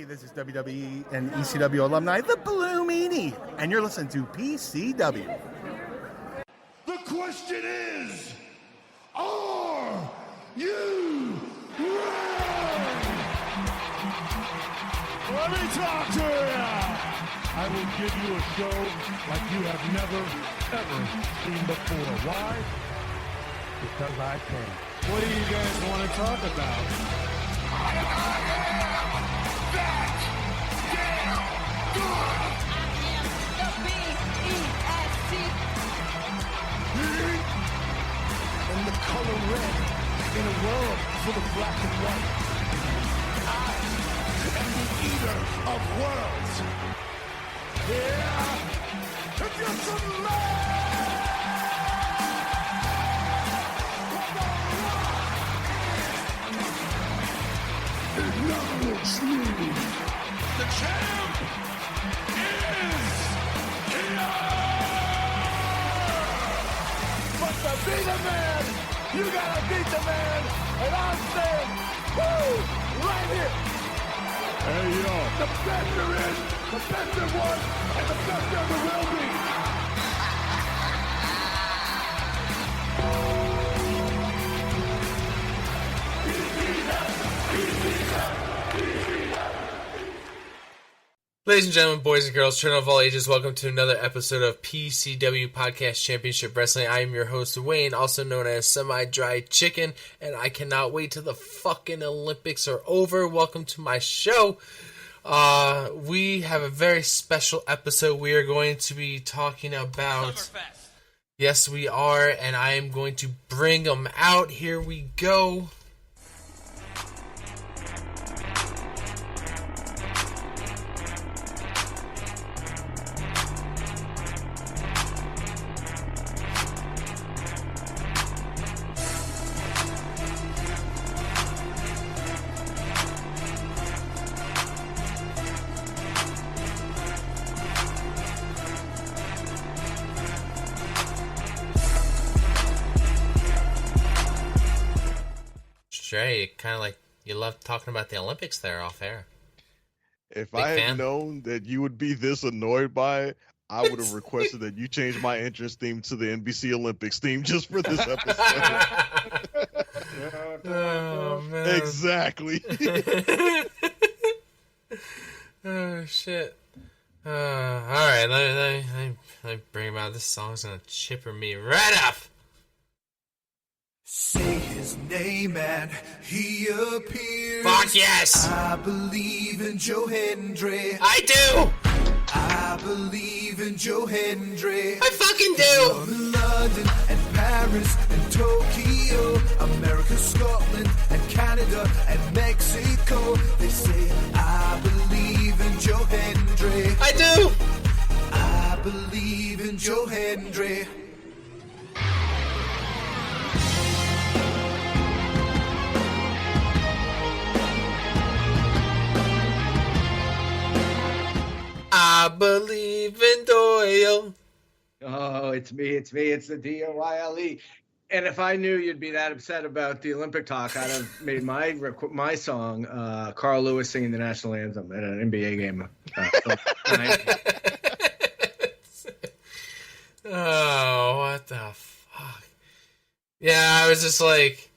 this is WWE and ECW alumni, the Blue Meanie, and you're listening to PCW. The question is, are you ready? Let me talk to you. I will give you a show like you have never, ever seen before. Why? Because I can. What do you guys want to talk about? I am that damn good. I am the B-E-S-T. In the color red, in a world full of black and white, I am the eater of worlds. Yeah, if you're some man, acknowledge me. The champ is here. But to be the man, you gotta beat the man, and I'm saying, woo, right here. Hey, yo. The best there is, the best there was, and the best there ever will be. Ladies and gentlemen, boys and girls, children of all ages, welcome to another episode of PCW Podcast Championship Wrestling. I am your host, Wayne, also known as Semi-Dry Chicken, and I cannot wait till the fucking Olympics are over. Welcome to my show. We have a very special episode. We are going to be talking about... Summerfest. Yes, we are, and I am going to bring them out. Here we go. Stray, kind of like you love talking about the Olympics there off air. If Big I had fan? known that you would be this annoyed by it, I would have requested that you change my entrance theme to the NBC Olympics theme just for this episode. Oh, man. Exactly. Oh, shit. Alright, let me bring him out. This song's gonna chipper me right off. Say his name and he appears. Fuck yes! I believe in Joe Hendry. I do! I believe in Joe Hendry. I fucking From do! London and Paris and Tokyo, America, Scotland and Canada and Mexico. They say I believe in Joe Hendry. I do! I believe in Joe Hendry. I believe in Doyle. Oh, it's me. It's the Doyle. And if I knew you'd be that upset about the Olympic talk, I'd have made my song, Carl Lewis singing the national anthem at an NBA game. Oh, what the fuck? Yeah, I was just like,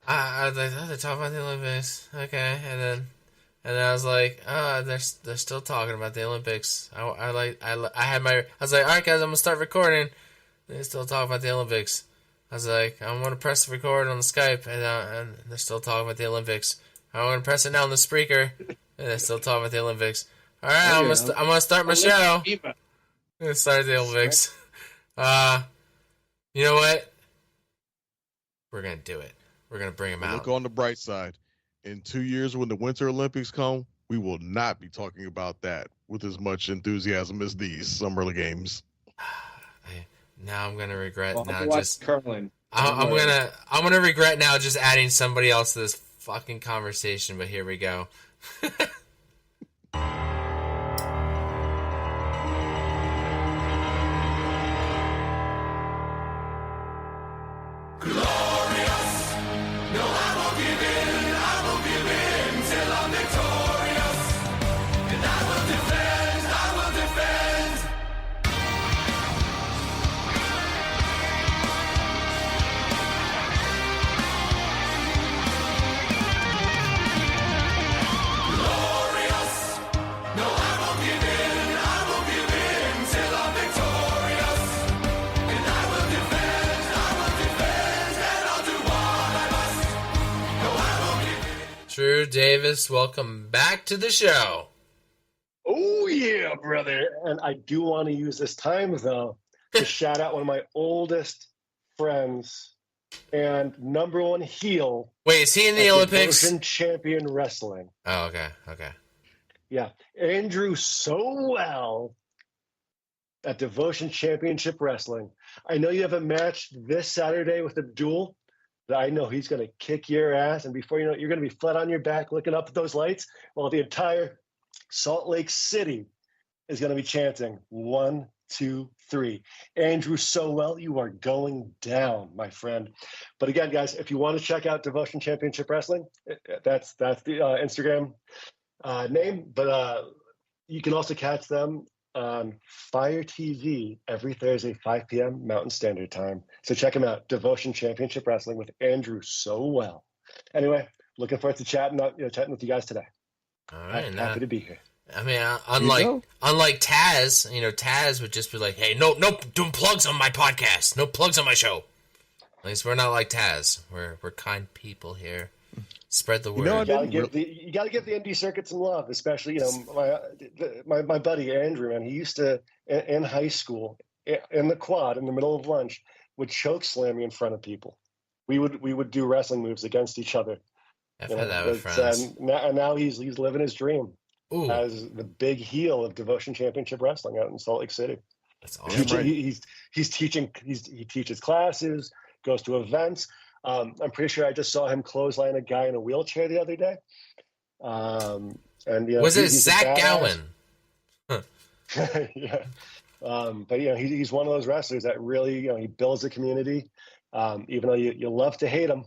I was like, oh, they're talking about the Olympics. Okay, and then I was like, they're still talking about the Olympics. I was like, all right, guys, I'm gonna start recording. They're still talking about the Olympics. I was like, I'm gonna press record on the Skype, and they're still talking about the Olympics. I'm gonna press it now on the speaker, and they're still talking about the Olympics. All right, I'm gonna start my show. I'm gonna start the Olympics. You know what? We're gonna do it. We're gonna bring them out. Look on the bright side. In 2 years, when the Winter Olympics come, we will not be talking about that with as much enthusiasm as these Summer Games. Now I'm gonna regret curling. I'm gonna regret now just adding somebody else to this fucking conversation. But here we go. Davis. Welcome back to the show. Oh, yeah, brother. And I do want to use this time, though, to shout out one of my oldest friends and number one heel. Wait, is he in the at Olympics? Devotion Champion Wrestling. Oh, okay. Yeah. Andrew Sowell at Devotion Championship Wrestling. I know you have a match this Saturday with Abdul that I know he's going to kick your ass. And before you know it, you're going to be flat on your back looking up at those lights while the entire Salt Lake City is going to be chanting 1, 2, 3. Andrew Sowell, you are going down, my friend. But again, guys, if you want to check out Devotion Championship Wrestling, that's the Instagram name. But you can also catch them on Fire TV every Thursday, 5 p.m. Mountain Standard Time. So check them out. Devotion Championship Wrestling with Andrew Sowell. Anyway, looking forward to chatting with you guys today. All right. I'm happy to be here. I mean, unlike Taz, Taz would just be like, "Hey, no, doing plugs on my podcast. No plugs on my show." At least we're not like Taz. We're kind people here. Spread the word. You got to give the indie circuit some love, especially my buddy Andrew, man. He used to in high school in the quad in the middle of lunch would choke slam me in front of people. We would do wrestling moves against each other. I've had that with friends. And now he's living his dream. Ooh. As the big heel of Devotion Championship Wrestling out in Salt Lake City. That's awesome. He's teaching. He teaches classes, goes to events. I'm pretty sure I just saw him clothesline a guy in a wheelchair the other day. Was it Zach Gowen? Huh. Yeah. But he's one of those wrestlers that really he builds a community, even though you love to hate him.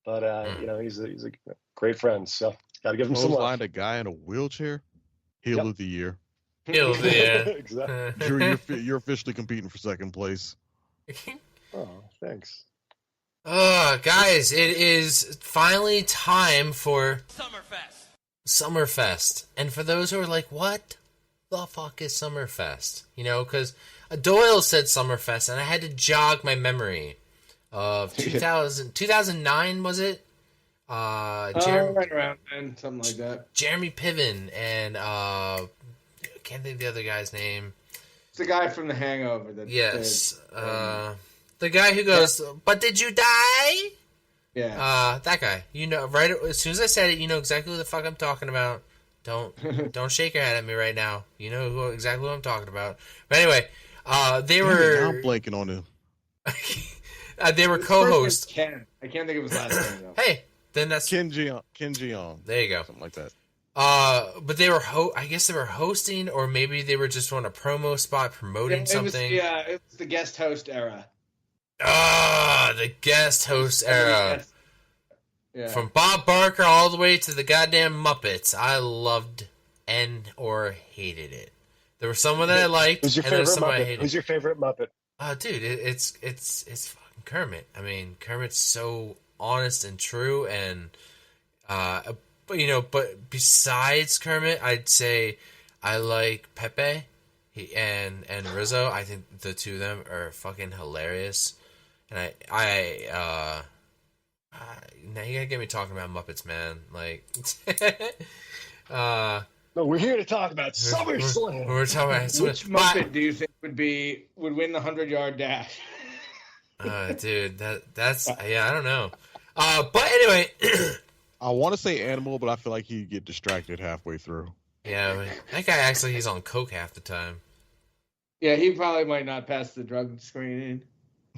But he's a great friend. So gotta give him some love. A guy in a wheelchair, heel of the year. Heel of the year. Exactly. You're officially competing for second place. Oh, thanks. Guys, it is finally time for Summerfest. And for those who are like, what the fuck is Summerfest? Because Doyle said Summerfest, and I had to jog my memory of 2009, was it? Right around then, something like that. Jeremy Piven and I can't think of the other guy's name. It's the guy from The Hangover. Yes. The guy who goes, "But did you die?" Yeah. That guy. Right as soon as I said it, you know exactly who the fuck I'm talking about. Don't shake your head at me right now. You know exactly what I'm talking about. But anyway, they were. I'm blanking on him. They were co-hosts. Ken. I can't think of his last name though. Hey, then that's Ken Jeong. There you go. Something like that. But they were I guess they were hosting, or maybe they were just on a promo spot promoting something. It was the guest host era. The guest host era. Yeah. From Bob Barker all the way to the goddamn Muppets. I loved or hated it. There was someone that I liked, Who's your and there was favorite someone I Muppet? hated. Who's your favorite Muppet? Dude, it's fucking Kermit. I mean, Kermit's so honest and true, and but besides Kermit, I'd say I like Pepe and Rizzo. I think the two of them are fucking hilarious. And now you gotta get me talking about Muppets, man. Like, No, we're here to talk about SummerSlam. we're talking about Which Muppet do you think would win the 100-yard dash? Dude, that's I don't know. But anyway, I want to say Animal, but I feel like he'd get distracted halfway through. Yeah, that guy actually he's on coke half the time. Yeah, he probably might not pass the drug screening.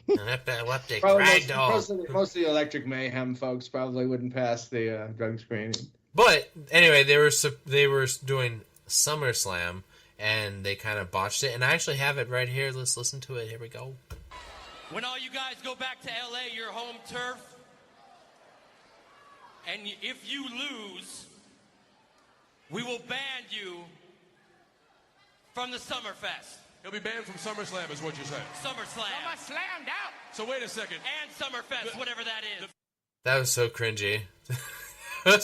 Epileptic Probably ragdoll. most of the Electric Mayhem folks probably wouldn't pass the drug screening. But anyway, they were doing SummerSlam, and they kind of botched it. And I actually have it right here. Let's listen to it. Here we go. When all you guys go back to LA, your home turf, and if you lose, we will ban you from the Summerfest. He'll be banned from SummerSlam, is what you're saying. SummerSlam. SummerSlammed out. So wait a second. And Summerfest, whatever that is. That was so cringy. When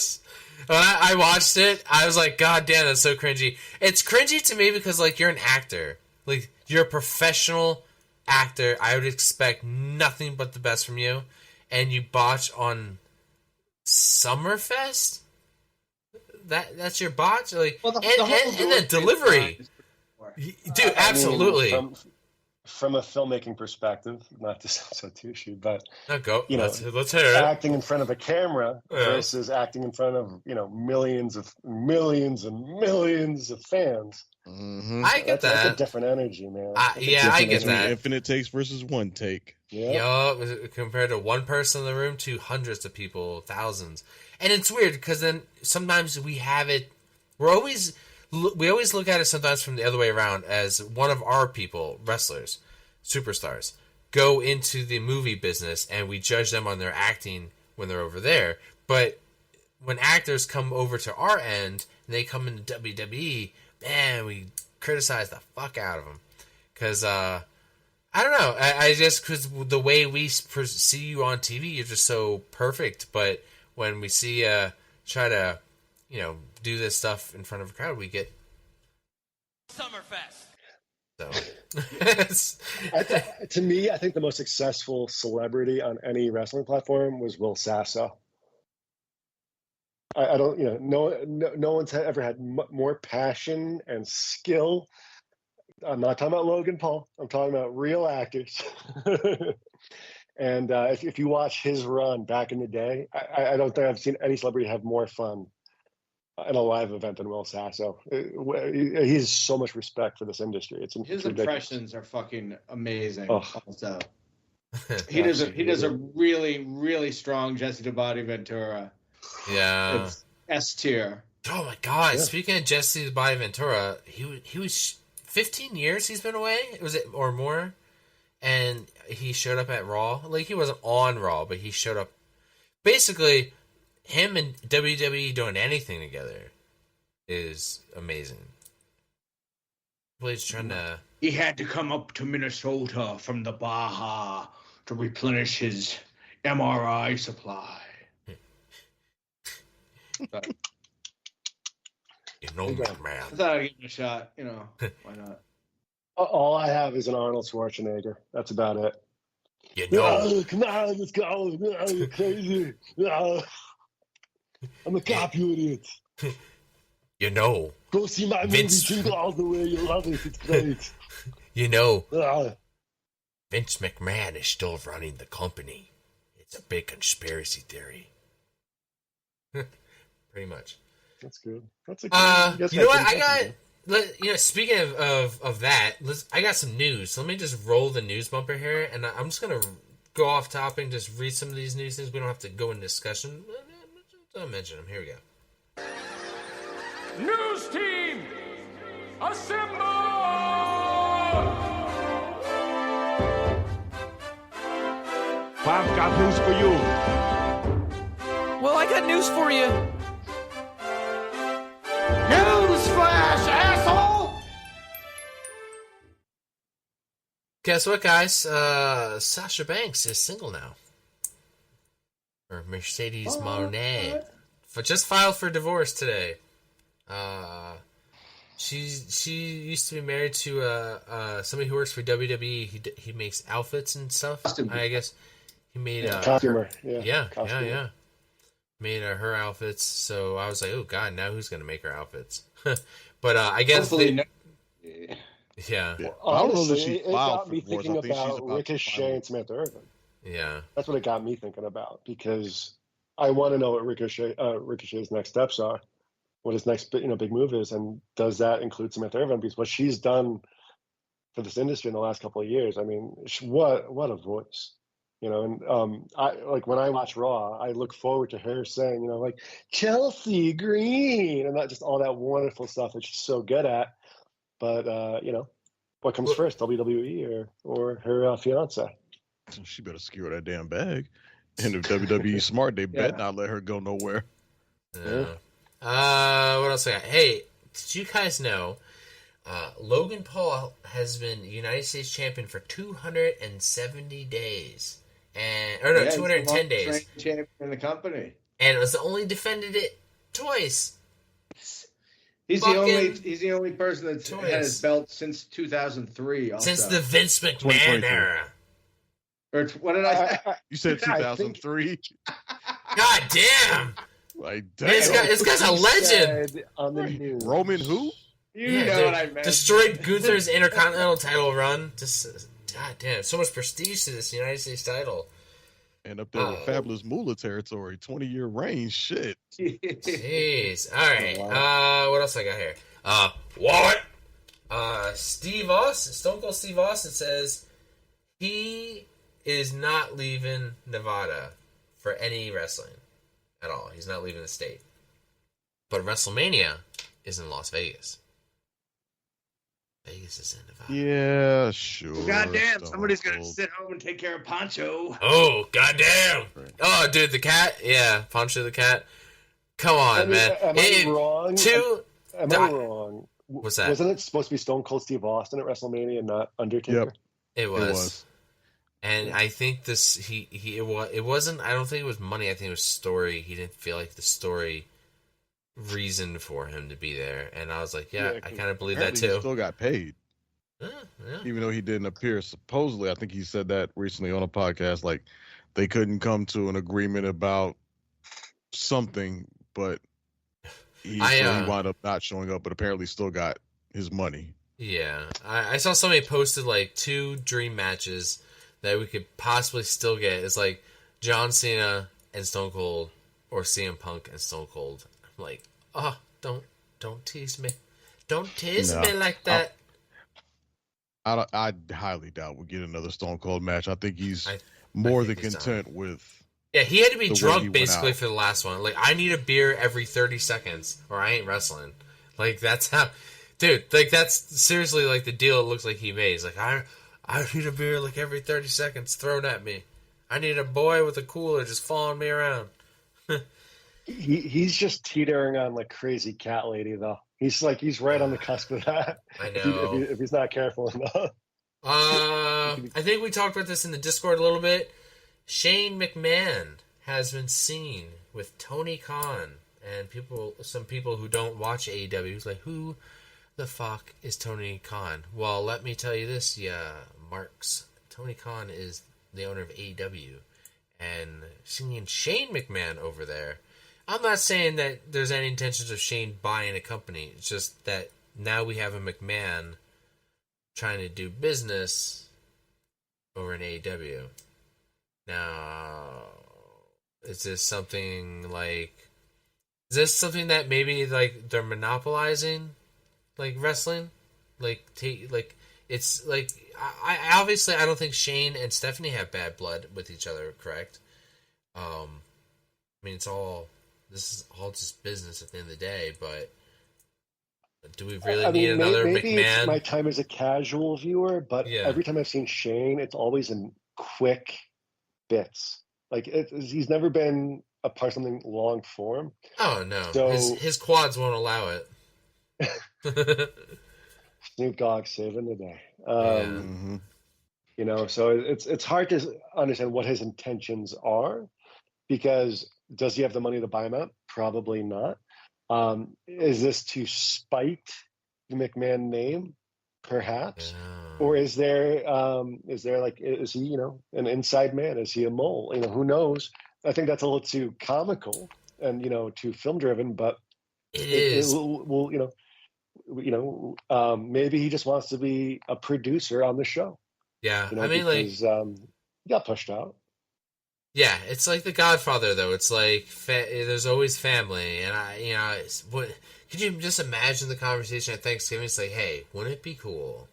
I watched it, I was like, God damn, that's so cringy. It's cringy to me because, like, you're an actor. Like, you're a professional actor. I would expect nothing but the best from you. And you botch on Summerfest? that's your botch. Like, Well, the whole and the delivery, dude. Absolutely. From a filmmaking perspective, not to sound so douchey, but Go. Let's hear it. acting in front of a camera versus acting in front of millions and millions of fans. Mm-hmm. I get that. That's a different energy, man. I get that. Infinite takes versus one take. Yeah. Compared to one person in the room to hundreds of people, thousands, and it's weird because then sometimes we have it. We always look at it sometimes from the other way around as one of our people, wrestlers, superstars, go into the movie business and we judge them on their acting when they're over there. But when actors come over to our end and they come into WWE, man, we criticize the fuck out of them. Because, I don't know. I just, because the way we see you on TV, you're just so perfect. But when we see try to, do this stuff in front of a crowd, we get Summerfest. So, to me, I think the most successful celebrity on any wrestling platform was Will Sasso. I don't, no one's ever had more passion and skill. I'm not talking about Logan Paul. I'm talking about real actors. And if you watch his run back in the day, I don't think I've seen any celebrity have more fun in a live event than Will Sasso. He has so much respect for this industry. His ridiculous. Impressions are fucking amazing. Oh. Also, he does a really, really strong Jesse the Body Ventura. Yeah, it's S tier. Oh my god! Yeah. Speaking of Jesse the Body Ventura, he was 15 years he's been away. Was it or more? And he showed up at Raw. Like, he wasn't on Raw, but he showed up. Basically, him and WWE doing anything together is amazing. He's trying to. He had to come up to Minnesota from the Baja to replenish his MRI supply. But, man. I thought I'd give it a shot. Why not? All I have is an Arnold Schwarzenegger. That's about it. Come on, let's go. You're crazy. I'm a cop, you idiot. Go see my Vince... movie, Jingle All the Way. You love it. It's great. Vince McMahon is still running the company. It's a big conspiracy theory. Pretty much. That's good. That's a good. You know what? I got. Speaking of that, I got some news. So let me just roll the news bumper here, and I'm just gonna go off topic and just read some of these news things. We don't have to go into discussion. I'll mention them. Here we go. News team, assemble! I've got news for you. Well, I got news for you. Newsflash, asshole! Guess what, guys? Sasha Banks is single now. Or Mercedes Moné. Just filed for divorce today. She used to be married to somebody who works for WWE. He makes outfits and stuff. I guess he made costumer. Yeah. Made her outfits. So I was like, oh god, now who's gonna make her outfits? But I guess yeah. Well, I don't know that she it got me thinking about Ricochet and Samantha Irvin. Yeah, that's what it got me thinking about, because I want to know what Ricochet's next steps are, what his next big move is, and does that include Samantha Irvin? Because what she's done for this industry in the last couple of years, I mean, what a voice, And I like when I watch Raw, I look forward to her saying, like Chelsea Green, and not just all that wonderful stuff that she's so good at. But what comes first, WWE or her fiance? She better secure that damn bag. And if WWE's smart, they bet not let her go nowhere. Yeah. What else I got? Hey, did you guys know Logan Paul has been United States champion for 270 days? 210 days. Champion in the company. And it was only defended it twice. He's the only person that's had his belt since 2003. Also. Since the Vince McMahon era. Or what did I say? You said 2003. God damn! Like, This guy's a legend. On the news. Roman who? You know what I meant. Destroyed Gunther's Intercontinental title run. Just, god damn, so much prestige to this United States title. And up there with Fabulous Moolah territory, 20-year reign. Shit. Jeez. All right. What else I got here? What? Steve Austin, Stone Cold Steve Austin says he is not leaving Nevada for any wrestling at all. He's not leaving the state. But WrestleMania is in Las Vegas. Vegas is in Nevada. Yeah, sure. Well, goddamn, somebody's gonna sit home and take care of Poncho. Oh, goddamn. Oh, dude, the cat. Yeah, Poncho the cat. Come on, man. Am I wrong? Am I wrong? What's that? Wasn't it supposed to be Stone Cold Steve Austin at WrestleMania and not Undertaker? Yep. It was. And I think this it wasn't. I don't think it was money. I think it was story. He didn't feel like the story reason for him to be there, and I was like, yeah I kind of believe that too. He still got paid, even though he didn't appear. Supposedly, I think he said that recently on a podcast. Like they couldn't come to an agreement about something, but he wound up not showing up. But apparently, still got his money. Yeah, I saw somebody posted like 2 dream matches that we could possibly still get. It's like John Cena and Stone Cold, or CM Punk and Stone Cold. I'm like, don't tease me. Don't tease me like that. I highly doubt we'll get another Stone Cold match. I think he's more than content with. Yeah, he had to be drunk basically for the last one. Like, I need a beer every 30 seconds or I ain't wrestling. Like, that's how... Dude, like, that's seriously, like, the deal it looks like he made. He's like, I need a beer, like, every 30 seconds thrown at me. I need a boy with a cooler just following me around. He's just teetering on, like, crazy cat lady, though. He's right on the cusp of that. I know. If he's not careful enough. I think we talked about this in the Discord a little bit. Shane McMahon has been seen with Tony Khan, and some people who don't watch AEW is like, who the fuck is Tony Khan? Well, let me tell you this, marks. Tony Khan is the owner of AEW, and seeing Shane McMahon over there. I'm not saying that there's any intentions of Shane buying a company. It's just that now we have a McMahon trying to do business over in AEW. Now, is this something that maybe like they're monopolizing, like wrestling, it's like I obviously I don't think Shane and Stephanie have bad blood with each other, correct? I mean this is all just business at the end of the day, but do we really need another maybe McMahon? It's my time as a casual viewer, but every time I've seen Shane, it's always in quick bits. Like he's never been a part of something long form. Oh no, so, his quads won't allow it. Snoop Dogg saving the day. You know, so it's hard to understand what his intentions are, because does he have the money to buy him out? Probably not. Is this to spite the McMahon name? Perhaps. Or is there like, is he, an inside man? Is he a mole? Who knows? I think that's a little too comical and, too film driven, but it will, maybe he just wants to be a producer on the show. Yeah. I mean, because, he got pushed out. Yeah, it's like The Godfather, though. It's like there's always family, and could you just imagine the conversation at Thanksgiving? It's like, hey, wouldn't it be cool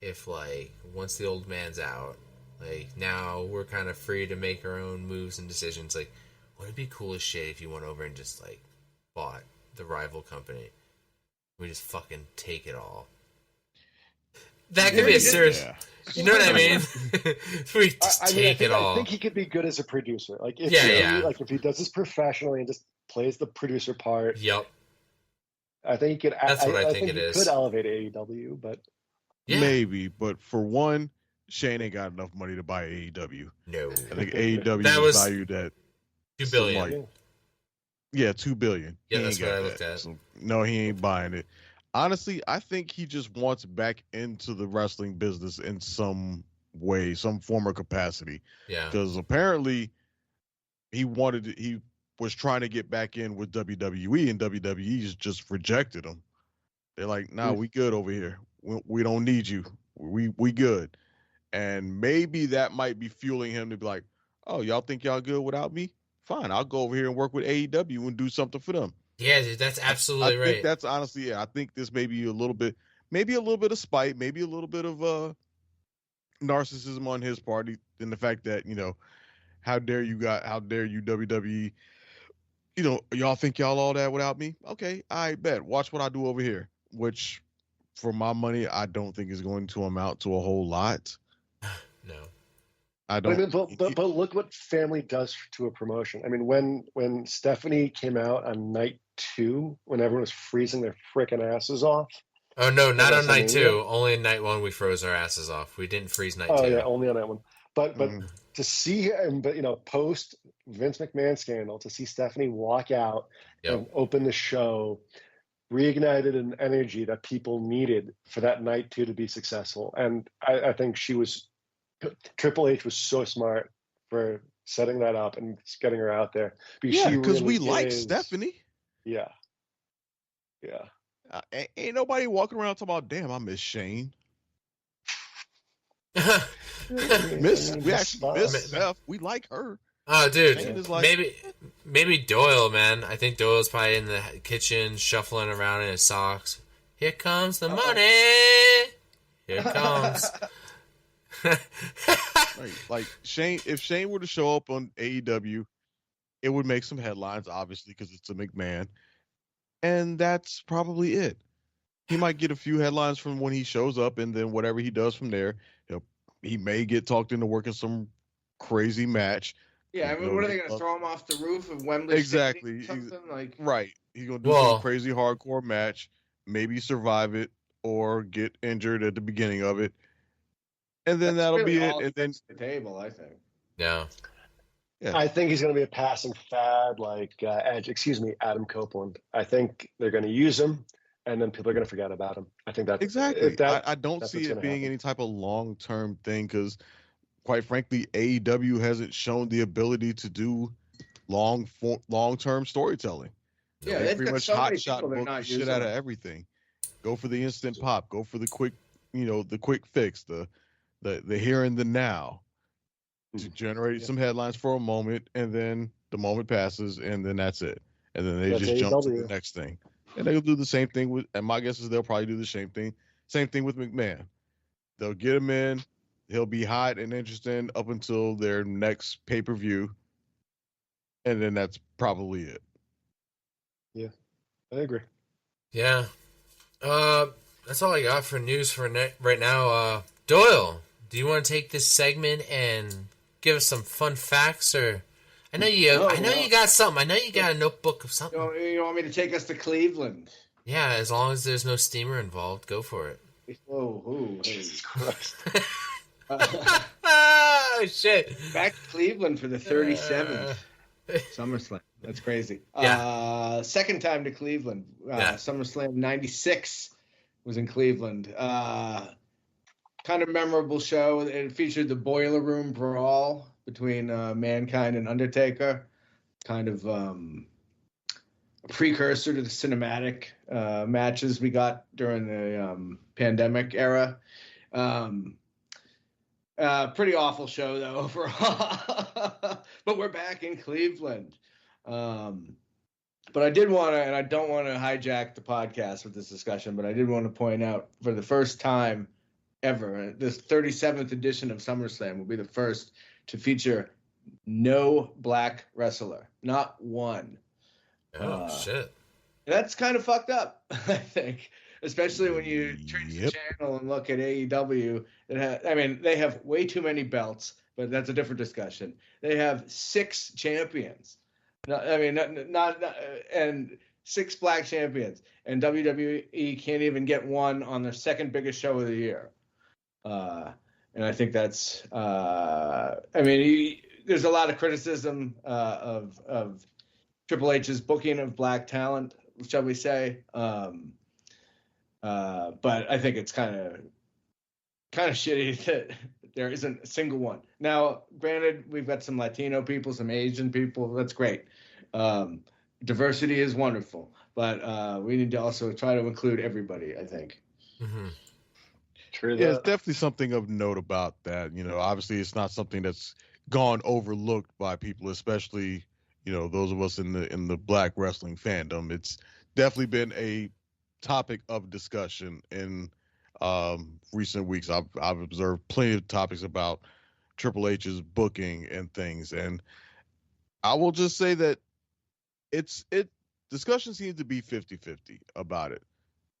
if, like, once the old man's out, like, now we're kind of free to make our own moves and decisions. Like, wouldn't it be cool as shit if you went over and just, like, bought the rival company? We just fucking take it all. That could be a serious... Yeah. You know what I mean? We just take it all. I think he could be good as a producer. Like, if if he does this professionally and just plays the producer part. Yep. I think he could. That's what I think it is. Could elevate AEW, but maybe. But for one, Shane ain't got enough money to buy AEW. No, I think AEW is valued at $2 billion. $2 billion. Yeah, that's what I looked at. So, no, he ain't buying it. Honestly, I think he just wants back into the wrestling business in some way, some form or capacity. Yeah. Because apparently he was trying to get back in with WWE, and WWE's just rejected him. They're like, "Nah, we good over here. We don't need you. We good." And maybe that might be fueling him to be like, "Oh, y'all think y'all good without me? Fine, I'll go over here and work with AEW and do something for them." Yeah, dude, that's absolutely I right. think that's honestly, I think this may be maybe a little bit of spite, maybe a little bit of narcissism on his part, in the fact that, how dare you WWE, y'all think y'all all that without me? Okay, I bet. Watch what I do over here, which for my money, I don't think is going to amount to a whole lot. No. I don't. But look what family does to a promotion. I mean, when Stephanie came out on night 2, when everyone was freezing their freaking asses off. Oh no, not on night 2. Only night 1 we froze our asses off. We didn't freeze night 2. Oh yeah, only on that one. But to see him, post Vince McMahon scandal, to see Stephanie walk out and open the show, reignited an energy that people needed for that night 2 to be successful. And I think Triple H was so smart for setting that up and getting her out there. Because we like Stephanie. Yeah. Ain't nobody walking around talking about, damn, I miss Shane. We actually miss Steph. We like her. Oh, dude, maybe Doyle, man. I think Doyle's probably in the kitchen shuffling around in his socks. Here comes the money. Here it comes. Right. Like Shane, if Shane were to show up on AEW, it would make some headlines, obviously, because it's a McMahon, and that's probably it. He might get a few headlines from when he shows up, and then whatever he does from there, he may get talked into working some crazy match. Yeah, I mean, what are they going to throw him off the roof of Wembley? Exactly. Something like right. He's going to do some crazy hardcore match, maybe survive it or get injured at the beginning of it, and then that'll be it. And then the table, I think. Yeah. I think he's going to be a passing fad, like Adam Copeland. I think they're going to use him, and then people are going to forget about him. I think that's exactly. I don't see it being any type of long-term thing because, quite frankly, AEW hasn't shown the ability to do long-term storytelling. Yeah, they pretty much hot shot book the shit out of it. everything. Go for the instant pop. Go for the quick, the quick fix. The here and the now. To generate some headlines for a moment, and then the moment passes, and then that's it. And then they just jump to the next thing. And they'll do the same thing with, and my guess is they'll probably do the same thing with McMahon. They'll get him in, he'll be hot and interesting up until their next pay-per-view, and then that's probably it. Yeah, I agree. Yeah. That's all I got for news for right now. Doyle, do you want to take this segment and give us some fun facts, or I know you got something. I know you got a notebook of something. You want me to take us to Cleveland? Yeah, as long as there's no steamer involved, go for it. Oh, Jesus Christ! Oh shit! Back to Cleveland for the 37th Summerslam. That's crazy. Yeah. Second time to Cleveland. SummerSlam '96 was in Cleveland. Kind of memorable show. It featured the Boiler Room Brawl between Mankind and Undertaker. Kind of a precursor to the cinematic matches we got during the pandemic era. Pretty awful show, though, overall. But we're back in Cleveland. But I did want to, and I don't want to hijack the podcast with this discussion, but I did want to point out for the first time ever, this 37th edition of SummerSlam will be the first to feature no black wrestler. Not one. Oh, shit. That's kind of fucked up, I think. Especially when you turn the channel and look at AEW. They have way too many belts, but that's a different discussion. They have 6 champions. And 6 black champions. And WWE can't even get one on their second biggest show of the year. And I think that's, there's a lot of criticism of Triple H's booking of black talent, shall we say. But I think it's kind of shitty that there isn't a single one. Now, granted, we've got some Latino people, some Asian people. That's great. Diversity is wonderful, but we need to also try to include everybody, I think. Mm-hmm. True Yeah, it's that. definitely something of note about that. Obviously, it's not something that's gone overlooked by people, especially those of us in the black wrestling fandom. It's definitely been a topic of discussion in recent weeks. I've observed plenty of topics about Triple H's booking and things, and I will just say that it discussion seems to be 50-50 about it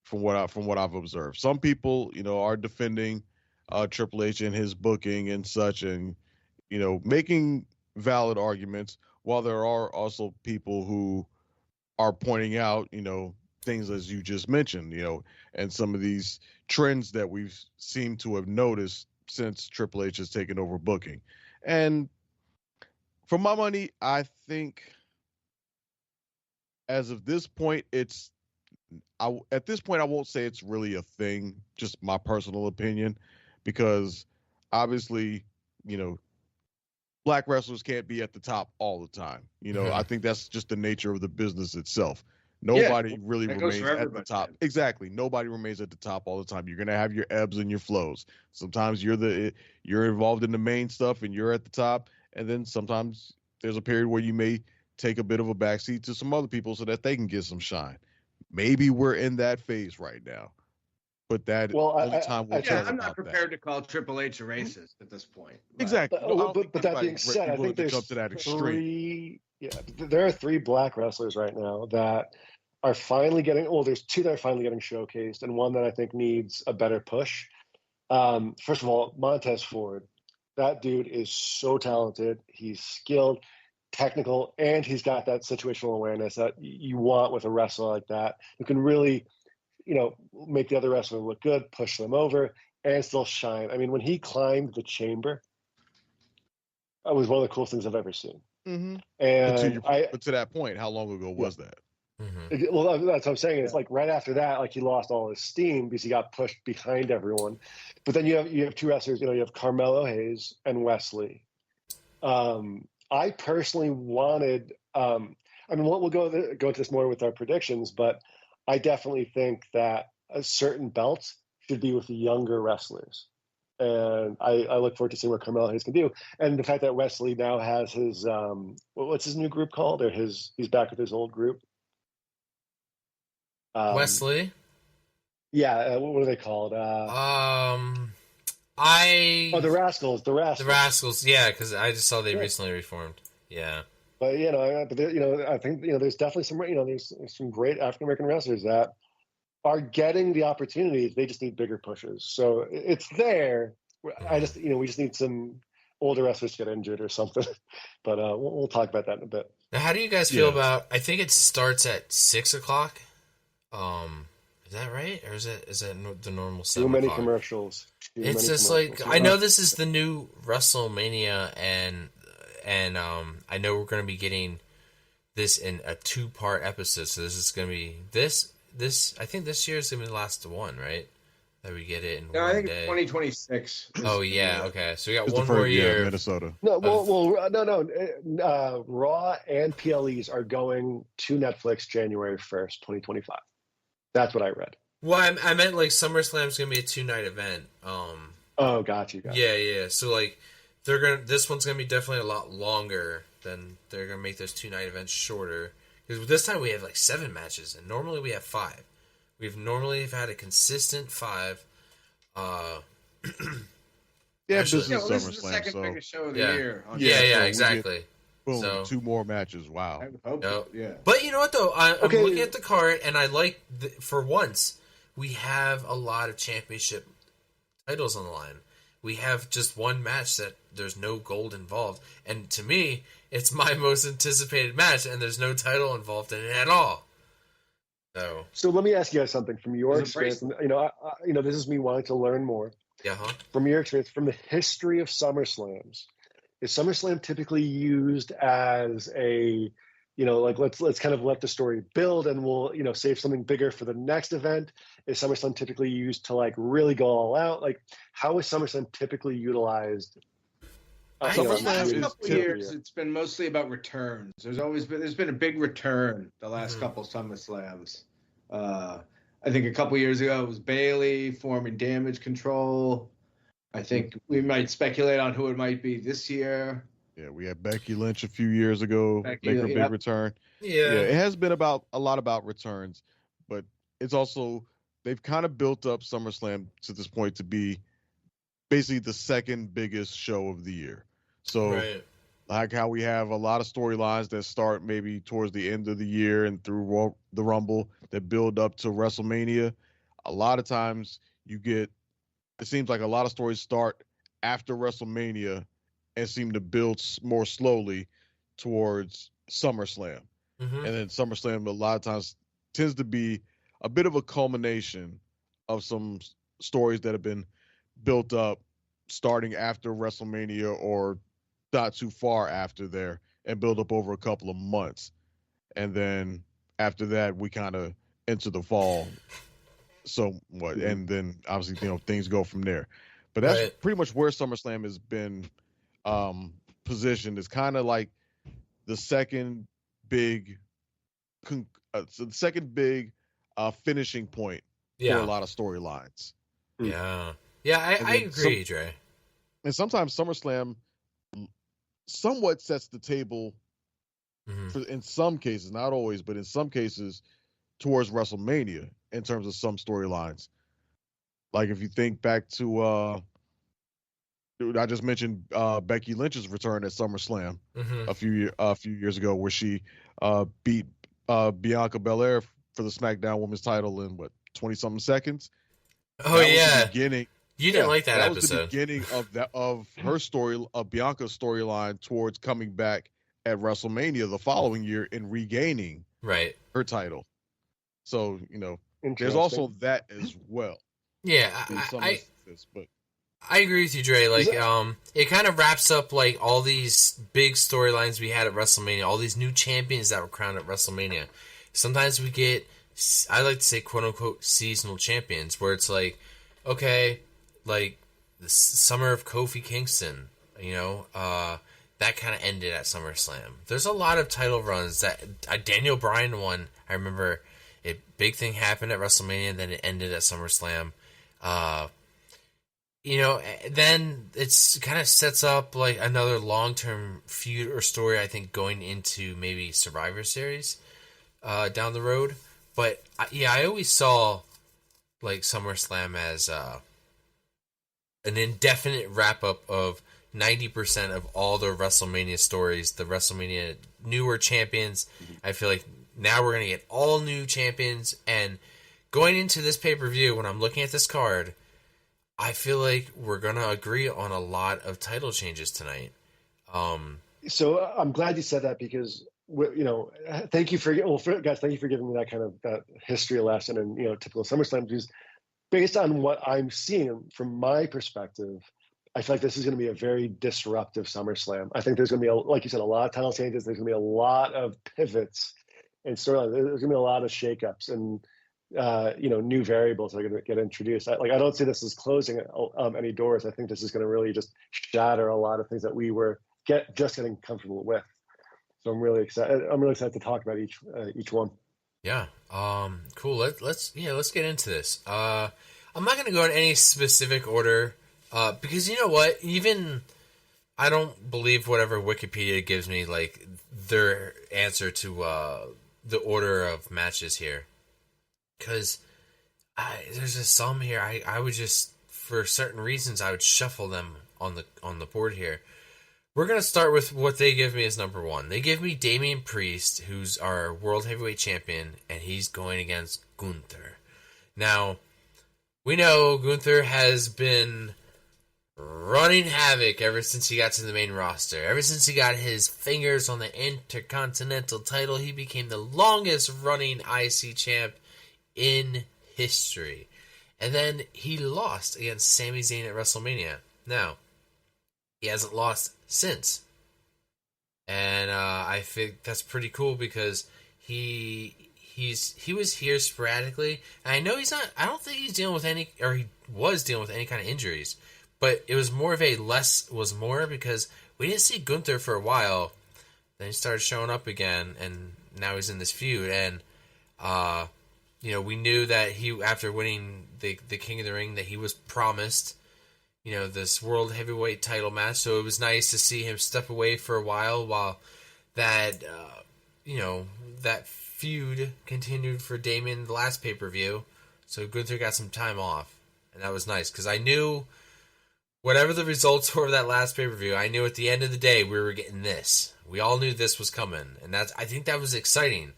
from what I've observed. Some people, are defending Triple H and his booking and such, and making valid arguments, while there are also people who are pointing out, things as you just mentioned, and some of these trends that we've seemed to have noticed since Triple H has taken over booking. And for my money, I think as of this point, at this point, I won't say it's really a thing, just my personal opinion, because obviously, black wrestlers can't be at the top all the time. I think that's just the nature of the business itself. Nobody really that goes remains for at the everybody, top. man. Exactly. Nobody remains at the top all the time. You're going to have your ebbs and your flows. Sometimes you're involved in the main stuff and you're at the top, and then sometimes there's a period where you may take a bit of a backseat to some other people so that they can get some shine. Maybe we're in that phase right now, but that only time will tell. I'm not prepared to call Triple H a racist at this point. Exactly. But that being said, I think there's jump to that extreme. There are 3 black wrestlers right now that are finally getting. Well, there's 2 that are finally getting showcased, and one that I think needs a better push. First of all, Montez Ford. That dude is so talented. He's skilled, technical, and he's got that situational awareness that you want with a wrestler like that. You can really, make the other wrestler look good, push them over, and still shine. I mean, when he climbed the chamber, that was one of the coolest things I've ever seen. Mm-hmm. And but to that point, how long ago was that? Mm-hmm. Well, that's what I'm saying. It's like right after that, like he lost all his steam because he got pushed behind everyone. But then you have 2 wrestlers. You have Carmelo Hayes and Wesley. I personally wanted. We'll go into this more with our predictions, but I definitely think that a certain belt should be with the younger wrestlers, and I look forward to seeing what Carmelo Hayes can do. And the fact that Wesley now has his what's his new group called, or he's back with his old group. Wesley. Yeah, what are they called? The Rascals. The Rascals. Yeah, because I just saw they recently reformed. Yeah. But I think there's definitely some there's some great African American wrestlers that are getting the opportunities. They just need bigger pushes. So it's there. I just we just need some older wrestlers to get injured or something. But we'll talk about that in a bit. Now, how do you guys feel about? I think it starts at 6:00. Is that right, or is that the normal 7 Too many o'clock? commercials. It's just like I know this is the new WrestleMania, and I know we're going to be getting this in a 2-part episode. So this is going to be this. I think this year is going to be the last one, right? That we get it in one I think day. 2026. Oh yeah, okay. So we got It's one the first more year. Minnesota. No, no. Raw and PLEs are going to Netflix January 1st, 2025. That's what I read. Well, I meant like SummerSlam's going to be a 2-night event. Oh, got you. Yeah. So like this one's going to be definitely a lot longer than they're going to make those 2-night events shorter. Because this time we have like 7 matches, and normally we have 5. We've normally had a consistent 5. This is this SummerSlam. is the second biggest show of the year. Yeah, exactly. Boom, so 2 more matches. Wow. I hope, yeah. But you know what though? I'm looking at the card, and I like for once we have a lot of championship titles on the line. We have just one match that there's no gold involved, and to me, it's my most anticipated match, and there's no title involved in it at all. So let me ask you guys something from your experience. This is me wanting to learn more. Yeah. From your experience, from the history of SummerSlams, is SummerSlam typically used as a, let's kind of let the story build, and we'll save something bigger for the next event? Is SummerSlam typically used to like really go all out? Like, how is SummerSlam typically utilized For the SummerSlam last is couple years, it's been mostly about returns. There's been a big return the last couple SummerSlams. I think a couple years ago it was Bailey forming Damage Control. I think we might speculate on who it might be this year. Yeah, we had Becky Lynch a few years ago make her big return. Yeah, it has been a lot about returns, but it's also they've kind of built up SummerSlam to this point to be basically the second biggest show of the year. So like how we have a lot of storylines that start maybe towards the end of the year and through the Rumble that build up to WrestleMania. A lot of times it seems like a lot of stories start after WrestleMania and seem to build more slowly towards SummerSlam. And then SummerSlam a lot of times tends to be a bit of a culmination of some stories that have been built up starting after WrestleMania or not too far after there and build up over a couple of months. And then after that, we kind of enter the fall. So what? And then obviously, things go from there. But that's pretty much where SummerSlam has been positioned. It's kind of like the second big finishing point for a lot of storylines. Yeah. Yeah, I agree, Dre. And sometimes SummerSlam somewhat sets the table in some cases, not always, but in some cases, towards WrestleMania in terms of some storylines. Like if you think back to I just mentioned Becky Lynch's return at SummerSlam a few years ago, where she beat Bianca Belair for the SmackDown Women's title in 20-something seconds. Oh, that yeah. was the beginning. You didn't like that episode. Was the beginning of her story, of Bianca's storyline towards coming back at WrestleMania the following year and regaining her title. So, there's also that as well. Yeah, I agree with you, Dre. Like, it kind of wraps up like all these big storylines we had at WrestleMania, all these new champions that were crowned at WrestleMania. Sometimes we get, I like to say, quote unquote, seasonal champions, where it's like, okay, like the summer of Kofi Kingston, that kind of ended at SummerSlam. There's a lot of title runs that Daniel Bryan won. I remember a big thing happened at WrestleMania, and then it ended at SummerSlam. Then it's kind of sets up like another long-term feud or story, I think, going into maybe Survivor Series down the road. But I always saw like SummerSlam as an indefinite wrap-up of 90% of all the WrestleMania stories, the WrestleMania newer champions. I feel like now we're going to get all new champions. And going into this pay-per-view, when I'm looking at this card, I feel like we're going to agree on a lot of title changes tonight. So I'm glad you said that because, thank you for guys, thank you for giving me that kind of that history lesson and, typical SummerSlam. Because based on what I'm seeing from my perspective, I feel like this is going to be a very disruptive SummerSlam. I think there's going to be, like you said, a lot of title changes. There's going to be a lot of pivots and storylines. There's going to be a lot of shakeups and, new variables that are going to get introduced. I don't see this as closing any doors. I think this is going to really just shatter a lot of things that we were just getting comfortable with. So I'm really excited. I'm really excited to talk about each one. Yeah. Cool. Let's get into this. I'm not going to go in any specific order. Because you know what? Even I don't believe whatever Wikipedia gives me, like, their answer to the order of matches here. Because there's just some here. I would just, for certain reasons, I would shuffle them on the board here. We're going to start with what they give me as number one. They give me Damian Priest, who's our World Heavyweight Champion, and he's going against Gunther. Now, we know Gunther has been running havoc ever since he got to the main roster. Ever since he got his fingers on the Intercontinental title, he became the longest running IC champ in history. And then he lost against Sami Zayn at WrestleMania. Now, he hasn't lost since. And I think that's pretty cool because he was here sporadically. And I know I don't think he's dealing with any, or he was dealing with any kind of injuries. But it was more of a less was more because we didn't see Gunther for a while. Then he started showing up again, and now he's in this feud. And we knew that he, after winning the King of the Ring, that he was promised, this World Heavyweight title match. So it was nice to see him step away for a while that, that feud continued for Damien the last pay-per-view. So Gunther got some time off, and that was nice, because I knew whatever the results were of that last pay-per-view, I knew at the end of the day we were getting this. We all knew this was coming, and I think that was exciting.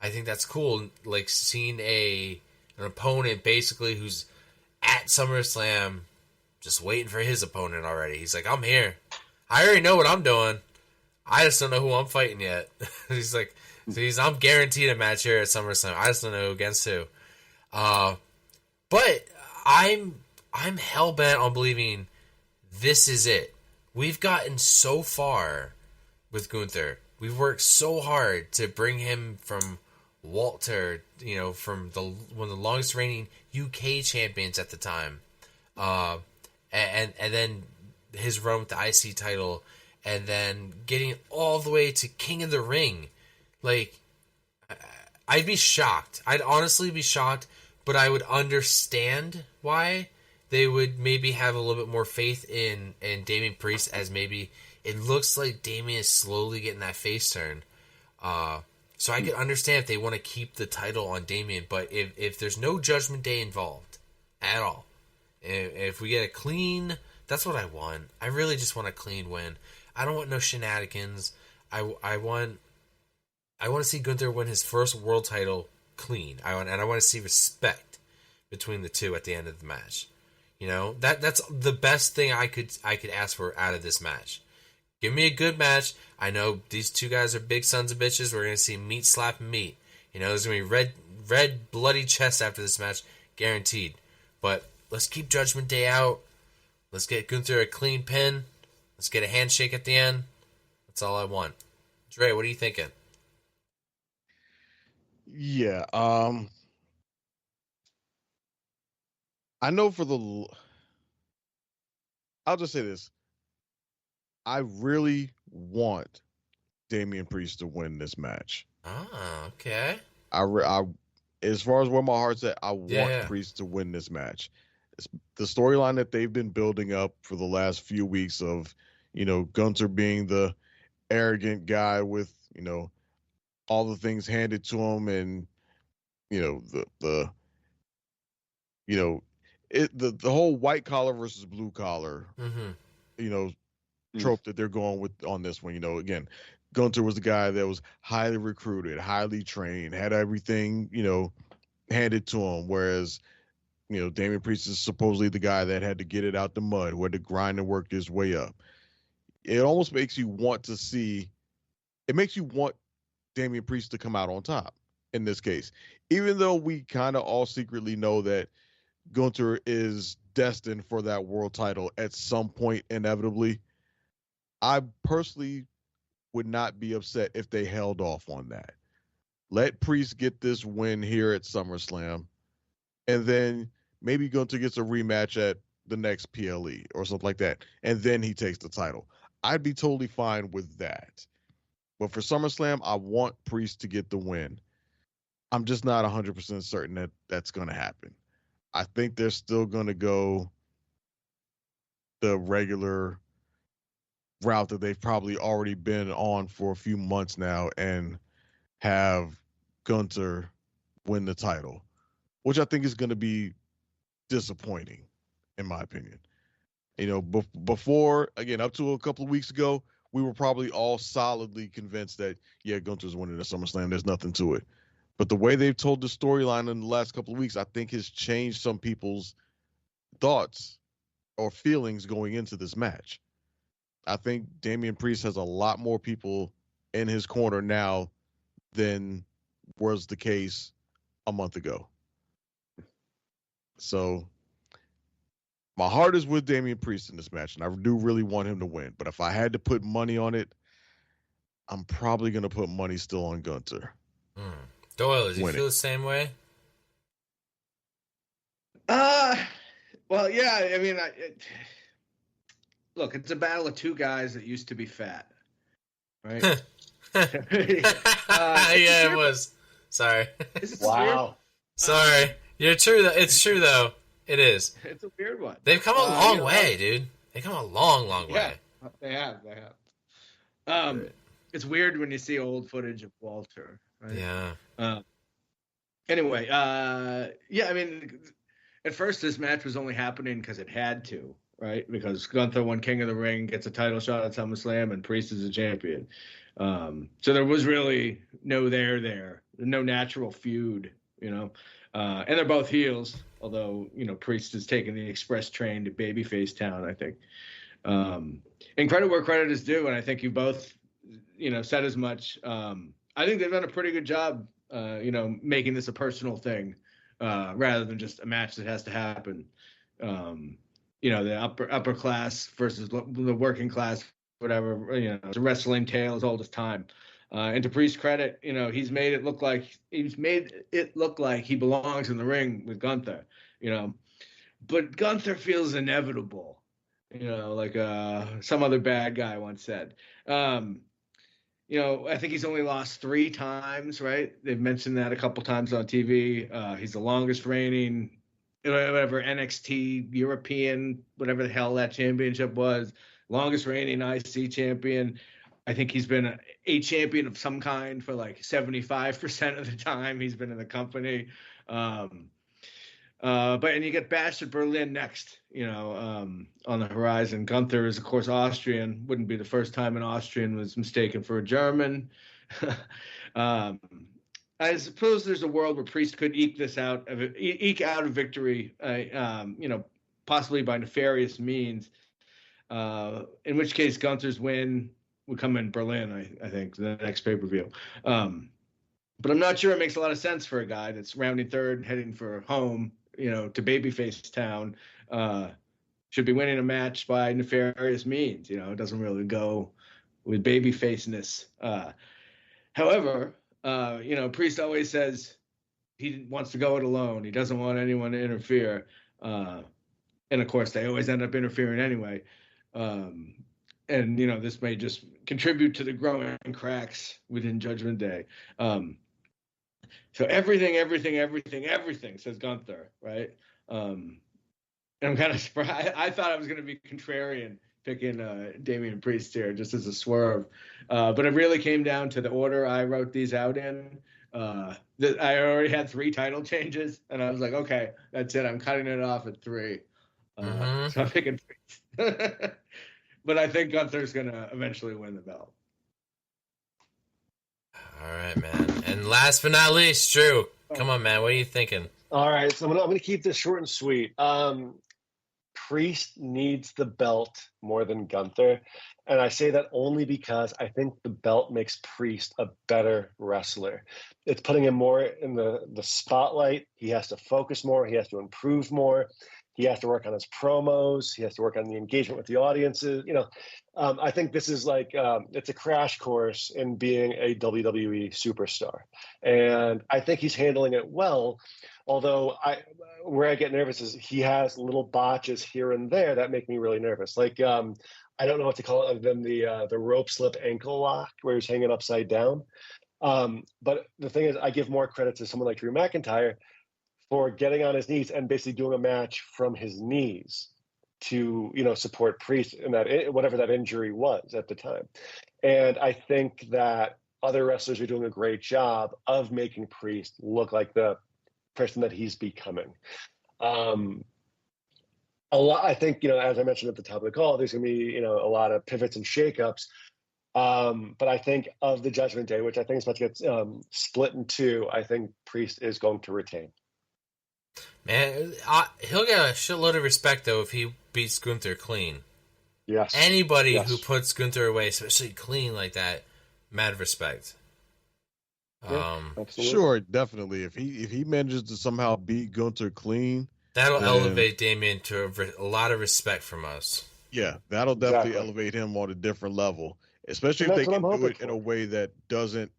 I think that's cool, like seeing an opponent basically who's at SummerSlam just waiting for his opponent already. He's like, I'm here. I already know what I'm doing. I just don't know who I'm fighting yet. He's like, I'm guaranteed a match here at SummerSlam. I just don't know who against who. But I'm hell bent on believing this is it. We've gotten so far with Gunther. We've worked so hard to bring him from Walter, from one of the longest reigning UK champions at the time, and then his run with the IC title, and then getting all the way to King of the Ring. Like, I'd be shocked. I'd honestly be shocked, but I would understand why they would maybe have a little bit more faith in Damian Priest, as maybe it looks like Damian is slowly getting that face turn. So I could understand if they want to keep the title on Damian, but if there's no Judgment Day involved at all, if we get a clean, that's what I want. I really just want a clean win. I don't want no shenanigans. I want to see Gunther win his first world title clean. I want to see respect between the two at the end of the match. That's the best thing I could ask for out of this match. Give me a good match. I know these two guys are big sons of bitches. We're going to see meat slapping meat. There's going to be red bloody chest after this match, guaranteed. But let's keep Judgment Day out. Let's get Gunther a clean pin. Let's get a handshake at the end. That's all I want. Dre, what are you thinking? Yeah, I know I'll just say this. I really want Damian Priest to win this match. Ah, okay. I as far as where my heart's at, I want Priest to win this match. It's the storyline that they've been building up for the last few weeks of, Gunther being the arrogant guy with, all the things handed to him, and, the whole white collar versus blue collar, trope that they're going with on this one. Again, Gunther was the guy that was highly recruited, highly trained, had everything, handed to him. Whereas, Damian Priest is supposedly the guy that had to get it out the mud, who had to grind and work his way up. It almost makes you want Damian Priest to come out on top in this case. Even though we kind of all secretly know that Gunther is destined for that world title at some point, inevitably, I personally would not be upset if they held off on that. Let Priest get this win here at SummerSlam, and then maybe Gunther gets a rematch at the next PLE or something like that, and then he takes the title. I'd be totally fine with that. But for SummerSlam, I want Priest to get the win. I'm just not 100% certain that that's going to happen. I think they're still going to go the regular route that they've probably already been on for a few months now, and have Gunther win the title, which I think is going to be disappointing, in my opinion. Before, again, up to a couple of weeks ago, we were probably all solidly convinced that, Gunther's winning the SummerSlam. There's nothing to it. But the way they've told the storyline in the last couple of weeks, I think has changed some people's thoughts or feelings going into this match. I think Damian Priest has a lot more people in his corner now than was the case a month ago. So my heart is with Damian Priest in this match, and I do really want him to win. But if I had to put money on it, I'm probably going to put money still on Gunther. Doyle, does he feel the same way? Well, yeah. I mean, look, it's a battle of two guys that used to be fat, right? Yeah, it was. Sorry. This is Wow. Sorry. You're true. It's true though. It is. It's a weird one. They've come a long way, dude. They've come a long way. They have. It's weird when you see old footage of Walter. Right? Yeah. Anyway, yeah, I mean, at first this match was only happening because it had to, right? Because Gunther won King of the Ring, gets a title shot at SummerSlam, and Priest is a champion. So there was really no natural feud, you know. And they're both heels, although, you know, Priest is taking the express train to babyface town, I think. And credit where credit is due, and I think you both, you know, said as much. I think they've done a pretty good job, you know, making this a personal thing, rather than just a match that has to happen. You know, the upper class versus the working class, whatever. You know, it's a wrestling tale as old as time. And to Priest's credit, you know, he's made it look like he belongs in the ring with Gunther. You know, but Gunther feels inevitable. You know, like some other bad guy once said. You know, I think he's only lost 3 times, right? They've mentioned that a couple times on TV. He's the longest reigning, whatever, NXT European, whatever the hell that championship was, longest reigning IC champion. I think he's been a champion of some kind for like 75% of the time he's been in the company. And you get bashed at Berlin next, you know, on the horizon. Gunther is, of course, Austrian. Wouldn't be the first time an Austrian was mistaken for a German. I suppose there's a world where Priest could eke out a victory, you know, possibly by nefarious means. In which case, Gunther's win would come in Berlin, I think, the next pay-per-view. But I'm not sure it makes a lot of sense for a guy that's rounding third, heading for home, you know, to babyface town, should be winning a match by nefarious means. You know, it doesn't really go with babyfaceness. However, you know, Priest always says he wants to go it alone. He doesn't want anyone to interfere. And of course, they always end up interfering anyway. And, you know, this may just contribute to the growing cracks within Judgment Day. So everything, says Gunther, right? And I'm kind of surprised. I thought I was going to be contrarian picking Damian Priest here just as a swerve. But it really came down to the order I wrote these out in. I already had 3 title changes, and I was like, okay, that's it. I'm cutting it off at 3. So I'm picking Priest. But I think Gunther's going to eventually win the belt. All right, man. And last but not least, Drew. Come on, man. What are you thinking? All right, so I'm gonna keep this short and sweet. Priest needs the belt more than Gunther, and I say that only because I think the belt makes Priest a better wrestler. It's putting him more in the spotlight. He has to focus more. He has to improve more. He has to work on his promos. He has to work on the engagement with the audiences. You know, I think this is like it's a crash course in being a WWE superstar, and I think he's handling it well. Although where I get nervous is he has little botches here and there that make me really nervous. Like I don't know what to call it other than the rope slip ankle lock where he's hanging upside down. But the thing is, I give more credit to someone like Drew McIntyre for getting on his knees and basically doing a match from his knees to, you know, support Priest in that whatever that injury was at the time. And I think that other wrestlers are doing a great job of making Priest look like the person that he's becoming. A lot, I think, you know, as I mentioned at the top of the call, there's going to be, you know, a lot of pivots and shakeups. But I think of the Judgment Day, which I think is about to get split in 2, I think Priest is going to retain. Man, he'll get a shitload of respect, though, if he beats Gunther clean. Yes. Anybody who puts Gunther away, especially clean like that, mad respect. Yeah, sure, definitely. If he manages to somehow beat Gunther clean, that'll elevate Damian to a lot of respect from us. Yeah, that'll definitely elevate him on a different level. Especially if they can do it in a way that doesn't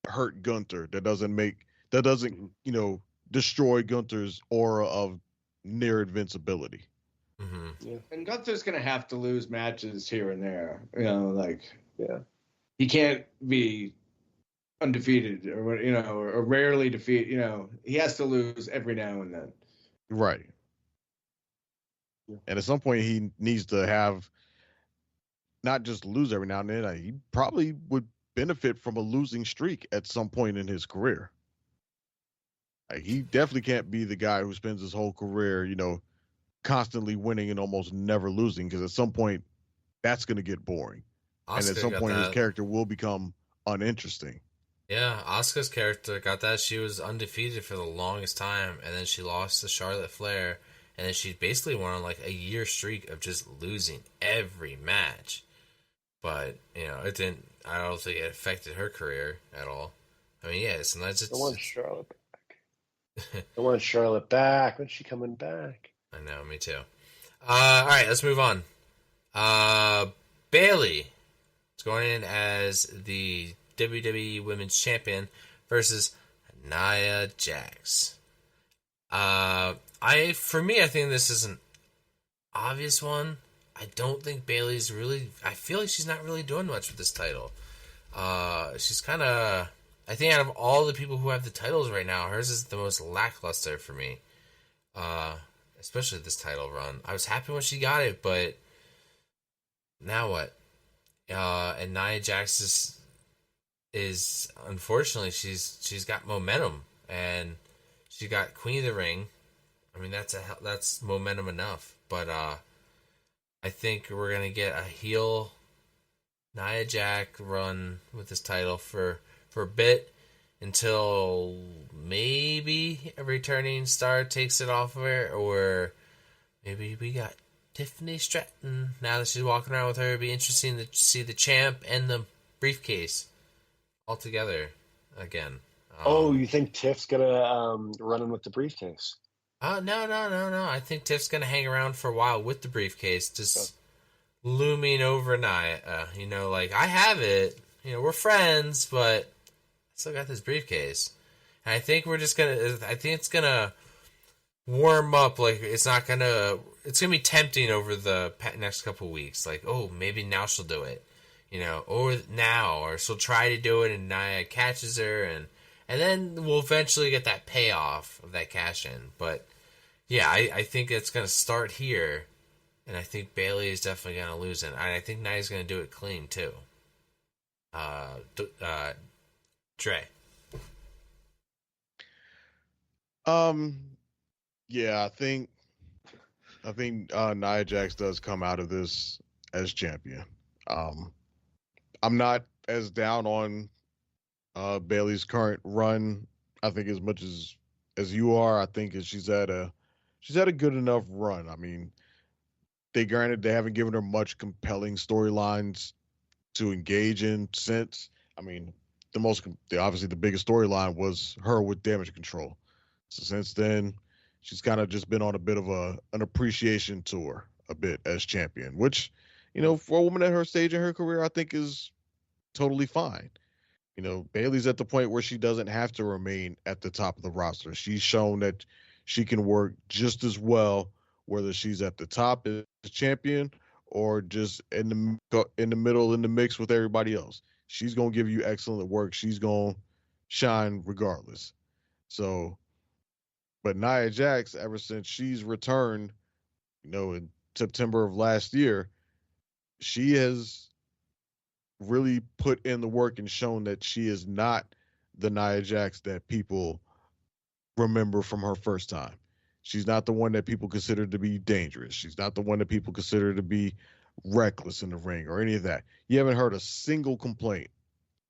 hurt Gunther, that doesn't, you know, destroy Gunther's aura of near invincibility. Mm-hmm. And Gunther's gonna have to lose matches here and there. Yeah. He can't be undefeated or rarely defeat. He has to lose every now and then. Right. And at some point, he needs to have not just lose every now and then. He probably would benefit from a losing streak at some point in his career. He definitely can't be the guy who spends his whole career, constantly winning and almost never losing, because at some point that's going to get boring. And at some point his character will become uninteresting. Yeah, Asuka's character got that. She was undefeated for the longest time, and then she lost to Charlotte Flair, and then she basically went on like a year streak of just losing every match. But, it didn't, I don't think it affected her career at all. I mean, yeah, sometimes it's... I want Charlotte back. I want Charlotte back. When's she coming back? I know, me too. All right, let's move on. Bayley is going in as the WWE Women's Champion versus Nia Jax. I think this is an obvious one. I don't think Bayley's really... I feel like she's not really doing much with this title. She's kind of... I think out of all the people who have the titles right now, hers is the most lackluster for me. Especially this title run. I was happy when she got it, but now what? And Nia Jax is unfortunately she's got momentum, and she got Queen of the Ring. I mean, that's momentum enough. But I think we're gonna get a heel Nia Jax run with this title for a bit, until maybe a returning star takes it off of her, or maybe we got Tiffany Stratton now that she's walking around with her. It'd be interesting to see the champ and the briefcase all together again. You think Tiff's gonna run in with the briefcase? No. I think Tiff's gonna hang around for a while with the briefcase, just looming over Nia. I have it. We're friends, but I still got this briefcase. And I think it's gonna warm up. It's gonna be tempting over the next couple of weeks. Maybe now she'll do it, or she'll try to do it and Nia catches her, and then we'll eventually get that payoff of that cash in. But yeah, I think it's gonna start here, and I think Bayley is definitely gonna lose it. And I think Nia's gonna do it clean too. Dre. Yeah, I think Nia Jax does come out of this as champion. I'm not as down on Bayley's current run. I think as much as you are. I think she's had a good enough run. I mean, they haven't given her much compelling storylines to engage in since. I mean, obviously the biggest storyline was her with Damage Control. So since then, she's kind of just been on a bit of an appreciation tour a bit as champion, which, for a woman at her stage in her career, I think is totally fine. Bayley's at the point where she doesn't have to remain at the top of the roster. She's shown that she can work just as well, whether she's at the top as champion or just in the middle in the mix with everybody else. She's going to give you excellent work. She's going to shine regardless. So, but Nia Jax, ever since she's returned, in September of last year, she has really put in the work and shown that she is not the Nia Jax that people remember from her first time. She's not the one that people consider to be dangerous. She's not the one that people consider to be reckless in the ring or any of that. You haven't heard a single complaint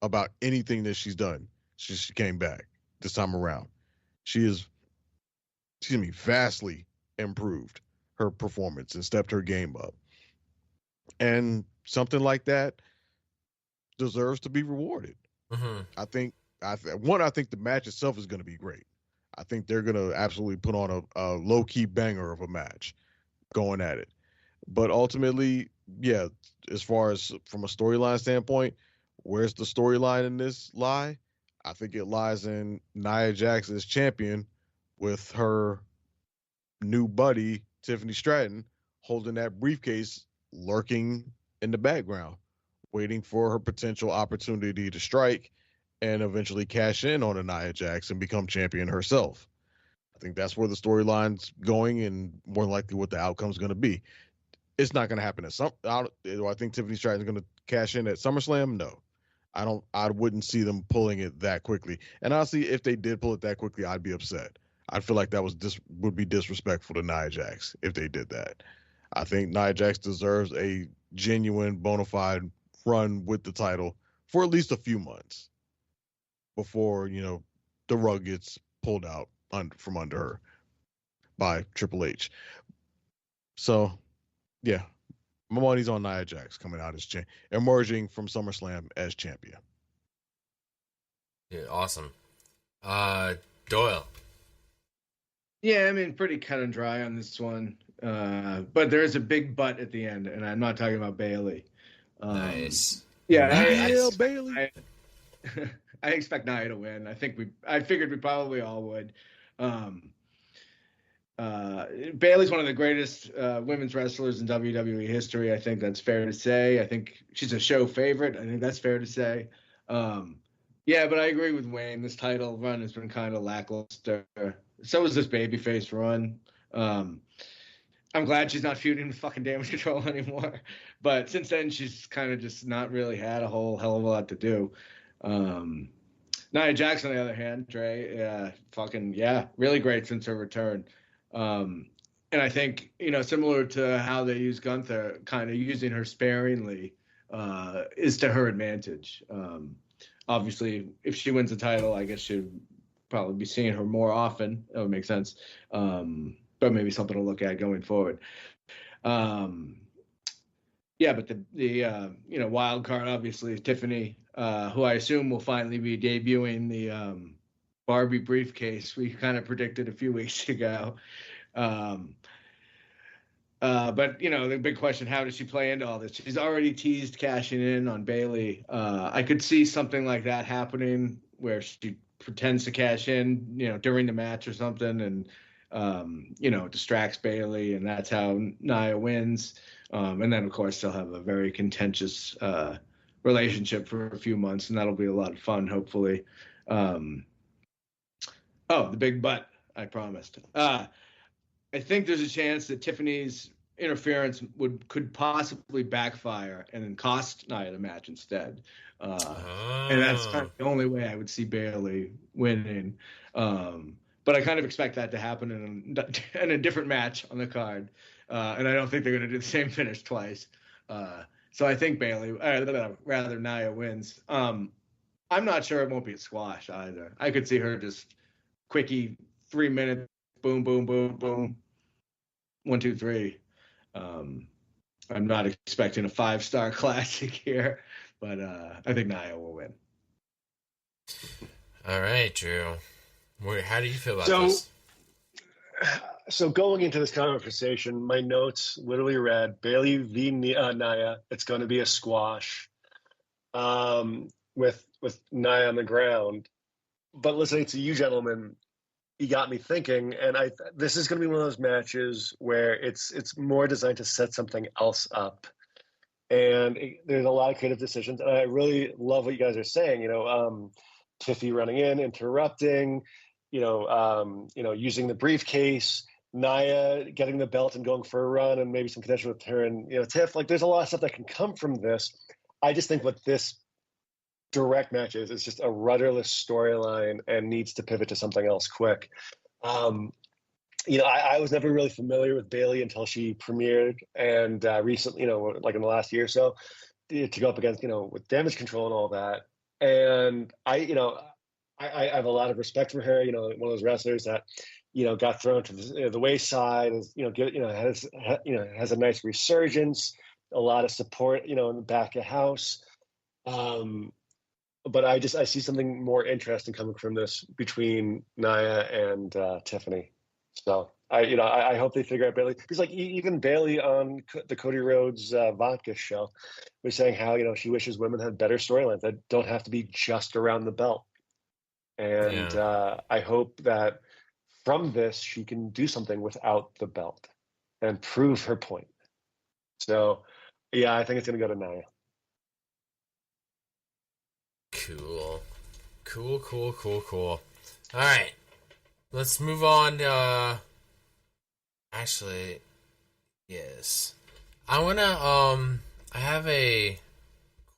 about anything that she's done since she came back this time around. She is, vastly improved her performance and stepped her game up. And something like that deserves to be rewarded. Mm-hmm. I think the match itself is going to be great. I think they're going to absolutely put on a low-key banger of a match going at it. But ultimately, yeah, as far as from a storyline standpoint, where's the storyline in this lie? I think it lies in Nia Jax as champion with her new buddy, Tiffany Stratton, holding that briefcase, lurking in the background, waiting for her potential opportunity to strike and eventually cash in on Nia Jax and become champion herself. I think that's where the storyline's going and more likely what the outcome's going to be. It's not going to happen at do I think Tiffany Stratton's going to cash in at SummerSlam? No. I wouldn't see them pulling it that quickly. And honestly, if they did pull it that quickly, I'd be upset. I feel like that would be disrespectful to Nia Jax if they did that. I think Nia Jax deserves a genuine, bona fide run with the title for at least a few months before, the rug gets pulled out from under her by Triple H. So, yeah, my money's on Nia Jax coming out as emerging from SummerSlam as champion. Yeah, awesome. Doyle. Yeah, I mean, pretty cut and dry on this one. But there is a big but at the end, and I'm not talking about Bayley. Nice. Yeah, nice. Bayley. I expect Nia to win. I figured we probably all would. Bayley's one of the greatest women's wrestlers in WWE history. I think that's fair to say. I think she's a show favorite. I think that's fair to say. Yeah, but I agree with Wayne. This title run has been kind of lackluster. So is this babyface run. I'm glad she's not feuding with fucking Damage Control anymore. But since then, she's kind of just not really had a whole hell of a lot to do. Nia Jax, on the other hand, Dre, really great since her return. And I think, similar to how they use Gunther, kind of using her sparingly is to her advantage. Obviously, if she wins the title, I guess she'd probably be seeing her more often. That would make sense. But maybe something to look at going forward. But the wild card, obviously, Tiffany, who I assume will finally be debuting the Barbie briefcase we kind of predicted a few weeks ago. But the big question, how does she play into all this? She's already teased cashing in on Bayley. I could see something like that happening where she pretends to cash in, during the match or something, and distracts Bayley, and that's how Nia wins. And then, of course, they'll have a very contentious relationship for a few months, and that'll be a lot of fun, hopefully. The big but, I promised. I think there's a chance that Tiffany's interference could possibly backfire and then cost Nia the match instead. And that's kind of the only way I would see Bayley winning. But I kind of expect that to happen in a different match on the card. And I don't think they're going to do the same finish twice. So I think rather Nia wins. I'm not sure it won't be a squash either. I could see her just quickie 3 minutes, boom, boom, boom, boom. 1, 2, 3. I'm not expecting a 5-star classic here, but I think Nia will win. All right, Drew. How do you feel about this? So going into this conversation, my notes literally read Bayley v. Nia. It's going to be a squash with Nia on the ground. But listening to you gentlemen, you got me thinking, and this is going to be one of those matches where it's more designed to set something else up. And there's a lot of creative decisions, and I really love what you guys are saying. Tiffy running in, interrupting, using the briefcase, Nia getting the belt and going for a run, and maybe some connection with her and Tiff. Like, there's a lot of stuff that can come from this. I just think what this direct match is just a rudderless storyline and needs to pivot to something else quick. I was never really familiar with Bayley until she premiered, and recently, like in the last year or so, to go up against, with Damage Control and all that. And I have a lot of respect for her. One of those wrestlers that, got thrown to the wayside, has a nice resurgence, a lot of support, in the back of house. But I see something more interesting coming from this between Nia and Tiffany. So I hope they figure out Bayley, because like even Bayley on the Cody Rhodes vodka show was saying how she wishes women had better storylines that don't have to be just around the belt. And I hope that from this she can do something without the belt. and prove her point. So, yeah, I think it's going to go to Nia. Cool. All right, let's move on. Actually, yes, I wanna. I have a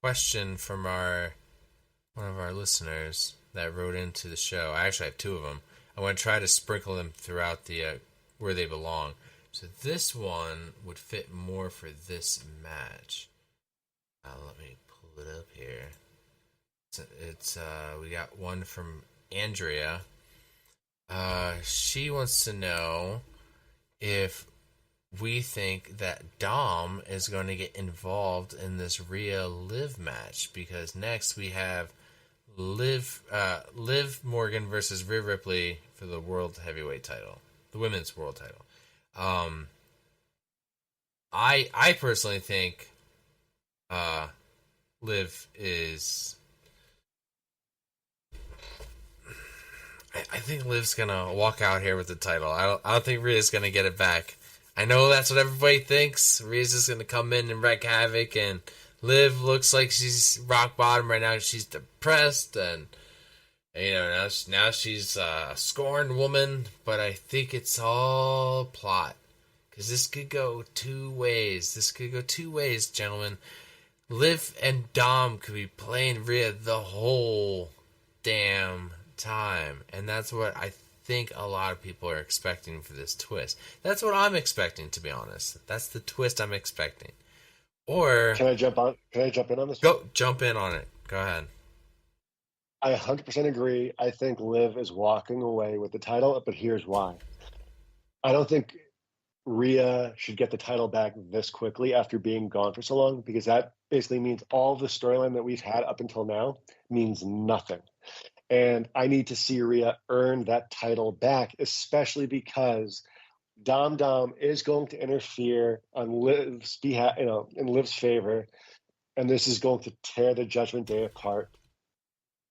question from one of our listeners that wrote into the show. I actually have two of them. I want to try to sprinkle them throughout the where they belong. So this one would fit more for this match. Let me pull it up here. It's we got one from Andrea. She wants to know if we think that Dom is going to get involved in this Rhea Liv match, because next we have Liv Morgan versus Rhea Ripley for the World Heavyweight title, the Women's World title. I personally think Liv is. I think Liv's gonna walk out here with the title. I don't think Rhea's gonna get it back. I know that's what everybody thinks. Rhea's just gonna come in and wreak havoc, and Liv looks like she's rock bottom right now. She's depressed, and now she's a scorned woman. But I think it's all plot, because this could go two ways. Gentlemen. Liv and Dom could be playing Rhea the whole damn time, and that's what I think a lot of people are expecting for this twist. That's what I'm expecting, to be honest. That's the twist I'm expecting. Or Can I jump in on this? Jump in on it. Go ahead. I 100% agree. I think Liv is walking away with the title, but here's why. I don't think Rhea should get the title back this quickly after being gone for so long, because that basically means all the storyline that we've had up until now means nothing. And I need to see Rhea earn that title back, especially because Dom is going to interfere on Liv's behalf, in Liv's favor, and this is going to tear the Judgment Day apart.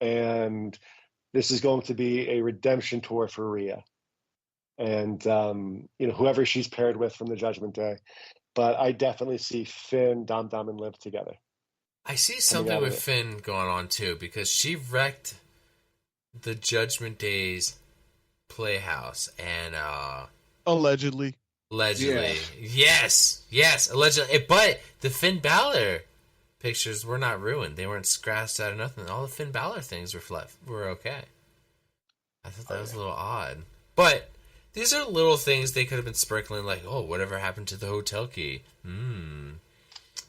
And this is going to be a redemption tour for Rhea, and whoever she's paired with from the Judgment Day. But I definitely see Finn, Dom, and Liv together. I see something with Finn going on too, because she wrecked the Judgment Day's playhouse, and allegedly, yeah. yes, allegedly. But the Finn Balor pictures were not ruined; they weren't scratched out of nothing. All the Finn Balor things were okay. I thought that was a little odd, but these are little things they could have been sprinkling, like, oh, whatever happened to the hotel key?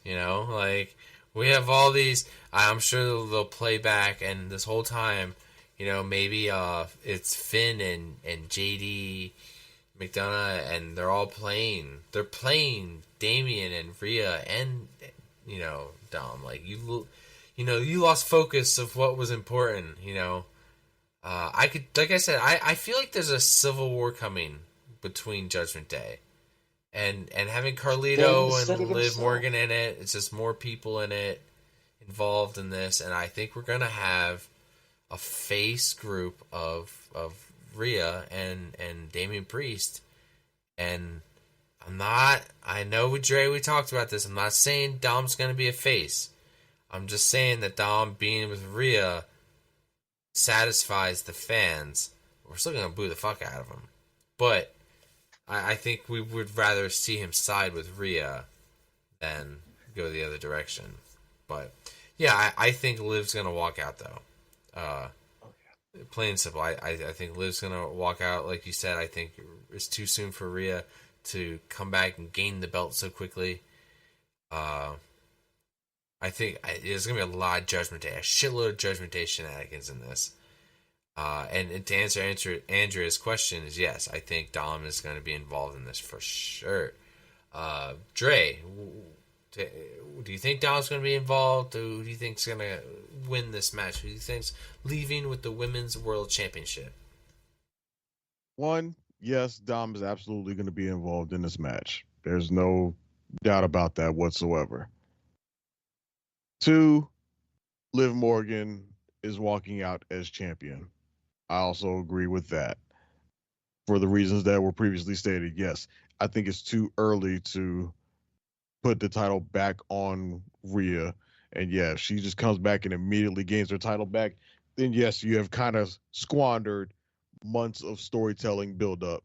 Like, we have all these. I'm sure they'll play back, and this whole time, maybe it's Finn and JD McDonough, and they're all playing. They're playing Damian and Rhea and Dom. Like, you lost focus of what was important. I feel like there's a civil war coming between Judgment Day and having Carlito and Liv Morgan in it. It's just more people in it involved in this, and I think we're gonna have a face group of Rhea and Damian Priest. And I know with Dre we talked about this. I'm not saying Dom's gonna be a face. I'm just saying that Dom being with Rhea satisfies the fans. We're still gonna boo the fuck out of him, but I think we would rather see him side with Rhea than go the other direction. But yeah, I think Liv's gonna walk out though. Plain and simple. I think Liv's gonna walk out. Like you said, I think it's too soon for Rhea to come back and gain the belt so quickly. I think there's gonna be a lot of Judgment Day, a shitload of Judgment Day shenanigans in this. And to answer Andrea's question is yes, I think Dom is going to be involved in this for sure. Dre, do you think Dom's going to be involved? Who do you think's going to win this match? Who do you think's leaving with the Women's World Championship? One, yes, Dom is absolutely going to be involved in this match. There's no doubt about that whatsoever. Two, Liv Morgan is walking out as champion. I also agree with that. for the reasons that were previously stated. Yes, I think it's too early to put the title back on Rhea. And yeah, if she just comes back and immediately gains her title back, then yes, you have kind of squandered months of storytelling build-up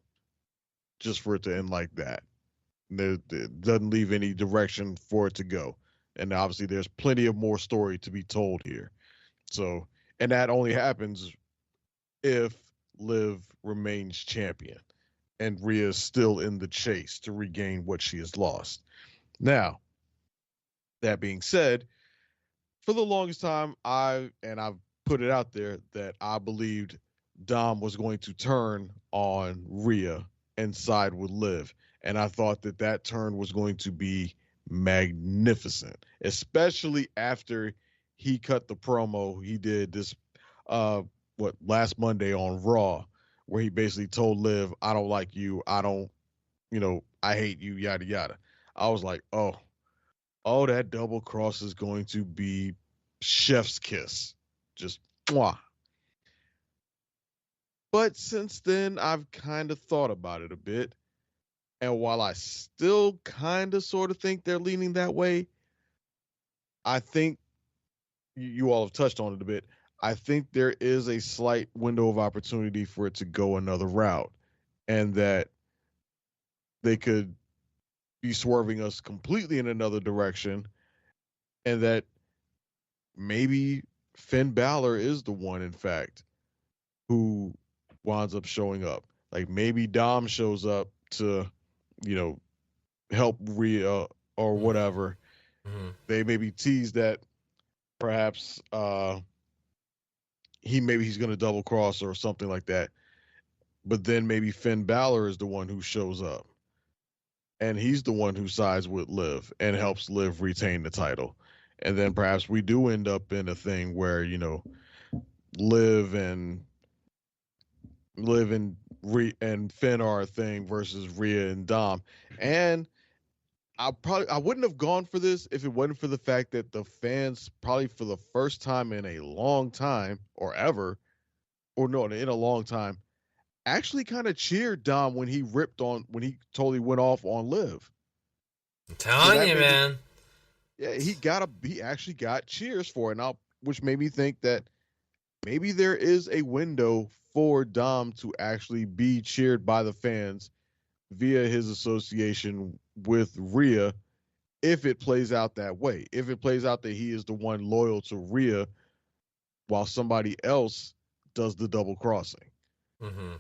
just for it to end like that. It doesn't leave any direction for it to go. And obviously, there's plenty of more story to be told here. So, and that only happens if Liv remains champion and Rhea is still in the chase to regain what she has lost. Now, that being said, for the longest time, I've put it out there that I believed Dom was going to turn on Rhea and side with Liv. And I thought that turn was going to be magnificent, especially after he cut the promo he did this last Monday on Raw, where he basically told Liv, I don't like you, I hate you, yada yada. I was like, oh, that double cross is going to be chef's kiss. Just mwah. But since then, I've kind of thought about it a bit. And while I still kind of sort of think they're leaning that way, I think you all have touched on it a bit. I think there is a slight window of opportunity for it to go another route, and that they could be swerving us completely in another direction, and that maybe Finn Balor is the one, in fact, who winds up showing up. Like maybe Dom shows up to, help Rhea or whatever. Mm-hmm. They maybe tease that perhaps he's going to double cross or something like that. But then maybe Finn Balor is the one who shows up. And he's the one who sides with Liv and helps Liv retain the title. And then perhaps we do end up in a thing where, Liv and Finn are a thing versus Rhea and Dom. And I wouldn't have gone for this if it wasn't for the fact that the fans probably for the first time in a long time or ever, or no, in a long time, actually kind of cheered Dom when he totally went off on Liv. I'm telling you, man. Yeah, he actually got cheers for it, which made me think that maybe there is a window for Dom to actually be cheered by the fans via his association with Rhea, if it plays out that way. If it plays out that he is the one loyal to Rhea while somebody else does the double crossing. Mm-hmm.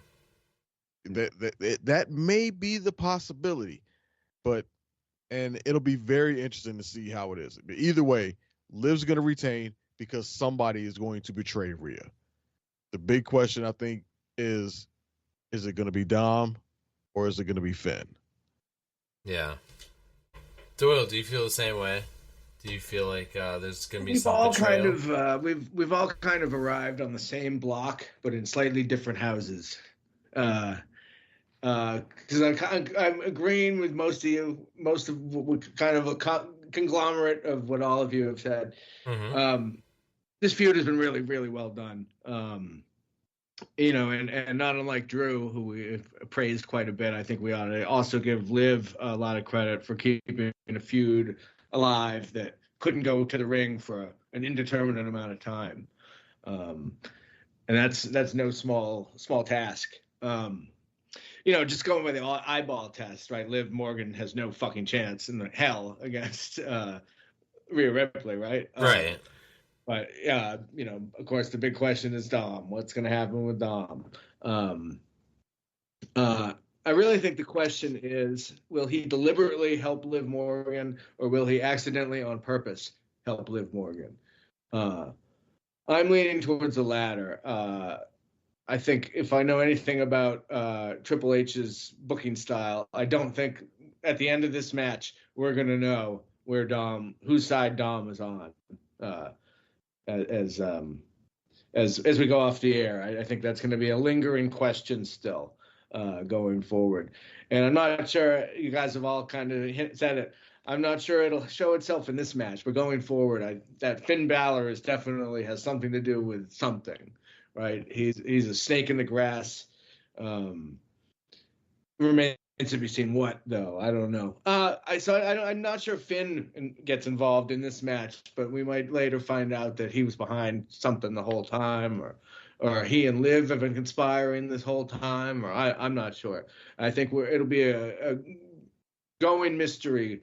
That may be the possibility, and it'll be very interesting to see how it is. But either way, Liv's going to retain because somebody is going to betray Rhea. The big question, I think, is it going to be Dom or is it going to be Finn? Yeah. Doyle, do you feel the same way? Do you feel like there's going to be some betrayal? We've all kind of arrived on the same block, but in slightly different houses. Because I'm agreeing with most of kind of a conglomerate of what all of you have said. Mm-hmm. This feud has been really, really well done. And not unlike Drew, who we praised quite a bit, I think we ought to also give Liv a lot of credit for keeping a feud alive that couldn't go to the ring for an indeterminate amount of time. And that's no small task. Just going by the eyeball test, right? Liv Morgan has no fucking chance in the hell against Rhea Ripley, right? Right. But yeah, of course, the big question is Dom. What's going to happen with Dom? I really think the question is, will he deliberately help Liv Morgan, or will he accidentally, on purpose, help Liv Morgan? I'm leaning towards the latter. I think if I know anything about Triple H's booking style, I don't think at the end of this match we're going to know whose side Dom is on. As we go off the air, I think that's going to be a lingering question still going forward. And I'm not sure, you guys have all kind of said it, I'm not sure it'll show itself in this match, but going forward, that Finn Balor definitely has something to do with something, right? He's a snake in the grass. Remains to be seen what, though. I don't know. I'm not sure Finn gets involved in this match, but we might later find out that he was behind something the whole time, or he and Liv have been conspiring this whole time, or I'm not sure. I think it'll be a going mystery.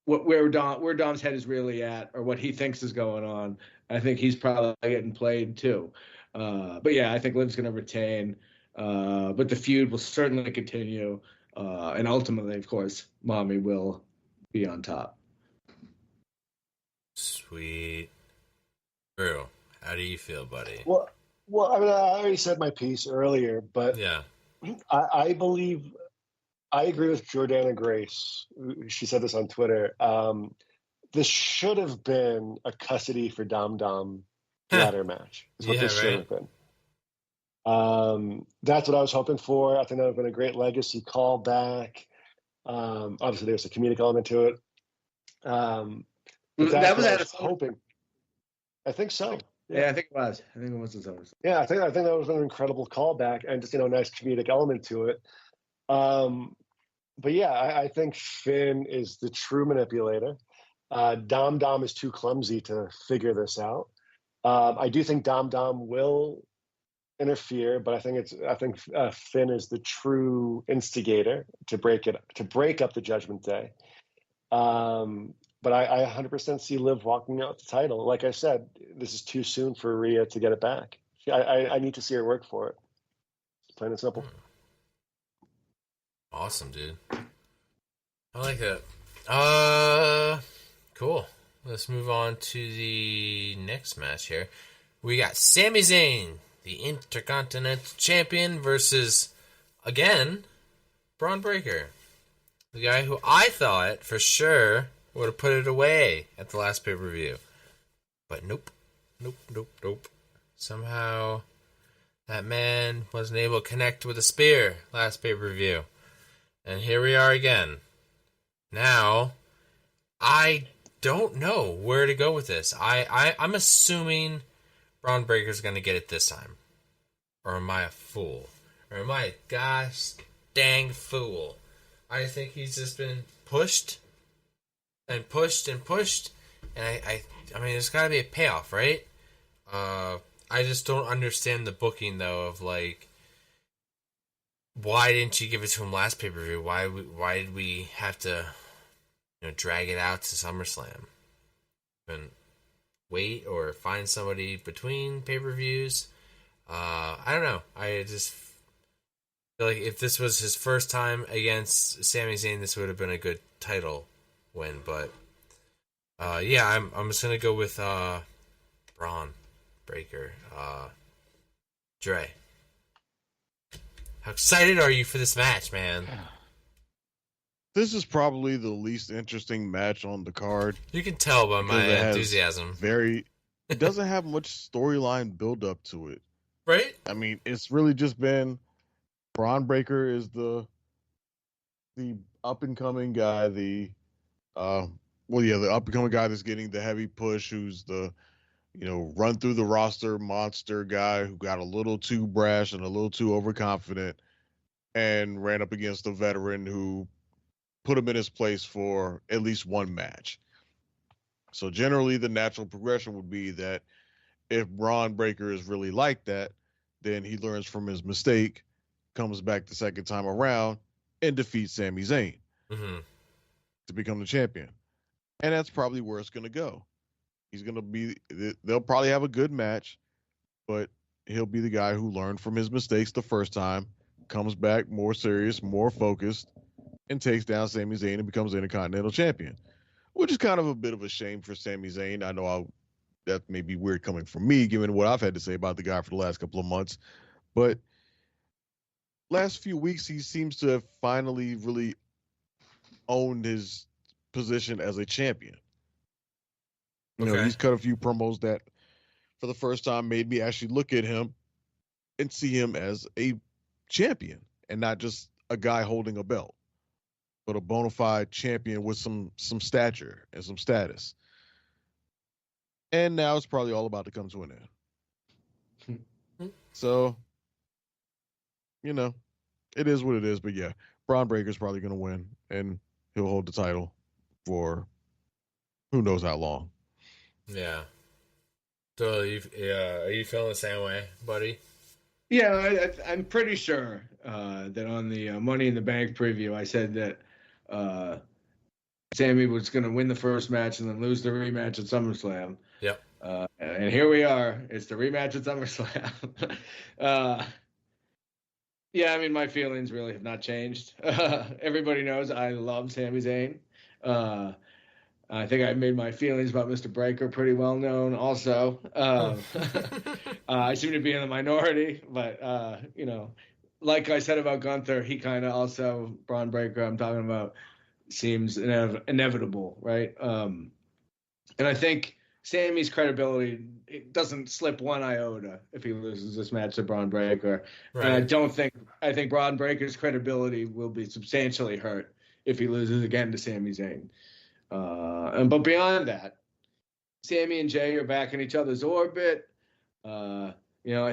Where Dom's head is really at, or what he thinks is going on. I think he's probably getting played too. But yeah, I think Liv's going to retain. But the feud will certainly continue, and ultimately, of course, Mommy will be on top. Sweet. Drew, how do you feel, buddy? Well, I mean, I already said my piece earlier, but Yeah. I believe I agree with Jordana Grace. She said this on Twitter. This should have been a custody for Dom Dom ladder match. Is what Yeah, this should right. have been. That's what I was hoping for. I think that would have been a great legacy callback. Obviously, there's a comedic element to it. But That was what I at was hoping. I think so. Yeah, I think it was. I think it was his own. Yeah, I think that was an incredible callback and just a nice comedic element to it. But yeah, I think Finn is the true manipulator. Dom Dom is too clumsy to figure this out. I do think Dom Dom will interfere, but I think Finn is the true instigator to break up the Judgment Day. But I 100% see Liv walking out the title. Like I said, this is too soon for Rhea to get it back. I need to see her work for it. Plain and simple. Awesome, dude. I like that. Cool. Let's move on to the next match here. We got Sami Zayn, the Intercontinental Champion, versus, again, Braun Breaker. The guy who I thought, for sure, would have put it away at the last pay-per-view. But nope. Somehow, that man wasn't able to connect with a spear last pay-per-view. And here we are again. Now, I don't know where to go with this. I'm assuming Braun Breaker's going to get it this time. Or am I a fool? Or am I a gosh dang fool? I think he's just been pushed and pushed and pushed. And I mean, there's got to be a payoff, right? I just don't understand the booking, though, of like, why didn't you give it to him last pay-per-view? Why did we have to, drag it out to SummerSlam? And wait or find somebody between pay-per-views? I don't know. I just feel like if this was his first time against Sami Zayn, this would have been a good title win. But yeah, I'm just gonna go with Braun Breaker. Dre, how excited are you for this match, man? This is probably the least interesting match on the card. You can tell by my enthusiasm. It doesn't have much storyline build up to it. Right? I mean, it's really just been Braun Breaker is the up and coming guy, the up and coming guy that's getting the heavy push, who's the run through the roster monster guy who got a little too brash and a little too overconfident and ran up against a veteran who put him in his place for at least one match. So generally the natural progression would be that if Braun Breaker is really like that, then he learns from his mistake, comes back the second time around, and defeats Sami Zayn to become the champion. And that's probably where it's going to go. They'll probably have a good match, but he'll be the guy who learned from his mistakes the first time, comes back more serious, more focused, and takes down Sami Zayn and becomes Intercontinental Champion, which is kind of a bit of a shame for Sami Zayn. I know that may be weird coming from me, given what I've had to say about the guy for the last couple of months, but last few weeks he seems to have finally really owned his position as a champion. He's cut a few promos that for the first time made me actually look at him and see him as a champion and not just a guy holding a belt, but a bona fide champion with some stature and some status. And now it's probably all about to come to an end. So, it is what it is. But yeah, Braun Breaker's probably going to win, and he'll hold the title for who knows how long. Yeah. So, are you feeling the same way, buddy? Yeah, I'm pretty sure that on the Money in the Bank preview, I said that Sammy was going to win the first match and then lose the rematch at SummerSlam. Yep. And here we are. It's the rematch at SummerSlam. Yeah, I mean, my feelings really have not changed. Everybody knows I love Sami Zayn. I think I made my feelings about Mr. Breaker pretty well known also. I seem to be in the minority, but, like I said about Gunther, he kind of also, Braun Breaker, I'm talking about, seems inevitable, right? And I think Sammy's credibility, it doesn't slip one iota if he loses this match to Braun Breaker. Right. And I think Braun Breaker's credibility will be substantially hurt if he loses again to Sami Zayn. But beyond that, Sammy and Jay are back in each other's orbit. I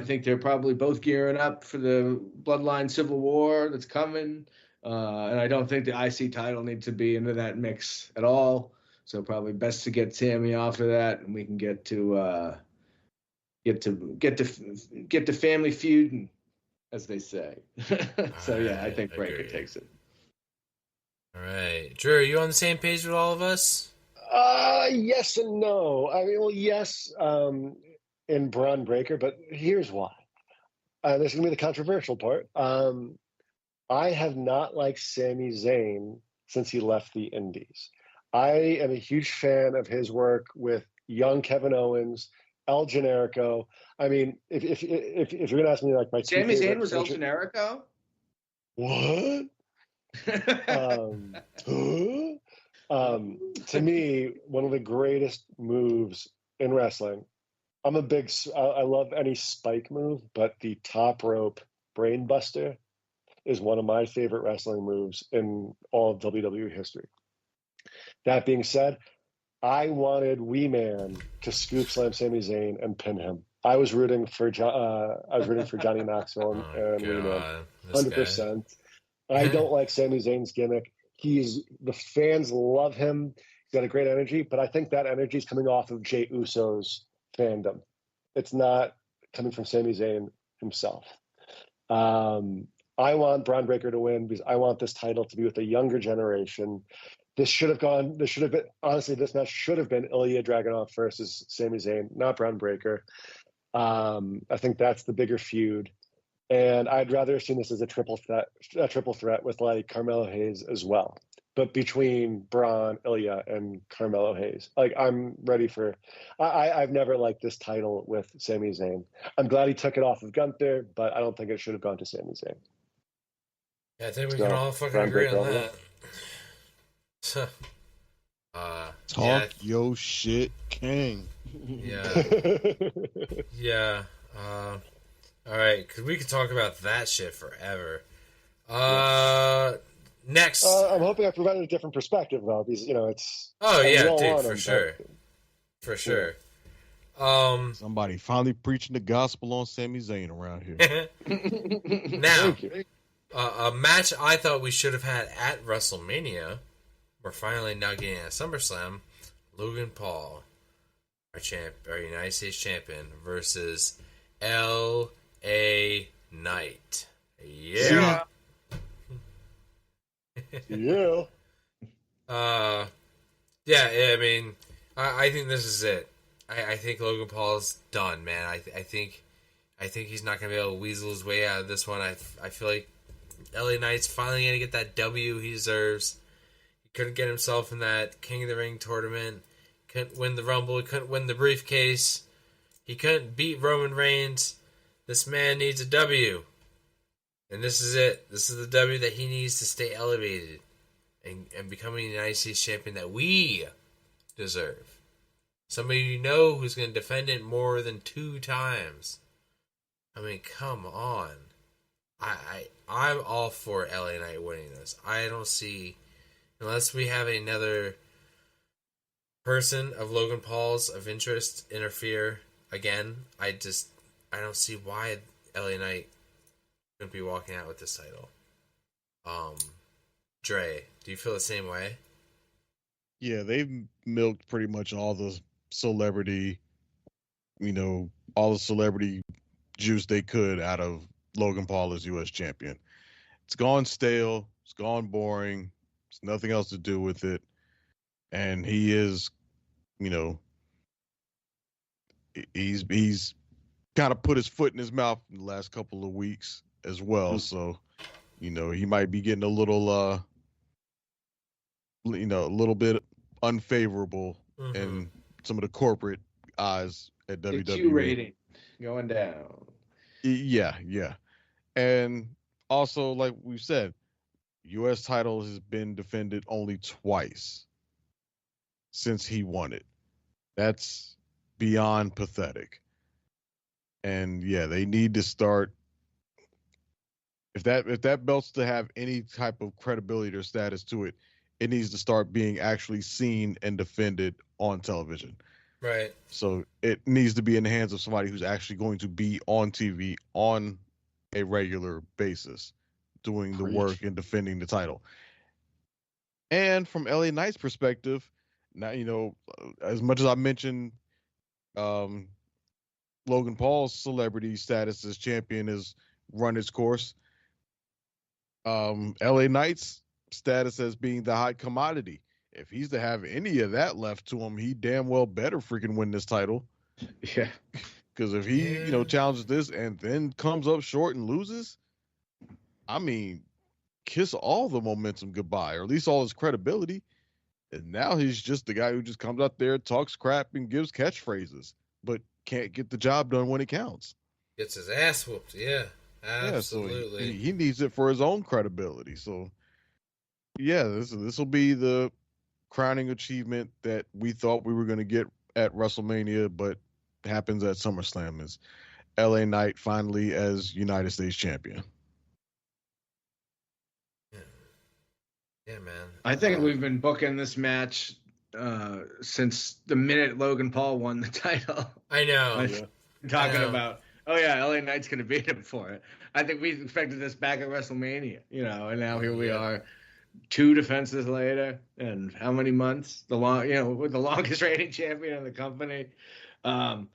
think they're probably both gearing up for the Bloodline Civil War that's coming. And I don't think the IC title needs to be into that mix at all. So probably best to get Sammy off of that, and we can get to family feuding, as they say. So yeah, I think Breaker takes it. All right, Drew, are you on the same page with all of us? Yes and no. I mean, well, yes, in Braun Breaker, but here's why. This is going to be the controversial part. I have not liked Sami Zayn since he left the Indies. I am a huge fan of his work with young Kevin Owens, El Generico. I mean, if you're going to ask me, like, my Sami Zayn was El Generico? What? To me, one of the greatest moves in wrestling. I love any spike move, but the top rope brainbuster is one of my favorite wrestling moves in all of WWE history. That being said, I wanted Wee Man to scoop slam Sami Zayn and pin him. I was rooting for Johnny Knoxville and Wee Man, 100%. I don't like Sami Zayn's gimmick. The fans love him. He's got a great energy, but I think that energy is coming off of Jey Uso's fandom. It's not coming from Sami Zayn himself. I want Braun Breaker to win because I want this title to be with the younger generation. This match should have been Ilya Dragunov versus Sami Zayn, not Braun Breaker. I think that's the bigger feud. And I'd rather have seen this as a triple threat with like Carmelo Hayes as well. But between Braun, Ilya, and Carmelo Hayes, like I'm ready for. I've never liked this title with Sami Zayn. I'm glad he took it off of Gunther, but I don't think it should have gone to Sami Zayn. Yeah, I think we can all fucking agree on that. Talk your shit, King. Yeah. Yeah. All right, because we could talk about that shit forever. Next. I'm hoping I provided a different perspective, though, because, it's... Oh, yeah, dude, for sure. For sure. Somebody finally preaching the gospel on Sami Zayn around here. Now, a match I thought we should have had at WrestleMania, we're finally now getting at SummerSlam, Logan Paul, our United States champion, versus L.A. Knight. Yeah. Yeah. I mean, I think this is it. I think Logan Paul's done, man. I think he's not gonna be able to weasel his way out of this one. I feel like LA Knight's finally gonna get that W he deserves. He couldn't get himself in that King of the Ring tournament. Couldn't win the Rumble. He couldn't win the briefcase. He couldn't beat Roman Reigns. This man needs a W. And this is it. This is the W that he needs to stay elevated and becoming the United States champion that we deserve. Somebody who's going to defend it more than 2 times. I mean, come on. I'm all for LA Knight winning this. I don't see, unless we have another person of Logan Paul's of interest interfere again, I don't see why LA Knight be walking out with this title. Um, Dre, do you feel the same way? Yeah, they've milked pretty much all the celebrity, all the celebrity juice they could out of Logan Paul as U.S. champion. It's gone stale. It's gone boring. There's nothing else to do with it. And he is, you know, he's kind of put his foot in his mouth in the last couple of weeks as well. So, he might be getting a little, a little bit unfavorable in some of the corporate eyes at WWE. The Q rating going down. Yeah. And also, like we've said, U.S. title has been defended only twice since he won it. That's beyond pathetic. And yeah, they need to start. If that belt's to have any type of credibility or status to it, it needs to start being actually seen and defended on television. Right. So it needs to be in the hands of somebody who's actually going to be on TV on a regular basis, doing the work and defending the title. And from LA Knight's perspective, now, as much as I mentioned, Logan Paul's celebrity status as champion has run its course. LA Knight's status as being the hot commodity. If he's to have any of that left to him, he damn well better freaking win this title. Yeah. Because if he, challenges this and then comes up short and loses, I mean, kiss all the momentum goodbye, or at least all his credibility. And now he's just the guy who just comes out there, talks crap, and gives catchphrases, but can't get the job done when it counts. Gets his ass whooped. Yeah, absolutely. Yeah, so he needs it for his own credibility. So, yeah, this will be the crowning achievement that we thought we were going to get at WrestleMania, but happens at SummerSlam is LA Knight finally as United States champion. Yeah, man. I think we've been booking this match since the minute Logan Paul won the title. I know. Talking about, LA Knight's going to beat him for it. I think we expected this back at WrestleMania, and now here we are, 2 defenses later, and how many months? With the longest reigning champion in the company. I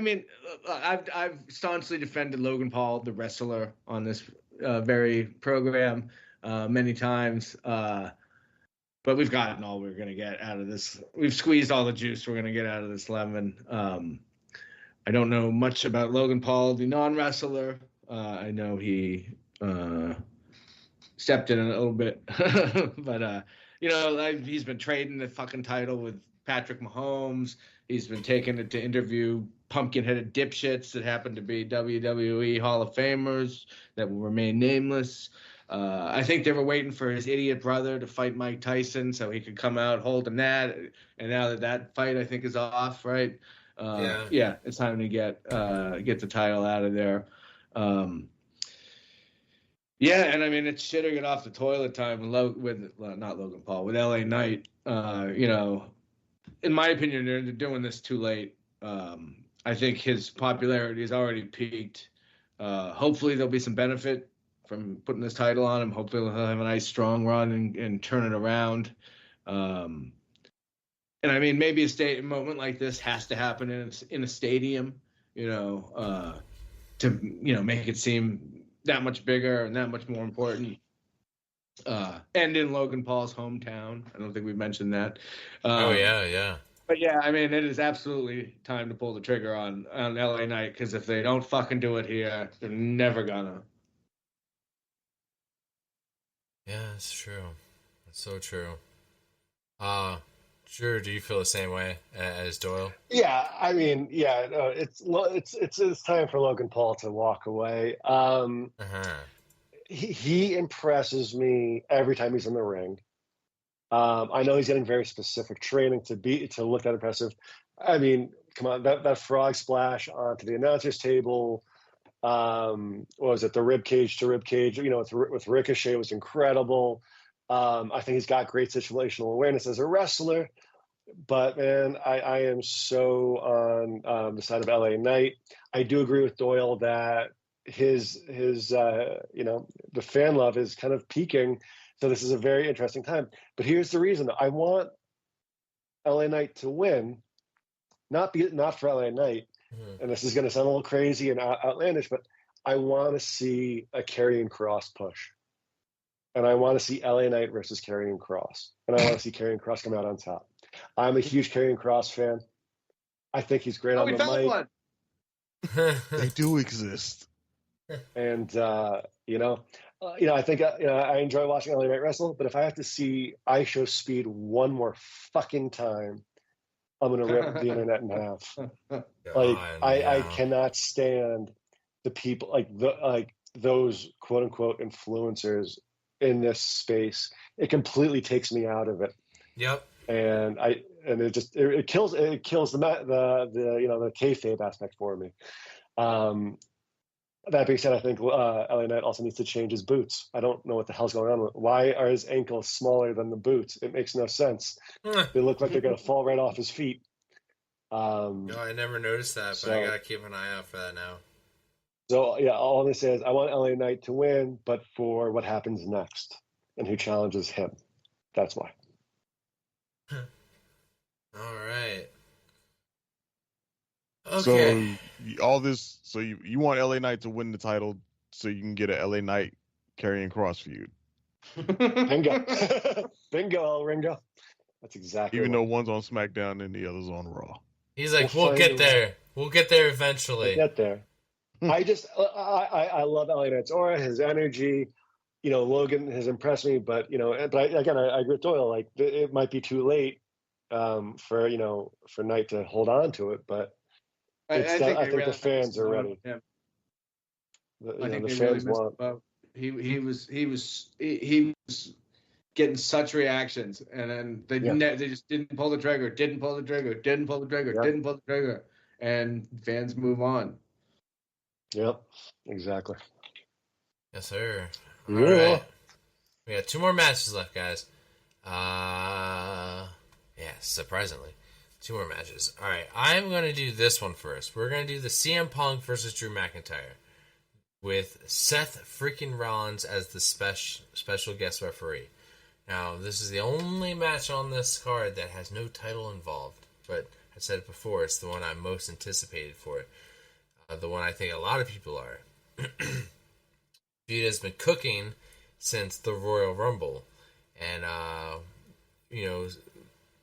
mean, I've staunchly defended Logan Paul, the wrestler, on this very program many times. But we've gotten all we're going to get out of this. We've squeezed all the juice we're going to get out of this lemon. I don't know much about Logan Paul, the non-wrestler. I know he stepped in a little bit. But, he's been trading the fucking title with Patrick Mahomes. He's been taking it to interview pumpkin-headed dipshits that happen to be WWE Hall of Famers that will remain nameless. I think they were waiting for his idiot brother to fight Mike Tyson so he could come out holding that. And now that fight, I think, is off, right? It's time to get the title out of there. And I mean, it's shitting it off the toilet time with not Logan Paul, with LA Knight. In my opinion, they're doing this too late. I think his popularity has already peaked. Hopefully there'll be some benefit from putting this title on him. Hopefully he'll have a nice strong run and turn it around. And I mean, maybe a moment like this has to happen in a stadium, to make it seem that much bigger and that much more important. And in Logan Paul's hometown. I don't think we've mentioned that. Yeah. But yeah, I mean, it is absolutely time to pull the trigger on LA Knight, because if they don't fucking do it here, they're never gonna. Yeah, it's true. It's so true. Drew, do you feel the same way as Doyle? Yeah, I mean, it's time for Logan Paul to walk away. He impresses me every time he's in the ring. I know he's getting very specific training to look that impressive. I mean, come on, that frog splash onto the announcer's table. What was it? The rib cage to rib cage, with Ricochet was incredible. I think he's got great situational awareness as a wrestler. But man, I am so on the side of LA Knight. I do agree with Doyle that his the fan love is kind of peaking. So this is a very interesting time. But here's the reason: I want LA Knight to win, not for LA Knight. And this is going to sound a little crazy and outlandish, but I want to see a Karrion Kross push. And I want to see LA Knight versus Karrion Kross. And I want to see Karrion Kross come out on top. I'm a huge Karrion Kross fan. I think he's great on the mic. They do exist. And, I think I enjoy watching LA Knight wrestle, but if I have to see IShowSpeed one more fucking time, I'm going to rip the internet in half. I cannot stand the people like those quote unquote influencers in this space. It completely takes me out of it. Yep. And it kills the kayfabe aspect for me. That being said, I think LA Knight also needs to change his boots. I don't know what the hell's going on. Why are his ankles smaller than the boots? It makes no sense. They look like they're going to fall right off his feet. I never noticed that, but I got to keep an eye out for that now. So, yeah, all I'm going to say is I want LA Knight to win, but for what happens next and who challenges him. That's why. All right. Okay. So you want LA Knight to win the title so you can get a LA Knight Karrion Kross feud. Bingo, El Ringo. That's exactly. Even though one's on SmackDown and the other's on Raw. He's like, we'll get there. We'll get there eventually. We'll get there. I love LA Knight's aura, his energy. Logan has impressed me, but I agree with Doyle. Like it might be too late for Knight to hold on to it, but I think the fans are ready. I think the fans want. He was getting such reactions, and then they just didn't pull the trigger, and fans move on. Yep, exactly. Yes, sir. All right. We got 2 more matches left, guys. Surprisingly. 2 more matches. All right, I'm going to do this one first. We're going to do the CM Punk versus Drew McIntyre with Seth freaking Rollins as the special guest referee. Now, this is the only match on this card that has no title involved, but I said it before, it's the one I'm most anticipated for it. The one I think a lot of people are. Feud has been cooking since the Royal Rumble, and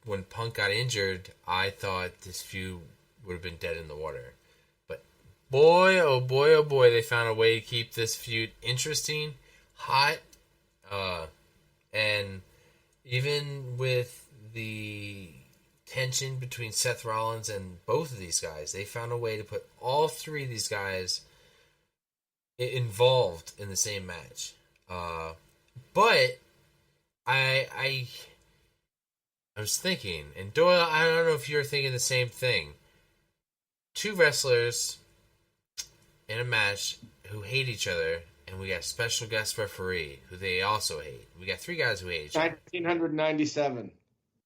when Punk got injured, I thought this feud would have been dead in the water. But boy, oh boy, they found a way to keep this feud interesting, hot, and even with the tension between Seth Rollins and both of these guys, they found a way to put all 3 of these guys involved in the same match. But I was thinking, and Doyle, I don't know if you're thinking the same thing. 2 wrestlers in a match who hate each other, and we got a special guest referee who they also hate. We got 3 guys who hate each other.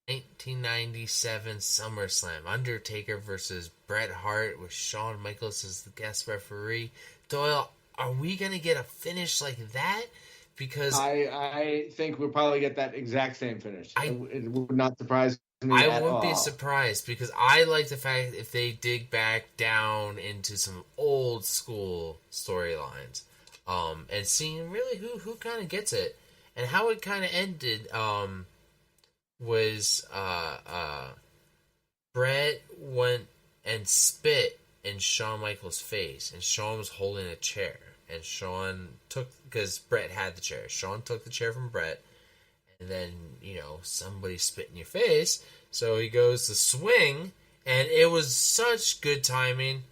1997 SummerSlam. Undertaker versus Bret Hart with Shawn Michaels as the guest referee. Doyle, are we going to get a finish like that? Because I think we'll probably get that exact same finish. It would not surprise me at all. I wouldn't be surprised because I like the fact if they dig back down into some old school storylines, and seeing really who kind of gets it and how it kind of ended. Was Bret went and spit in Shawn Michaels' face, and Shawn was holding a chair, and Shawn took, because Bret had the chair, Shawn took the chair from Bret, and then, somebody spit in your face, so he goes to swing, and it was such good timing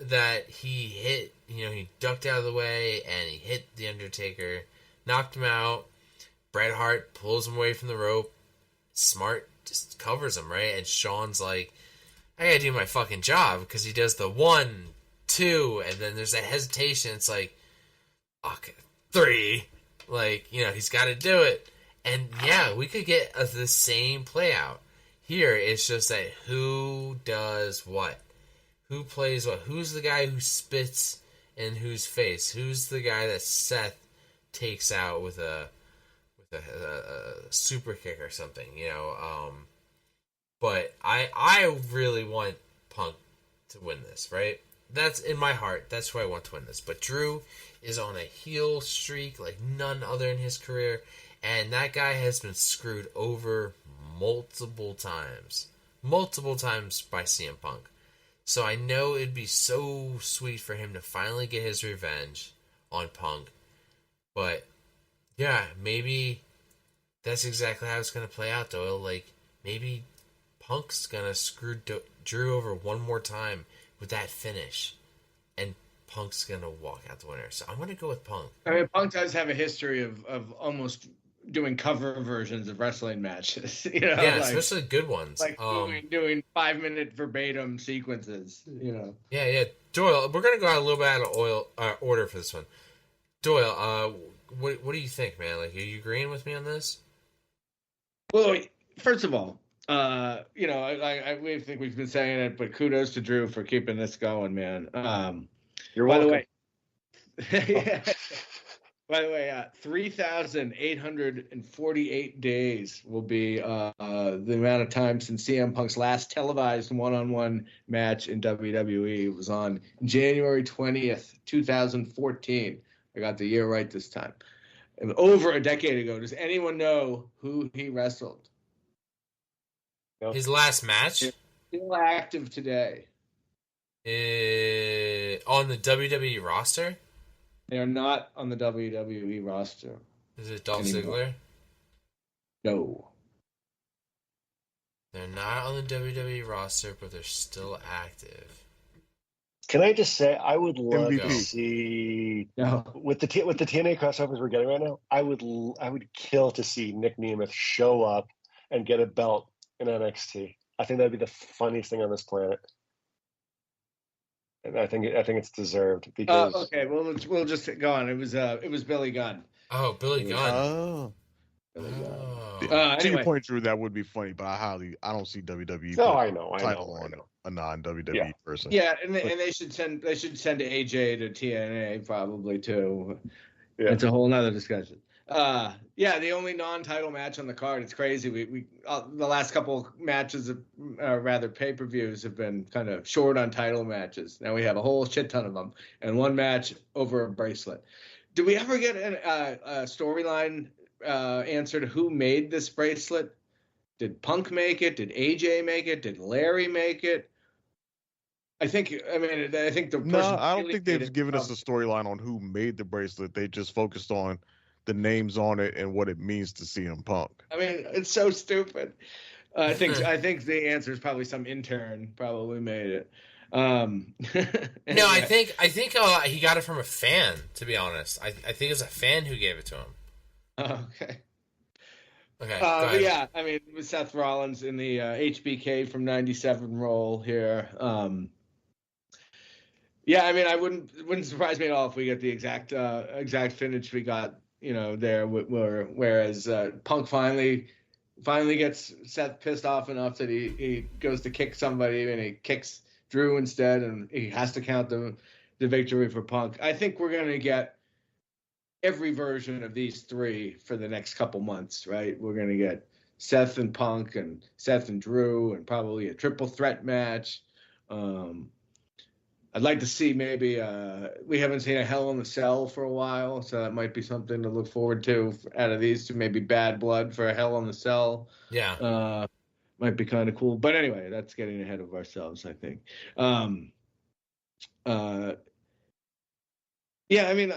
that he hit, he ducked out of the way, and he hit the Undertaker, knocked him out. Bret Hart pulls him away from the rope. Smart just covers him, right? And Shawn's like, I gotta do my fucking job, because he does the 1, 2, and then there's that hesitation. It's like, fuck, 3. Like, he's gotta do it. And yeah, we could get the same play out. Here, it's just that who does what? Who plays what? Who's the guy who spits in whose face? Who's the guy that Seth takes out with a super kick or something? But I really want Punk to win this, right? That's in my heart. That's who I want to win this. But Drew is on a heel streak like none other in his career, and that guy has been screwed over multiple times by CM Punk. So I know it'd be so sweet for him to finally get his revenge on Punk. But yeah, maybe that's exactly how it's going to play out, Doyle. Like, maybe Punk's going to screw Drew over one more time with that finish, and Punk's going to walk out the winner. So I'm going to go with Punk. I mean, Punk does have a history of almost doing cover versions of wrestling matches. Yeah, especially good ones. Like doing 5-minute verbatim sequences. Yeah. Doyle, we're going to go out a little bit out of order for this one. Doyle, what do you think, man? Like, are you agreeing with me on this? Well, first of all, I think we've been saying it, but kudos to Drew for keeping this going, man. You're welcome. By the way, 3,848 days will be the amount of time since CM Punk's last televised one-on-one match in WWE. It was on January 20th, 2014. I got the year right this time. Over a decade ago. Does anyone know who he wrestled? His last match? Still active today. On the WWE roster? They are not on the WWE roster. Is it Dolph Ziggler? No. They're not on the WWE roster, but they're still active. Can I just say, I would love MVP. to see with the TNA crossovers we're getting right now. I would kill to see Nick Nemeth show up and get a belt in NXT. I think that'd be the funniest thing on this planet, and I think it's deserved because. Okay, well we'll just go on. It was Billy Gunn. Oh, Billy Gunn. Oh. Anyway. To your point, Drew, that would be funny, but I don't see WWE. I know. On a non-WWE person. Yeah, and they should send AJ to TNA probably too. Yeah. It's a whole nother discussion. The only non-title match on the card. It's crazy. We the last couple matches, rather pay-per-views, have been kind of short on title matches. Now we have a whole shit ton of them, and one match over a bracelet. Did we ever get a storyline answer to who made this bracelet? Did Punk make it? Did AJ make it? Did Larry make it? I think the person. No, I don't think they've given us a storyline on who made the bracelet. They just focused on the names on it and what it means to CM Punk. I mean, it's so stupid. I think the answer is probably some intern probably made it. Anyway. No, I think he got it from a fan. To be honest, I think it was a fan who gave it to him. Okay. Okay. But yeah, I mean, with Seth Rollins in the HBK from '97 role here. Yeah, I mean, it wouldn't surprise me at all if we get the exact finish we got, there. Whereas Punk finally gets Seth pissed off enough that he goes to kick somebody and he kicks Drew instead, and he has to count the victory for Punk. I think we're gonna get every version of these three for the next couple months, right? We're gonna get Seth and Punk and Seth and Drew and probably a triple threat match. I'd like to see maybe we haven't seen a Hell in the Cell for a while, so that might be something to look forward to out of these two. Maybe Bad Blood for a Hell in the Cell. Yeah. Might be kind of cool. But anyway, that's getting ahead of ourselves, I think. Yeah, I mean,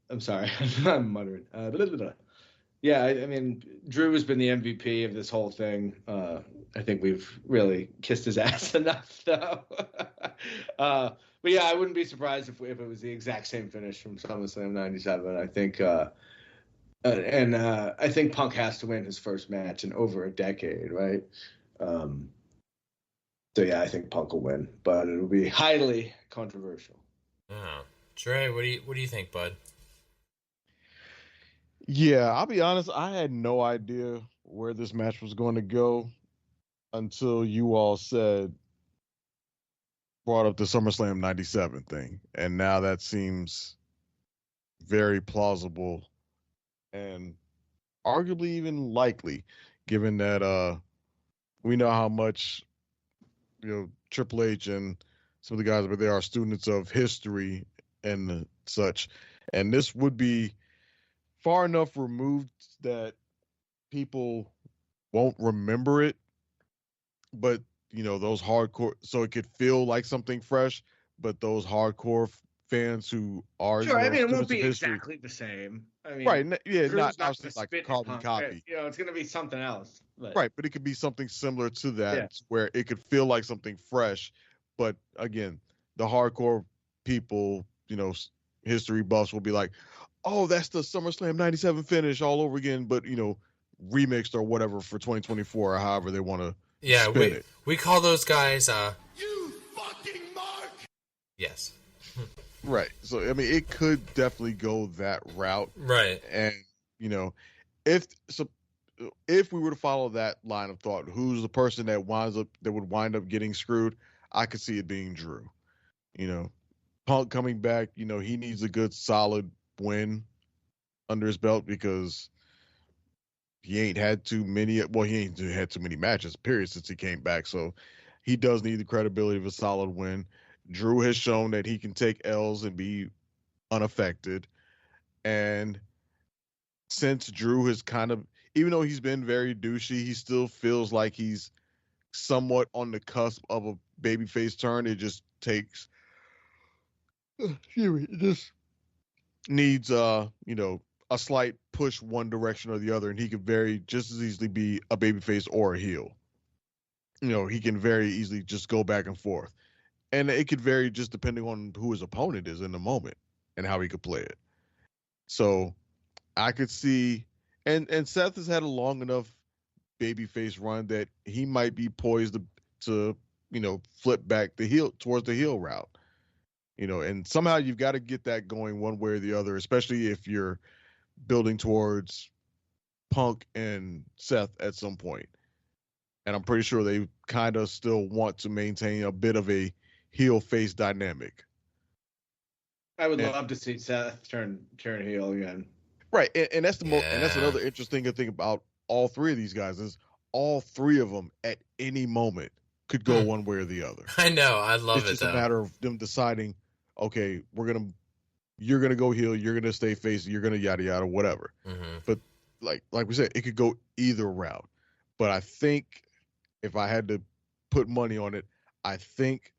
I'm sorry, I'm muttering. Yeah, I mean, Drew has been the MVP of this whole thing. I think we've really kissed his ass enough, though. But yeah, I wouldn't be surprised if it was the exact same finish from SummerSlam '97. I think, I think Punk has to win his first match in over a decade, right? So yeah, I think Punk will win, but it'll be highly controversial. Oh. Trey, what do you think, bud? Yeah, I'll be honest. I had no idea where this match was going to go until you all said brought up the SummerSlam 97 thing, and now that seems very plausible and arguably even likely, given that we know how much Triple H and some of the guys over there are students of history and such, and this would be far enough removed that people won't remember it, but those hardcore, so it could feel like something fresh, but those hardcore fans who are Sure, I mean, it won't students of be history, exactly the same. I mean, right? Yeah, Drew's not not obviously going to like spit in carbon punk. copy, It's going to be something else. But. right? But it could be something similar to that, Yeah. where it could feel like something fresh, but again, the hardcore people, history buffs will be like, oh, that's the SummerSlam 97 finish all over again, but remixed or whatever for 2024 or however they want to spin it. We call those guys You fucking mark! yes. Right. So I mean it could definitely go that route. Right. And if we were to follow that line of thought, who's the person that would wind up getting screwed? I could see it being Drew. Punk coming back, he needs a good solid win under his belt because he ain't had too many. Well, he ain't had too many matches, period, since he came back. So he does need the credibility of a solid win. Drew has shown that he can take L's and be unaffected. And since Drew has kind of, even though he's been very douchey, he still feels like he's somewhat on the cusp of a babyface turn. It just takes, it just needs, a slight push one direction or the other, and he could just as easily be a babyface or a heel. He can very easily just go back and forth. And it could vary just depending on who his opponent is in the moment and how he could play it. So I could see, and Seth has had a long enough babyface run that he might be poised to flip back towards the heel route. And somehow you've got to get that going one way or the other, especially if you're building towards Punk and Seth at some point. And I'm pretty sure they kind of still want to maintain a bit of a heel face dynamic. I would love to see Seth turn heel again. Right, and that's and that's another interesting thing about all three of these guys is all three of them at any moment could go one way or the other. I know, I love it's it. It's just a matter of them deciding, okay, you're gonna go heel, you're gonna stay face, you're gonna yada yada whatever. Mm-hmm. But like we said, it could go either route. But I think if I had to put money on it, I think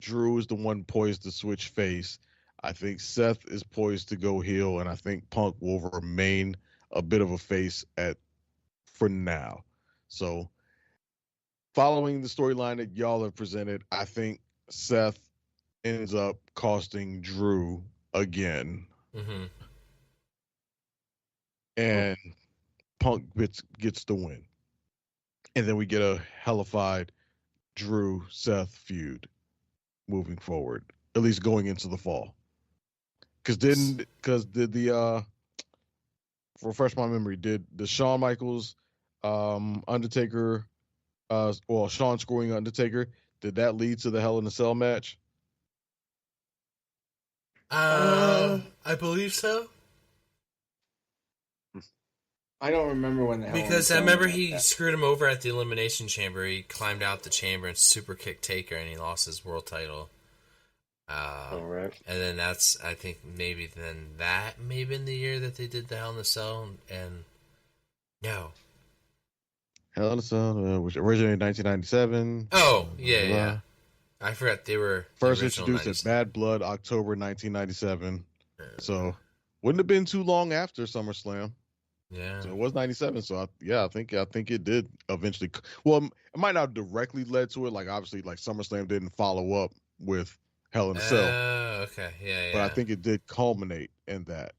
Drew is the one poised to switch face. I think Seth is poised to go heel, and I think Punk will remain a bit of a face for now. So, following the storyline that y'all have presented, I think Seth ends up costing Drew again. Mm-hmm. And Punk gets the win. And then we get a hellified Drew-Seth feud moving forward, at least going into the fall. Refresh my memory, did the Shawn Michaels Undertaker Shawn screwing Undertaker, did that lead to the Hell in a Cell match? I believe so. I don't remember when the Hell because I remember he screwed him over at the Elimination Chamber. He climbed out the chamber and super kicked Taker, and he lost his world title. All right. And then I think that may have been the year that they did the Hell in a Cell, and no. Hell in a Cell, which originated in 1997. Oh, yeah. I forgot they were first introduced at Bad Blood, October 1997. So wouldn't have been too long after SummerSlam. Yeah. So it was 97. So I think it did eventually. Well, it might not directly led to it. Like obviously, like SummerSlam didn't follow up with Hell in a Cell. Okay. Yeah. But I think it did culminate in that.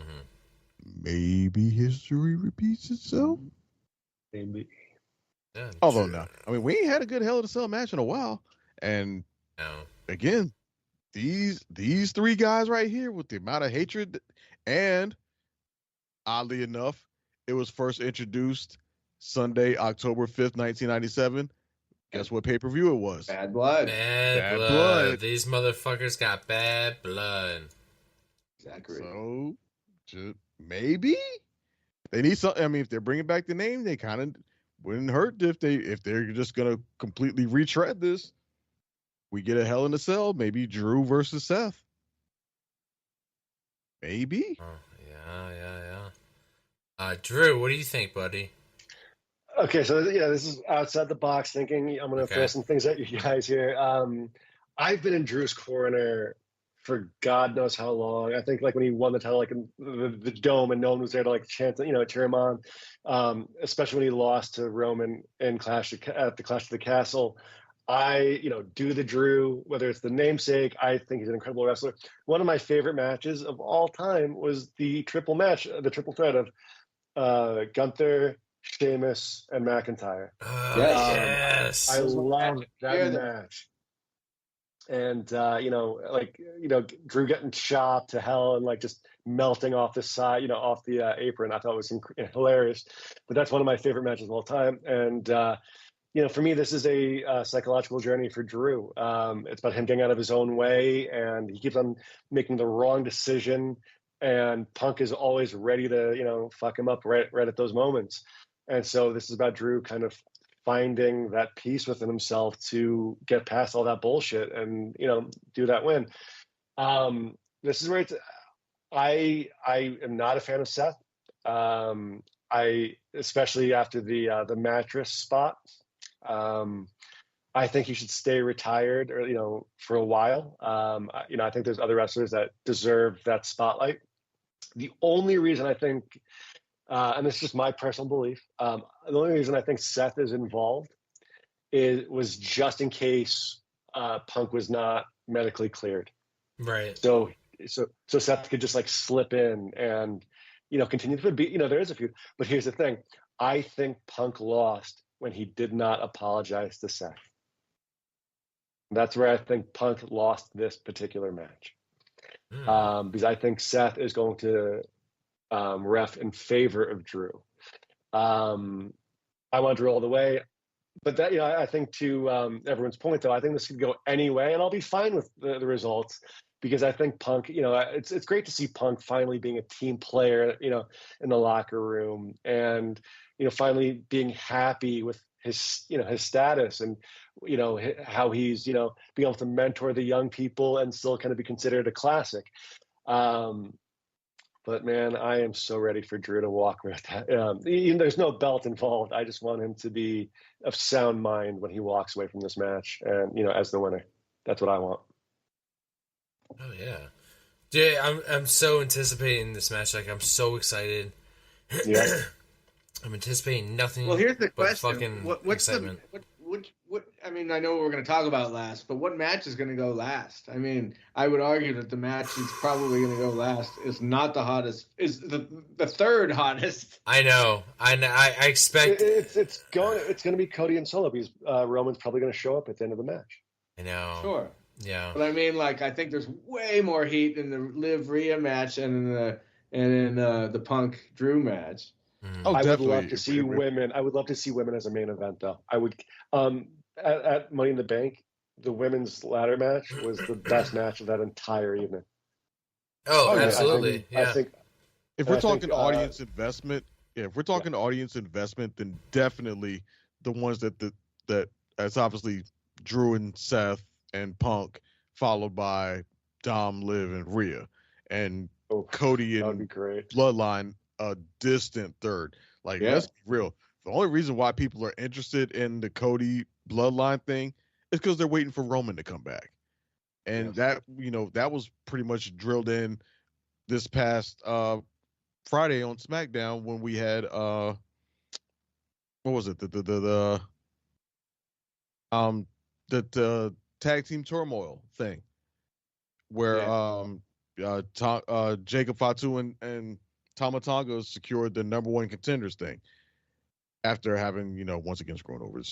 Mm-hmm. Maybe history repeats itself. Maybe. Yeah, although no, I mean we ain't had a good Hell in a Cell match in a while. And again, these three guys right here with the amount of hatred, and oddly enough, it was first introduced Sunday, October 5th, 1997, Guess what pay-per-view it was? Bad Blood. Bad blood. blood. These motherfuckers got bad blood. Exactly. So, maybe they need something. I mean, if they're bringing back the name, they kind of wouldn't hurt if they're just gonna completely retread this. We get a Hell in a Cell, maybe Drew versus Seth. Maybe. Oh, yeah. Drew, what do you think, buddy? Okay, so yeah, this is outside the box thinking. I'm going to throw some things at you guys here. I've been in Drew's corner for God knows how long. I think like when he won the title, like in the Dome, and no one was there to like chant, cheer him on. Especially when he lost to Roman in at the Clash of the Castle. Do the Drew, whether it's the namesake, I think he's an incredible wrestler. One of my favorite matches of all time was the triple match, the triple threat of Gunther, Sheamus, and McIntyre. Yes. I love that match. And Drew getting chopped to hell and like just melting off the side, off the apron. I thought it was hilarious. But that's one of my favorite matches of all time. And for me, this is a psychological journey for Drew. It's about him getting out of his own way, and he keeps on making the wrong decision. And Punk is always ready to, fuck him up right at those moments. And so this is about Drew kind of finding that peace within himself to get past all that bullshit and, do that win. This is where I am not a fan of Seth. Especially after the mattress spot. I think he should stay retired or, for a while. I think there's other wrestlers that deserve that spotlight. The only reason I think, and this is just my personal belief, the only reason I think Seth is involved was just in case Punk was not medically cleared. Right. So Seth could just like slip in and, continue to be, there is a feud. But here's the thing. I think Punk lost when he did not apologize to Seth. That's where I think Punk lost this particular match. Because I think Seth is going to ref in favor of Drew. I want Drew all the way. But that, I think to everyone's point, though, I think this could go any way, and I'll be fine with the results because I think Punk, it's great to see Punk finally being a team player, in the locker room and, finally being happy with his status and, how he's, being able to mentor the young people and still kind of be considered a classic. But man, I am so ready for Drew to walk with that. There's no belt involved. I just want him to be of sound mind when he walks away from this match and, as the winner. That's what I want. Oh yeah. Dude, I'm so anticipating this match. Like, I'm so excited. Yeah. I'm anticipating nothing. Well, here's the but question: fucking what's excitement. what? I mean, I know we're going to talk about last, but what match is going to go last? I mean, I would argue that the match that's probably going to go last is not the hottest. Is the third hottest? I know. I expect it's going to be Cody and Solo because Roman's probably going to show up at the end of the match. I know. Sure. Yeah. But I mean, like, I think there's way more heat in the Liv Rhea match and in the Punk Drew match. Oh, I would definitely. love to see women. I would love to see women as a main event, though. I would. At Money in the Bank, the women's ladder match was the best match of that entire evening. Oh, absolutely. I think if we're talking audience investment, audience investment, then definitely the ones that that's obviously Drew and Seth and Punk, followed by Dom, Liv, and Rhea, and Cody and Bloodline a distant third. Like, let's be real. The only reason why people are interested in the Cody Bloodline thing is because they're waiting for Roman to come back. And that was pretty much drilled in this past Friday on SmackDown when we had what was it? The tag team turmoil thing where Jacob Fatu and Tama Tonga secured the number one contenders thing after having, once again screwing over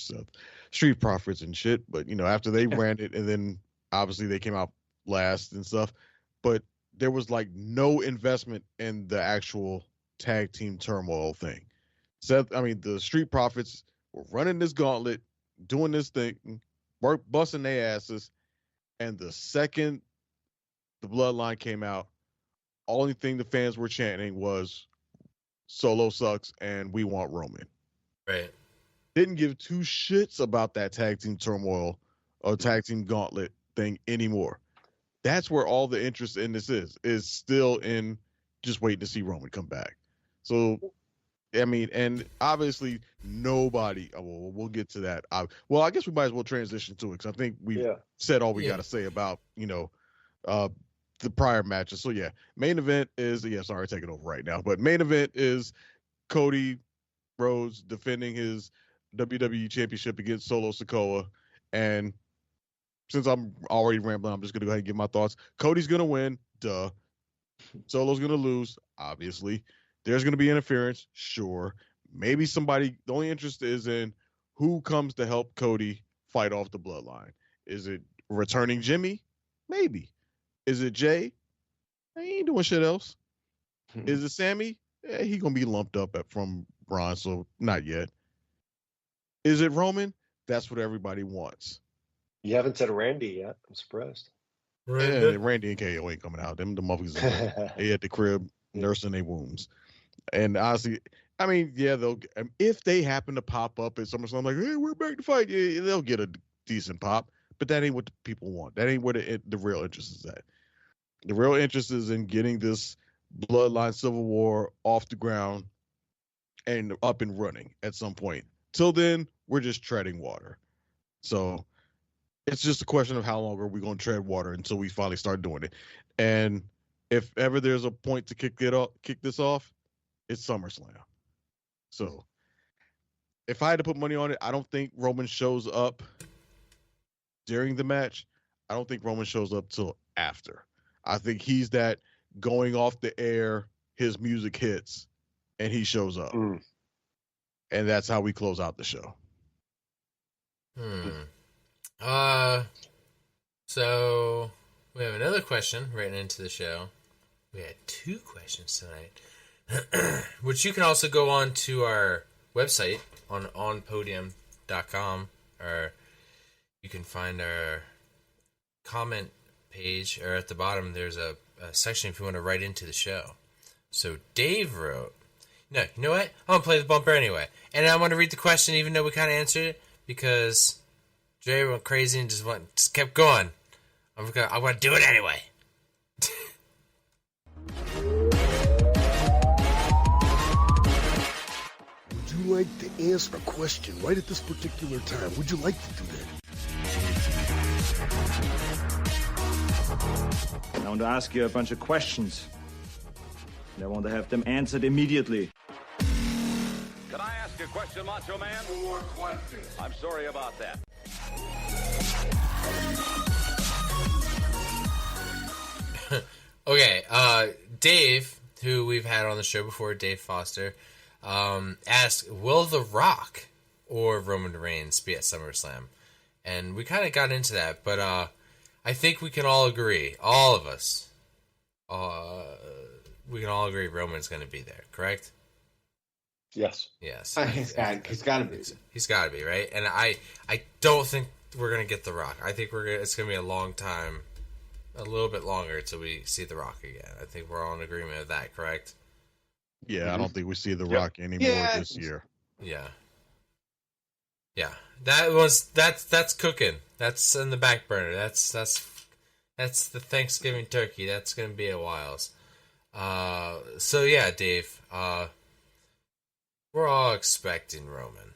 Street Profits and shit. But, after they ran it, and then obviously they came out last and stuff. But there was like no investment in the actual tag team turmoil thing. The Street Profits were running this gauntlet. doing this thing, busting their asses, and the second the Bloodline came out, only thing the fans were chanting was Solo sucks and we want Roman. Right. Didn't give two shits about that tag team turmoil or tag team gauntlet thing anymore. That's where all the interest in this is still in just waiting to see Roman come back. So, I mean, and obviously nobody, we'll get to that. Well, I guess we might as well transition to it because I think we've said all we got to say about, the prior matches. So yeah, main event is, sorry, take it over right now. But main event is Cody Rhodes defending his WWE Championship against Solo Sikoa. And since I'm already rambling, I'm just going to go ahead and give my thoughts. Cody's going to win. Duh. Solo's going to lose. Obviously. There's going to be interference. Sure. Maybe somebody, the only interest is in who comes to help Cody fight off the bloodline. Is it returning Jimmy? Maybe. Is it Jay? He ain't doing shit else. Is it Sammy? He going to be lumped up from Braun, so not yet. Is it Roman? That's what everybody wants. You haven't said Randy yet. I'm surprised. Randy and KO ain't coming out. Them the motherfuckers they at the crib nursing their wounds. And honestly, I mean, they'll, if they happen to pop up at SummerSlam like, hey, we're back to fight, they'll get a decent pop. But that ain't what the people want. That ain't where the real interest is at. The real interest is in getting this bloodline civil war off the ground and up and running at some point. Till then, we're just treading water. So it's just a question of how long are we going to tread water until we finally start doing it. And if ever there's a point to kick this off, it's SummerSlam. So if I had to put money on it, I don't think Roman shows up during the match. I don't think Roman shows up till after. I think he's that going off the air, his music hits, and he shows up. And that's how we close out the show. So we have another question written into the show. We had 2 questions tonight, which you can also go on to our website on onpodium.com, or you can find our comment page, or at the bottom there's a section if you want to write into the show. So Dave wrote, no, you know what? I'm going to play the bumper anyway. And I want to read the question even though we kind of answered it, because Jay went crazy and just kept going. I'm going to do it anyway. Would you like to answer a question right at this particular time? Would you like to do that? I want to ask you a bunch of questions, and I want to have them answered immediately. Can I ask a question, Macho Man? 4 questions. I'm sorry about that. Okay, Dave, who we've had on the show before, Dave Foster, asked, will The Rock or Roman Reigns be at SummerSlam? And we kind of got into that, but I think we can all agree, all of us, we can all agree Roman's going to be there, correct? Yes. Yes. He's got to be. He's got to be, right? And I don't think we're going to get The Rock. I think it's going to be a long time, a little bit longer till we see The Rock again. I think we're all in agreement with that, correct? Yeah, I don't think we see The Rock anymore this year. Yeah. Yeah. That's cooking. That's in the back burner. That's the Thanksgiving turkey. That's going to be a while. So yeah, Dave, we're all expecting Roman.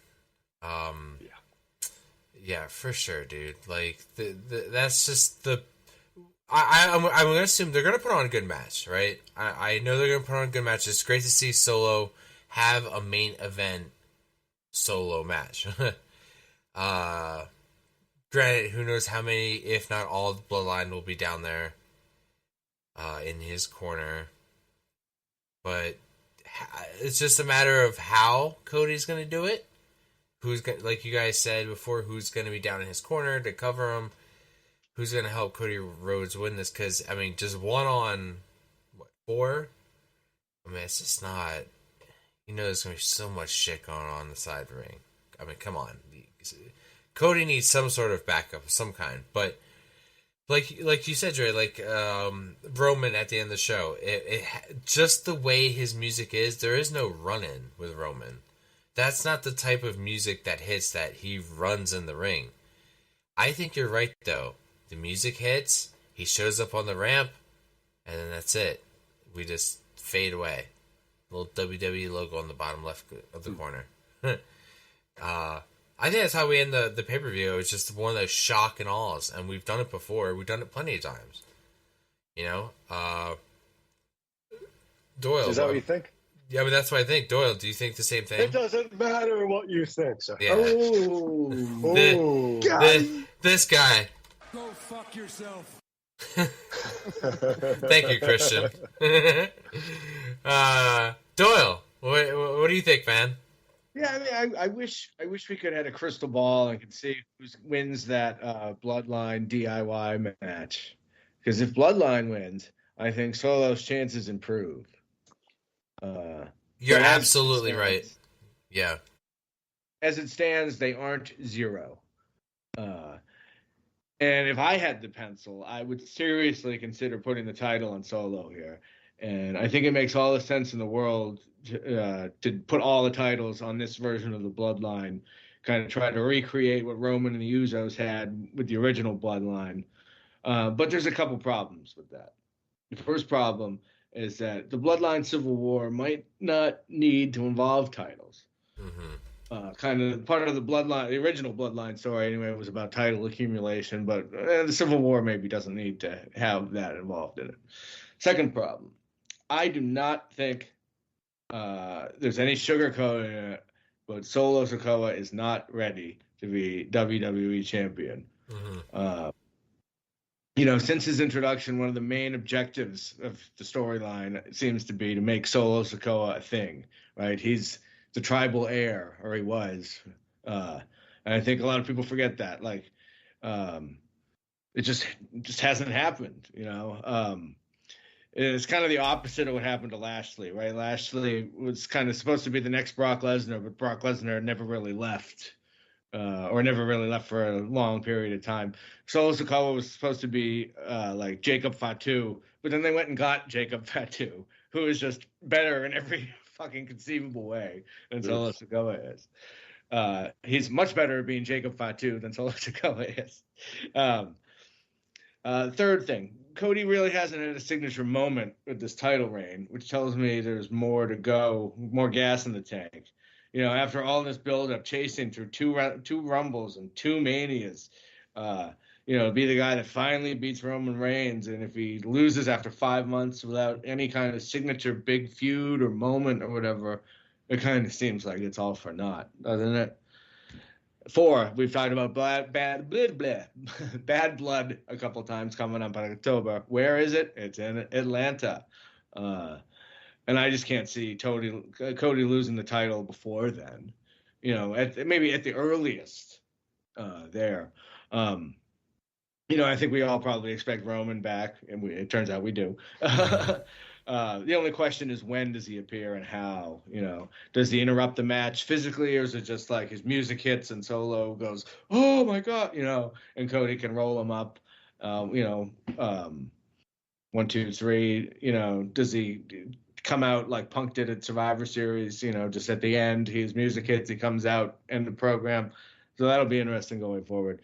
Yeah, for sure, dude. Like that's just the. I'm gonna assume they're gonna put on a good match, right? I know they're gonna put on a good match. It's great to see Solo have a main event solo match. Granted, who knows how many, if not all, of the Bloodline will be down there in his corner. But it's just a matter of how Cody's going to do it. Like you guys said before, who's going to be down in his corner to cover him? Who's going to help Cody Rhodes win this? Because, I mean, just 1 on, 4? I mean, it's just not... You know there's going to be so much shit going on the side ring. I mean, come on. Cody needs some sort of backup of some kind. But like you said, Dre, like Roman at the end of the show, just the way his music is, there is no run-in with Roman. That's not the type of music that hits that he runs in the ring. I think you're right, though. The music hits, he shows up on the ramp, and then that's it. We just fade away. Little WWE logo on the bottom left of the corner. I think that's how we end the pay-per-view. It's just one of those shock and awes, and we've done it before. We've done it plenty of times. You know? Doyle. Is that what you think? Yeah, but that's what I think. Doyle, do you think the same thing? It doesn't matter what you think, sir. Yeah. This guy. Go fuck yourself. Thank you, Christian. Doyle, what do you think, man? Yeah, I mean, I wish we could have had a crystal ball and could see who wins that Bloodline DIY match. Because if Bloodline wins, I think Solo's chances improve. You're absolutely right. Yeah. As it stands, they aren't 0. And if I had the pencil, I would seriously consider putting the title on Solo here. And I think it makes all the sense in the world to put all the titles on this version of the Bloodline, kind of try to recreate what Roman and the Usos had with the original Bloodline. But there's a couple problems with that. The first problem is that the Bloodline Civil War might not need to involve titles. Kind of part of the Bloodline, the original Bloodline story anyway, was about title accumulation, but the Civil War maybe doesn't need to have that involved in it. Second problem, I do not think there's any sugarcoating it, but Solo Sikoa is not ready to be WWE champion. You know, since his introduction, one of the main objectives of the storyline seems to be to make Solo Sikoa a thing, right? He's the tribal heir, or he was. And I think a lot of people forget that. Like, it just hasn't happened, you know? It's kind of the opposite of what happened to Lashley, right? Lashley was kind of supposed to be the next Brock Lesnar, but Brock Lesnar never really left. Or never really left for a long period of time. Solo Sikoa was supposed to be like Jacob Fatu, but then they went and got Jacob Fatu, who is just better in every fucking conceivable way than Solo Sikoa is. He's much better at being Jacob Fatu than Solo Sikoa is. Third thing, Cody really hasn't had a signature moment with this title reign, which tells me there's more to go, more gas in the tank. You know, after all this build-up, chasing through two Rumbles and 2 Manias, you know, be the guy that finally beats Roman Reigns. And if he loses after 5 months without any kind of signature big feud or moment or whatever, it kind of seems like it's all for naught, doesn't it? 4, we've talked about bad blood a couple times coming up in October. Where is it? It's in Atlanta. And I just can't see Cody losing the title before then. You know, maybe at the earliest there. You know, I think we all probably expect Roman back, and it turns out we do. The only question is, when does he appear and how? You know, does he interrupt the match physically, or is it just like his music hits and Solo goes, oh my God, you know, and Cody can roll him up, you know, 1, 2, 3, you know, does he come out like Punk did at Survivor Series, you know, just at the end, his music hits, he comes out, end the program. So that'll be interesting going forward.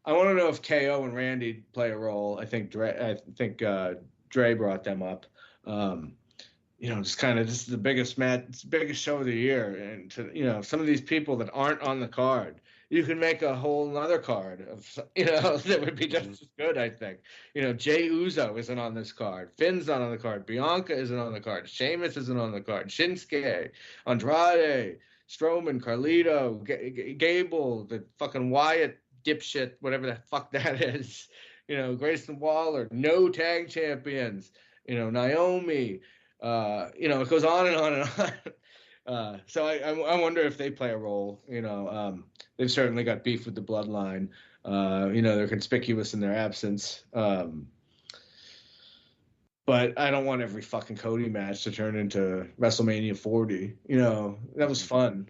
I want to know if KO and Randy play a role. I think Dre brought them up. You know, just kind of, this is the biggest match, it's the biggest show of the year. And, you know, some of these people that aren't on the card, you can make a whole nother card of, you know, that would be just as good, I think. You know, Jey Uso isn't on this card. Finn's not on the card. Bianca isn't on the card. Sheamus isn't on the card. Shinsuke, Andrade, Strowman, Carlito, Gable, the fucking Wyatt dipshit, whatever the fuck that is. You know, Grayson Waller, no tag champions. You know, Naomi. You know, it goes on and on and on. So I wonder if they play a role. You know, they've certainly got beef with the Bloodline. You know, they're conspicuous in their absence. But I don't want every fucking Cody match to turn into WrestleMania 40. You know, that was fun,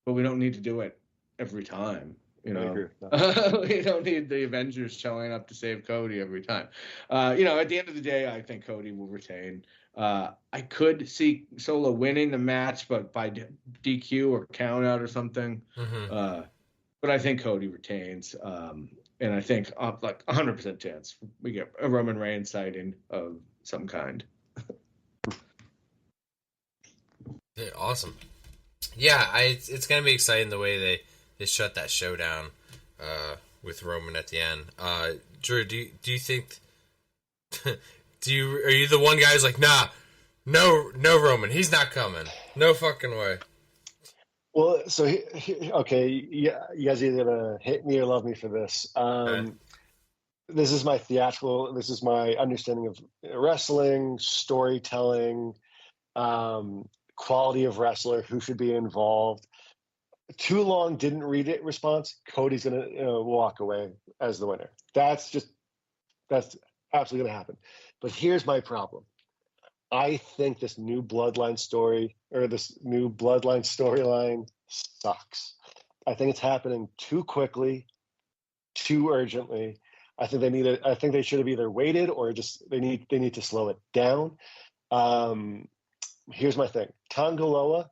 but we don't need to do it every time. You I know, agree with that. we don't need the Avengers showing up to save Cody every time. You know, at the end of the day, I think Cody will retain. I could see Solo winning the match, but by DQ or count out or something. But I think Cody retains. And I think like 100% chance we get a Roman Reigns sighting of some kind. Yeah, awesome. Yeah, it's gonna be exciting the way they shut that show down with Roman at the end. Drew, do you think are you the one guy who's like, nah, no Roman, he's not coming, no fucking way? Well, so okay, yeah, you guys are either gonna hate me or love me for this. This is my theatrical. This is my understanding of wrestling, storytelling, quality of wrestler, who should be involved. Too long, didn't read it. Response: Cody's gonna walk away as the winner. That's absolutely gonna happen. But here's my problem. I think this new bloodline story or this new bloodline storyline sucks. I think it's happening too quickly, too urgently. I think they should have either waited or just they need to slow it down. Here's my thing. Tongaloa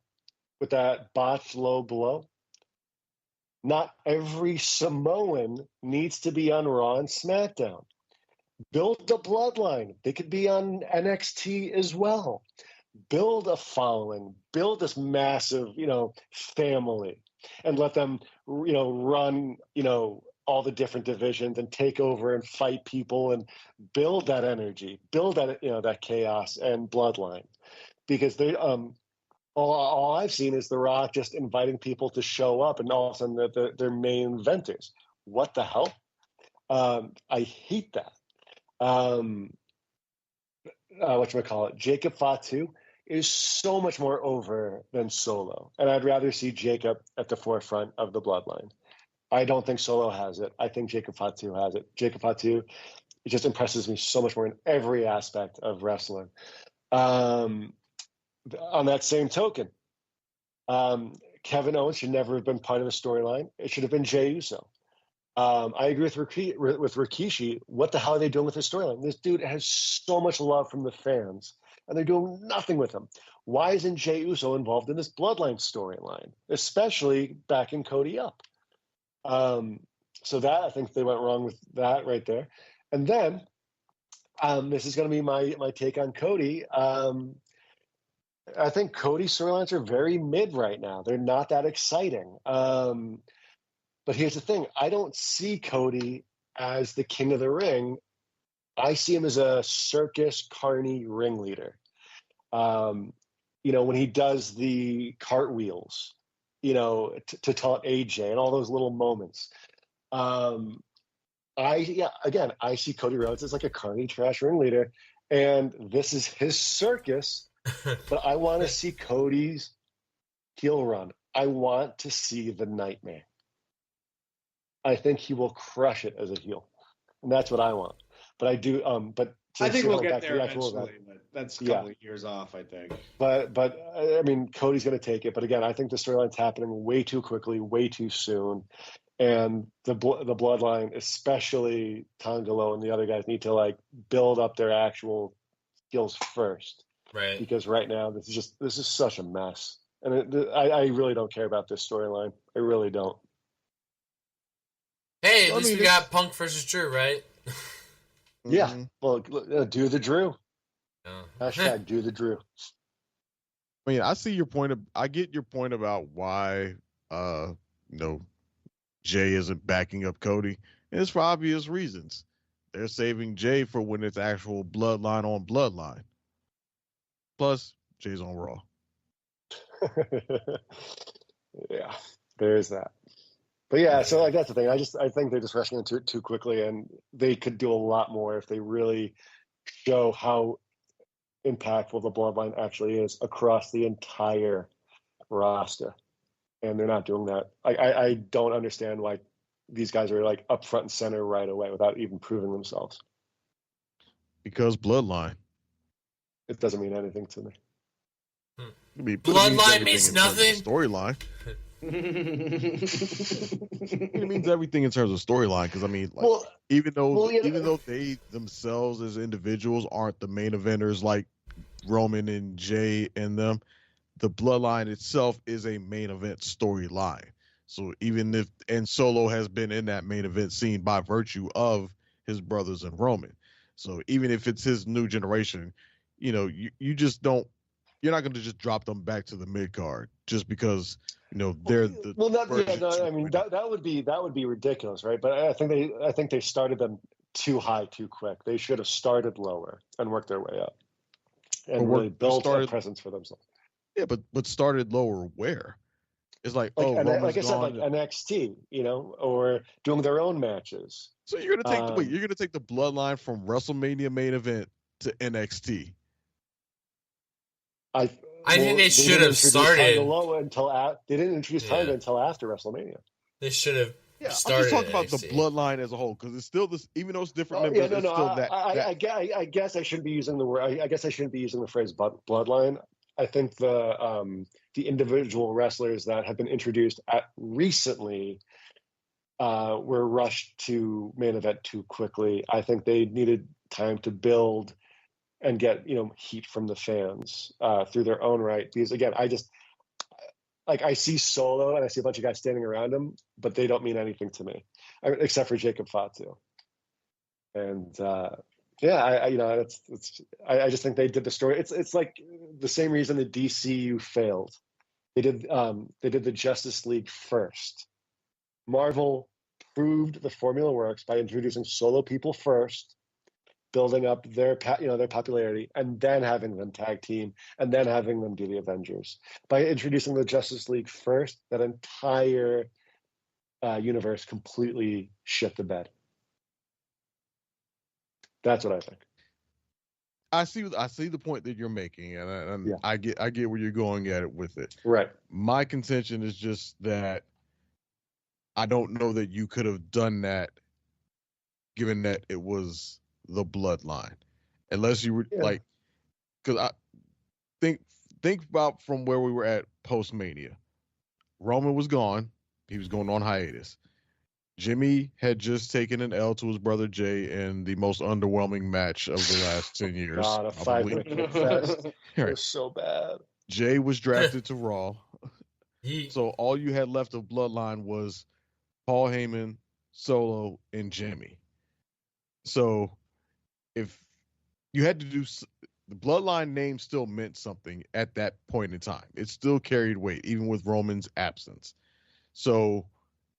with that botched low blow. Not every Samoan needs to be on Raw and SmackDown. Build a bloodline. They could be on NXT as well. Build a following. Build this massive, family, and let them, run, all the different divisions and take over and fight people and build that energy, build that, that chaos and bloodline. Because they, all I've seen is The Rock just inviting people to show up, and all of a sudden they're main inventors. What the hell? I hate that. Whatchamacallit, Jacob Fatu is so much more over than Solo. And I'd rather see Jacob at the forefront of the bloodline. I don't think Solo has it. I think Jacob Fatu has it. Jacob Fatu, it just impresses me so much more in every aspect of wrestling. On that same token, Kevin Owens should never have been part of the storyline. It should have been Jey Uso. I agree with Rikishi. What the hell are they doing with his storyline? This dude has so much love from the fans, and they're doing nothing with him. Why isn't Jey Uso involved in this bloodline storyline, especially backing Cody up? So that, I think they went wrong with that right there. And then this is going to be my take on Cody. I think Cody's storylines are very mid right now. They're not that exciting. But here's the thing. I don't see Cody as the king of the ring. I see him as a circus carny ringleader. When he does the cartwheels, to taunt AJ and all those little moments. I see Cody Rhodes as like a carny trash ringleader, and this is his circus. But I want to see Cody's heel run. I want to see the Nightmare. I think he will crush it as a heel, and that's what I want. But I do. But I think we'll get there eventually. But that's a couple of years off, I think. But I mean, Cody's going to take it. But again, I think the storyline's happening way too quickly, way too soon, and the bloodline, especially Tongalo and the other guys, need to build up their actual skills first. Right. Because right now, this is such a mess, and I really don't care about this storyline. I really don't. Hey, at least we got Punk versus Drew, right? Yeah. Well, do the Drew. Hashtag do the Drew. I mean, I see your point. I get your point about why, Jay isn't backing up Cody, and it's for obvious reasons. They're saving Jay for when it's actual bloodline on bloodline. Plus, Jay's on Raw. Yeah, there's that. But yeah, so that's the thing. I think they're just rushing into it too quickly, and they could do a lot more if they really show how impactful the bloodline actually is across the entire roster. And they're not doing that. I don't understand why these guys are up front and center right away without even proving themselves. Because bloodline. It doesn't mean anything to me. I mean, Bloodline means nothing. Storyline. It means everything in terms of storyline. Because I mean, like, even though they themselves as individuals aren't the main eventers like Roman and Jay and them, the Bloodline itself is a main event storyline. So even if Solo has been in that main event scene by virtue of his brothers and Roman. So even if it's his new generation, you just don't. You're not going to just drop them back to the mid card just because they're the. That would be ridiculous, right? But I think they started them too high too quick. They should have started lower and worked their way up, and really built a presence for themselves. Yeah, but started lower where? It's like like I said, gone. like NXT, or doing their own matches. So you're gonna take you're gonna take the Bloodline from WrestleMania main event to NXT. I think they should have started. They didn't introduce Tiger until after WrestleMania. They should have started. I'm just talking about the Bloodline as a whole because it's still this, even though it's different members. It's still that. I guess I shouldn't be using the word. I guess I shouldn't be using the phrase Bloodline. I think the individual wrestlers that have been introduced recently were rushed to main event too quickly. I think they needed time to build and get heat from the fans through their own right. Because again, I see Solo and I see a bunch of guys standing around him, but they don't mean anything to me, except for Jacob Fatu. And I just think they did the story. It's like the same reason the DCU failed. They did the Justice League first. Marvel proved the formula works by introducing solo people first, building up their popularity, and then having them tag team, and then having them do the Avengers. By introducing the Justice League first, that entire universe completely shit the bed. That's what I think. I see the point that you're making, and I get where you're going at it with it. Right. My contention is just that I don't know that you could have done that, given that it was the Bloodline, unless you were like, because I think about from where we were at post Mania. Roman was gone; he was going on hiatus. Jimmy had just taken an L to his brother Jay in the most underwhelming match of the last 10 years. God, a 5-minute kick fest. It was so bad. Jay was drafted to Raw. So all you had left of Bloodline was Paul Heyman, Solo, and Jimmy. So if you had to do, the Bloodline name still meant something at that point in time. It still carried weight, even with Roman's absence. So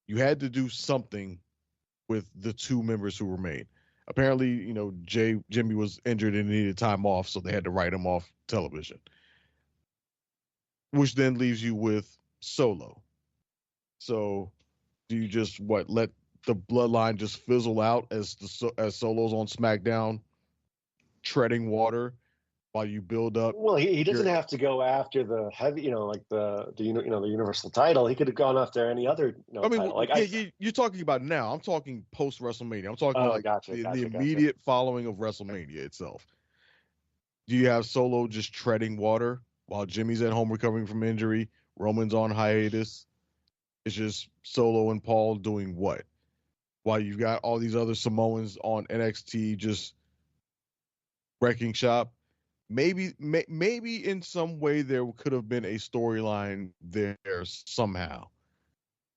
you had to do something with the two members who remained. Apparently, Jimmy was injured and needed time off, so they had to write him off television. Which then leaves you with Solo. So do you just let the Bloodline just fizzle out as Solo's on SmackDown treading water while you build up? Well, he doesn't have to go after the heavy, like the Universal title. He could have gone after any other title. Like you're talking about now. I'm talking post WrestleMania. I'm talking the immediate following of WrestleMania itself. Do you have Solo just treading water while Jimmy's at home recovering from injury? Roman's on hiatus. It's just Solo and Paul doing what? While you've got all these other Samoans on NXT just wrecking shop. Maybe in some way there could have been a storyline there somehow,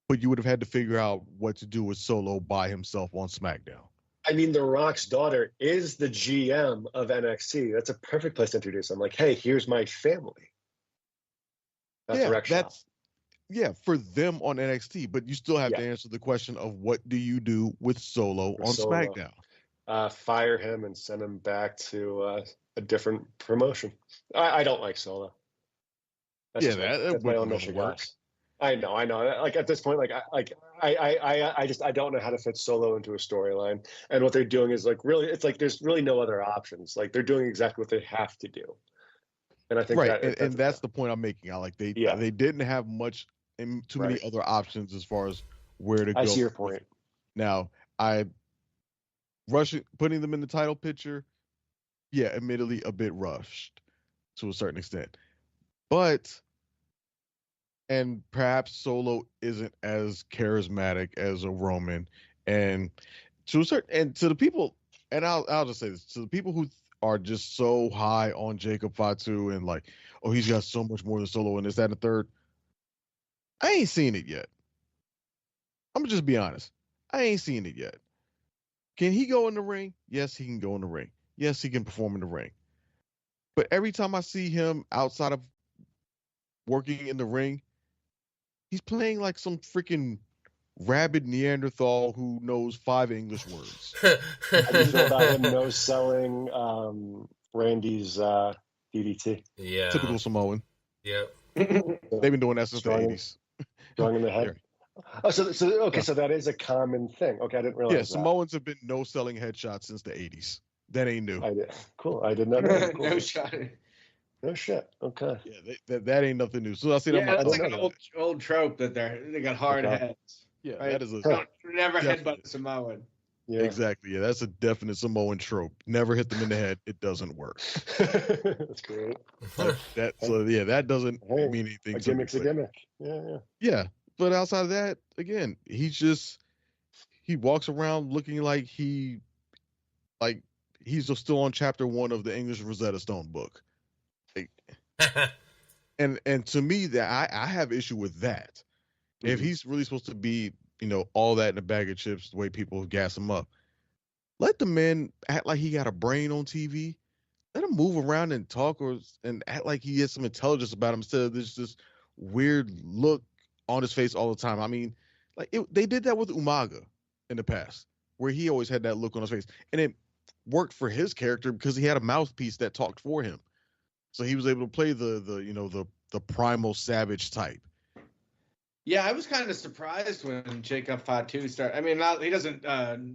but you would have had to figure out what to do with Solo by himself on SmackDown. I mean, The Rock's daughter is the GM of NXT. That's a perfect place to introduce him. Like, hey, here's my family. That's for them on NXT, but you still have to answer the question of what do you do with Solo on SmackDown? Fire him and send him back to a different promotion. I don't like Solo. That's my own mission, guys. I know. Like at this point, I don't know how to fit Solo into a storyline. And what they're doing is really, it's like there's really no other options. Like they're doing exactly what they have to do. And I think that's the point I'm making. They didn't have much and too many other options as far as where to go. I see your point. Now, putting them in the title picture, admittedly a bit rushed to a certain extent. But and perhaps Solo isn't as charismatic as a Roman, and to a certain and to the people, and I'll just say this to the people who are just so high on Jacob Fatu and like, oh, he's got so much more than Solo and this, that, and the third. I ain't seen it yet. I'm gonna just be honest. I ain't seen it yet. Can he go in the ring? Yes, he can go in the ring. Yes, he can perform in the ring. But every time I see him outside of working in the ring, he's playing like some freaking rabid Neanderthal who knows 5 English words. I just know about him no selling Randy's DDT. Yeah. Typical Samoan. Yep. They've been doing that since the 80s. Strong in the head. Oh, so that is a common thing. Okay, I didn't realize that. Samoans have been no selling headshots since the 80s. That ain't new. Cool. I did not know. Cool. No shot. No shit. Okay. Yeah, that ain't nothing new. So I see that. Yeah, that's like an old trope that they got hard heads. Yeah, right? that is a never headbutt a Samoan. Yeah. Exactly. Yeah, that's a definite Samoan trope. Never hit them in the head. It doesn't work. That's great. Like that. So yeah, that doesn't mean anything. A gimmick's a gimmick. Yeah. Yeah, but outside of that, again, he walks around looking like he's still on chapter 1 of the English Rosetta Stone book. Like, and to me, that I have issue with that. If he's really supposed to be, all that in a bag of chips, the way people gas him up, let the man act like he got a brain on TV. Let him move around and talk and act like he has some intelligence about him instead of this weird look on his face all the time. I mean, they did that with Umaga in the past, where he always had that look on his face, and it worked for his character because he had a mouthpiece that talked for him, so he was able to play the primal savage type. Yeah, I was kind of surprised when Jacob Fatu started. I mean, he doesn't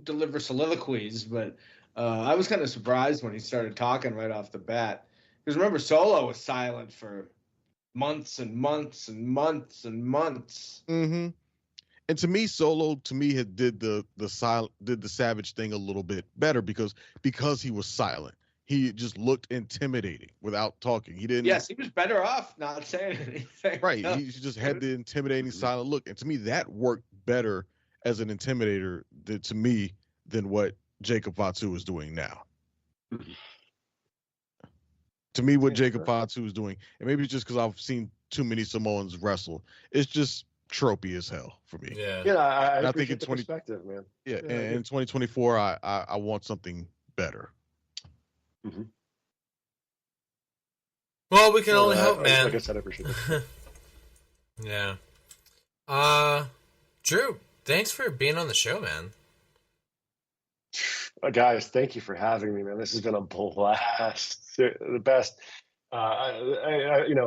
deliver soliloquies, but I was kind of surprised when he started talking right off the bat. Because remember, Solo was silent for months and months and months and months. Mm-hmm. And to me, Solo did the savage thing a little bit better because he was silent. He just looked intimidating without talking. He didn't. Yes, he was better off not saying anything. Right. He just had the intimidating silent look. And to me, that worked better as an intimidator than what Jacob Fatu is doing now. To me, what Jacob Fatu is doing, and maybe it's just because I've seen too many Samoans wrestle, it's just tropey as hell for me. Yeah, I think in perspective, man. Yeah, and in 2024, I want something better. Mm-hmm. Well, we can only hope, man. Like I said, I appreciate it. Yeah. Drew, thanks for being on the show, man. Guys, thank you for having me, man. This has been a blast. The best. Jumping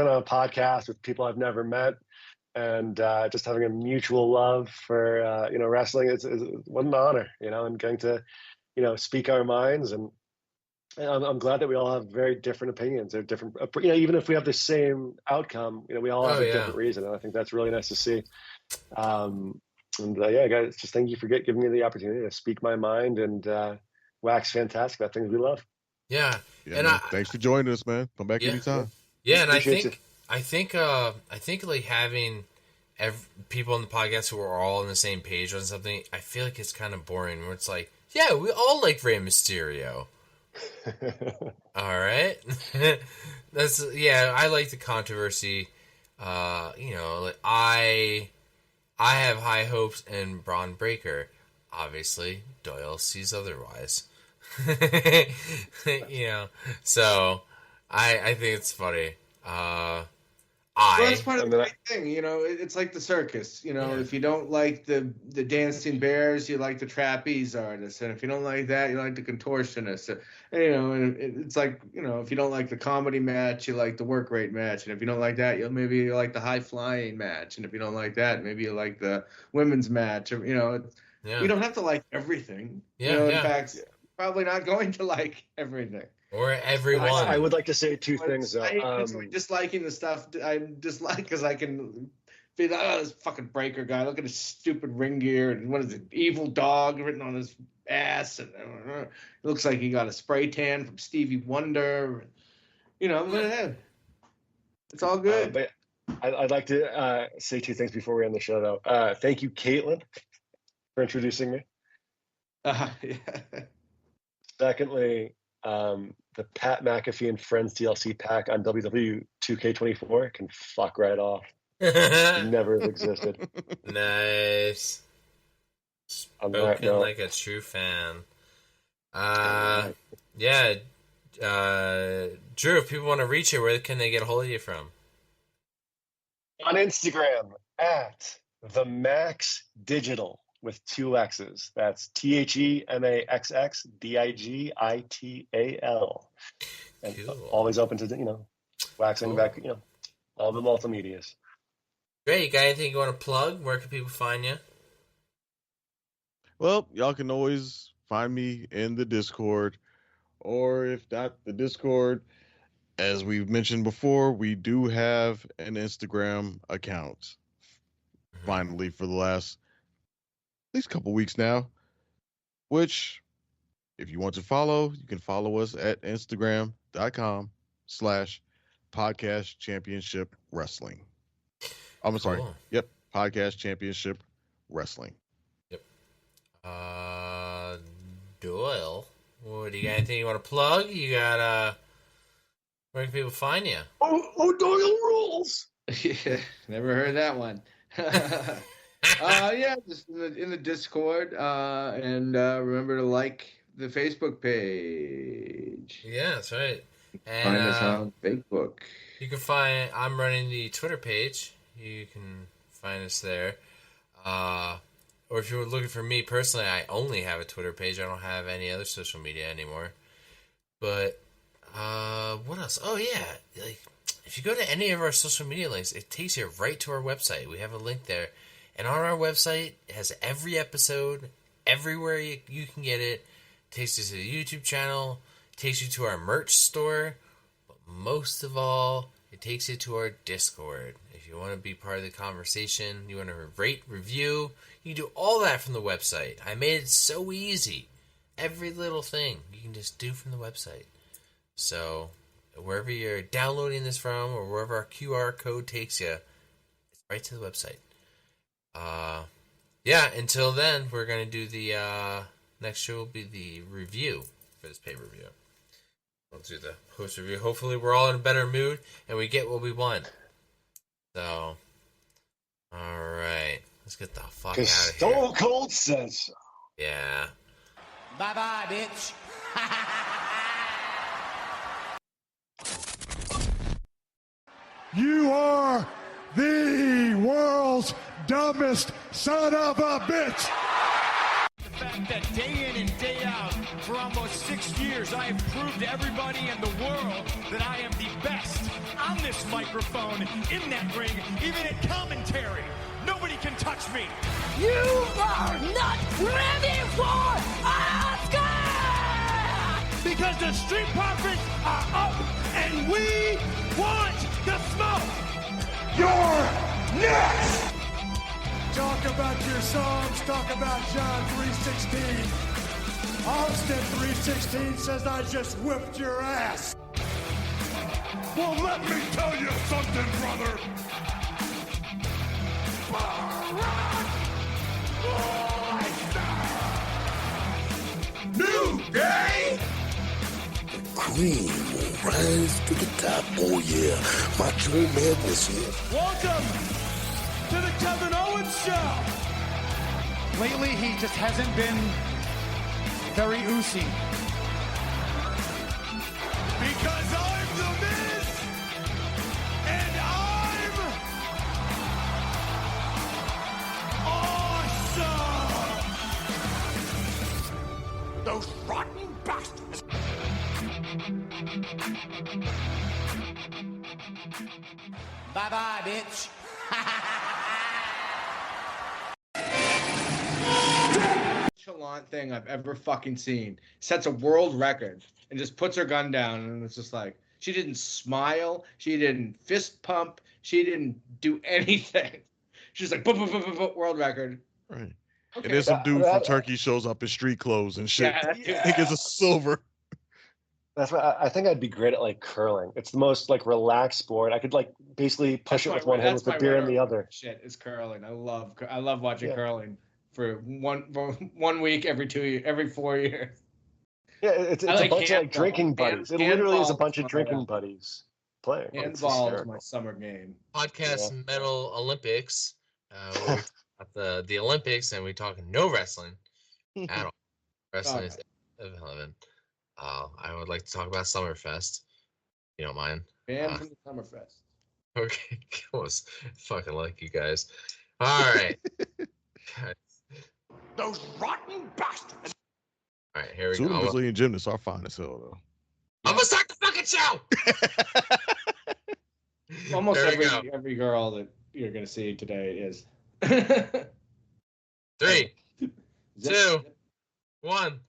on a podcast with people I've never met, and just having a mutual love for wrestling. It's what an honor, and getting to speak our minds. And I'm glad that we all have very different opinions. They're different, even if we have the same outcome, we all have a different reason. And I think that's really nice to see. Guys, just thank you for giving me the opportunity to speak my mind and wax fantastic about things we love. Yeah. And thanks for joining us, man. Come back anytime. Yeah, and I think like having people on the podcast who are all on the same page on something, I feel like it's kind of boring. Where it's like, yeah, we all like Rey Mysterio. All right. I like the controversy. I have high hopes in Braun Breaker. Obviously, Doyle sees otherwise. So I think it's funny. That's part of the right thing, it's like the circus. If you don't like the dancing bears, you like the trapeze artists, and if you don't like that, you like the contortionist. And it's like, if you don't like the comedy match, you like the work rate match, and if you don't like that, maybe you like the high flying match, and if you don't like that, maybe you like the women's match. You don't have to like everything. In fact, probably not going to like everything. Or everyone. I would like to say two things, though. Disliking the stuff I dislike because I can be like, this fucking Breaker guy. Look at his stupid ring gear and what is it? Evil dog written on his ass, and it looks like he got a spray tan from Stevie Wonder. It's all good. But I'd like to say two things before we end the show, though. Thank you, Caitlin, for introducing me. Yeah. Secondly, the Pat McAfee and Friends DLC pack on WWE 2K24 can fuck right off. It never have existed. Nice. Spoken like a true fan. Yeah. Drew, if people want to reach you, where can they get a hold of you from? On Instagram at the Max Digital with 2 X's. That's THEMAXXDIGITAL. And cool. Always open to waxing back all the multimedias. Great. You got anything you want to plug? Where can people find you? Well, y'all can always find me in the Discord, or if not the Discord, as we've mentioned before, we do have an Instagram account. Finally, for the last at least couple weeks now, which if you want to follow, you can follow us at Instagram.com/Podcast Championship Wrestling. I'm sorry. Cool. Yep. Podcast Championship Wrestling. Yep. Doyle. What do you got? Anything you want to plug? You got where can people find you? Oh, Doyle rules. Yeah, never heard that one. Yeah, just in the Discord, and remember to like the Facebook page. Yeah, that's right. And Find us on Facebook. You can find. I'm running the Twitter page. You can find us there. Or if you're looking for me personally, I only have a Twitter page. I don't have any other social media anymore. But what else? Oh yeah, like if you go to any of our social media links, it takes you right to our website. We have a link there, and on our website it has every episode, everywhere you can get it. It takes you to the YouTube channel. It takes you to our merch store. But most of all, it takes you to our Discord. If you want to be part of the conversation, you want to rate, review, you can do all that from the website. I made it so easy. Every little thing you can just do from the website. So, wherever you're downloading this from, or wherever our QR code takes you, it's right to the website. Yeah, until then, we're going to do the next show will be the review for this pay-per-view. We'll do the post-review. Hopefully, we're all in a better mood, and we get what we want. So, alright. Let's get the fuck out of here. Stone Cold says so. Yeah. Bye-bye, bitch. You are the world's dumbest son of a bitch. The fact that day in and day out, for almost 6 years, I have proved to everybody in the world that I am the best on this microphone, in that ring, even at commentary. Nobody can touch me. You are not ready for Oscar! Because the Street Profits are up and we want the smoke. You're next. Talk about your songs. Talk about John 3:16. Austin 3:16 says I just whipped your ass. Well, let me tell you something, brother. New day! The cream will rise to the top. Oh, yeah. Macho Madness here. Welcome to the Kevin Owens Show. Lately, he just hasn't been very oozy. Because I'm the Miz, and I'm awesome. Those rotten bastards. Bye-bye, bitch. Nonchalant thing I've ever fucking seen. Sets a world record and just puts her gun down, and it's just like she didn't smile, she didn't fist pump, she didn't do anything. She's like, boom, boom, boom, boom, boom, world record. Right. Okay. And then some dude from Turkey shows up in street clothes and shit. Yeah, He gets a silver. That's why I think I'd be great at like curling. It's the most like relaxed sport. I could like basically push it with one hand with the beer in the other. Shit is curling. I love watching curling for one week every 4 years. Yeah, it's a bunch of like drinking buddies. It literally is a bunch of drinking buddies playing. Handball is my summer game. Podcast Metal Olympics. Where we talk about the Olympics, and we talk no wrestling at all. Wrestling is irrelevant. I would like to talk about Summerfest. If you don't mind. Banned from the Summerfest. Okay, I was fucking like you guys. All right. Those rotten bastards. All right, here we Two go. Brazilian gymnasts are fine as hell, though. I'm gonna start the fucking show. Almost every girl that you're gonna see today is. 3, 2, 1.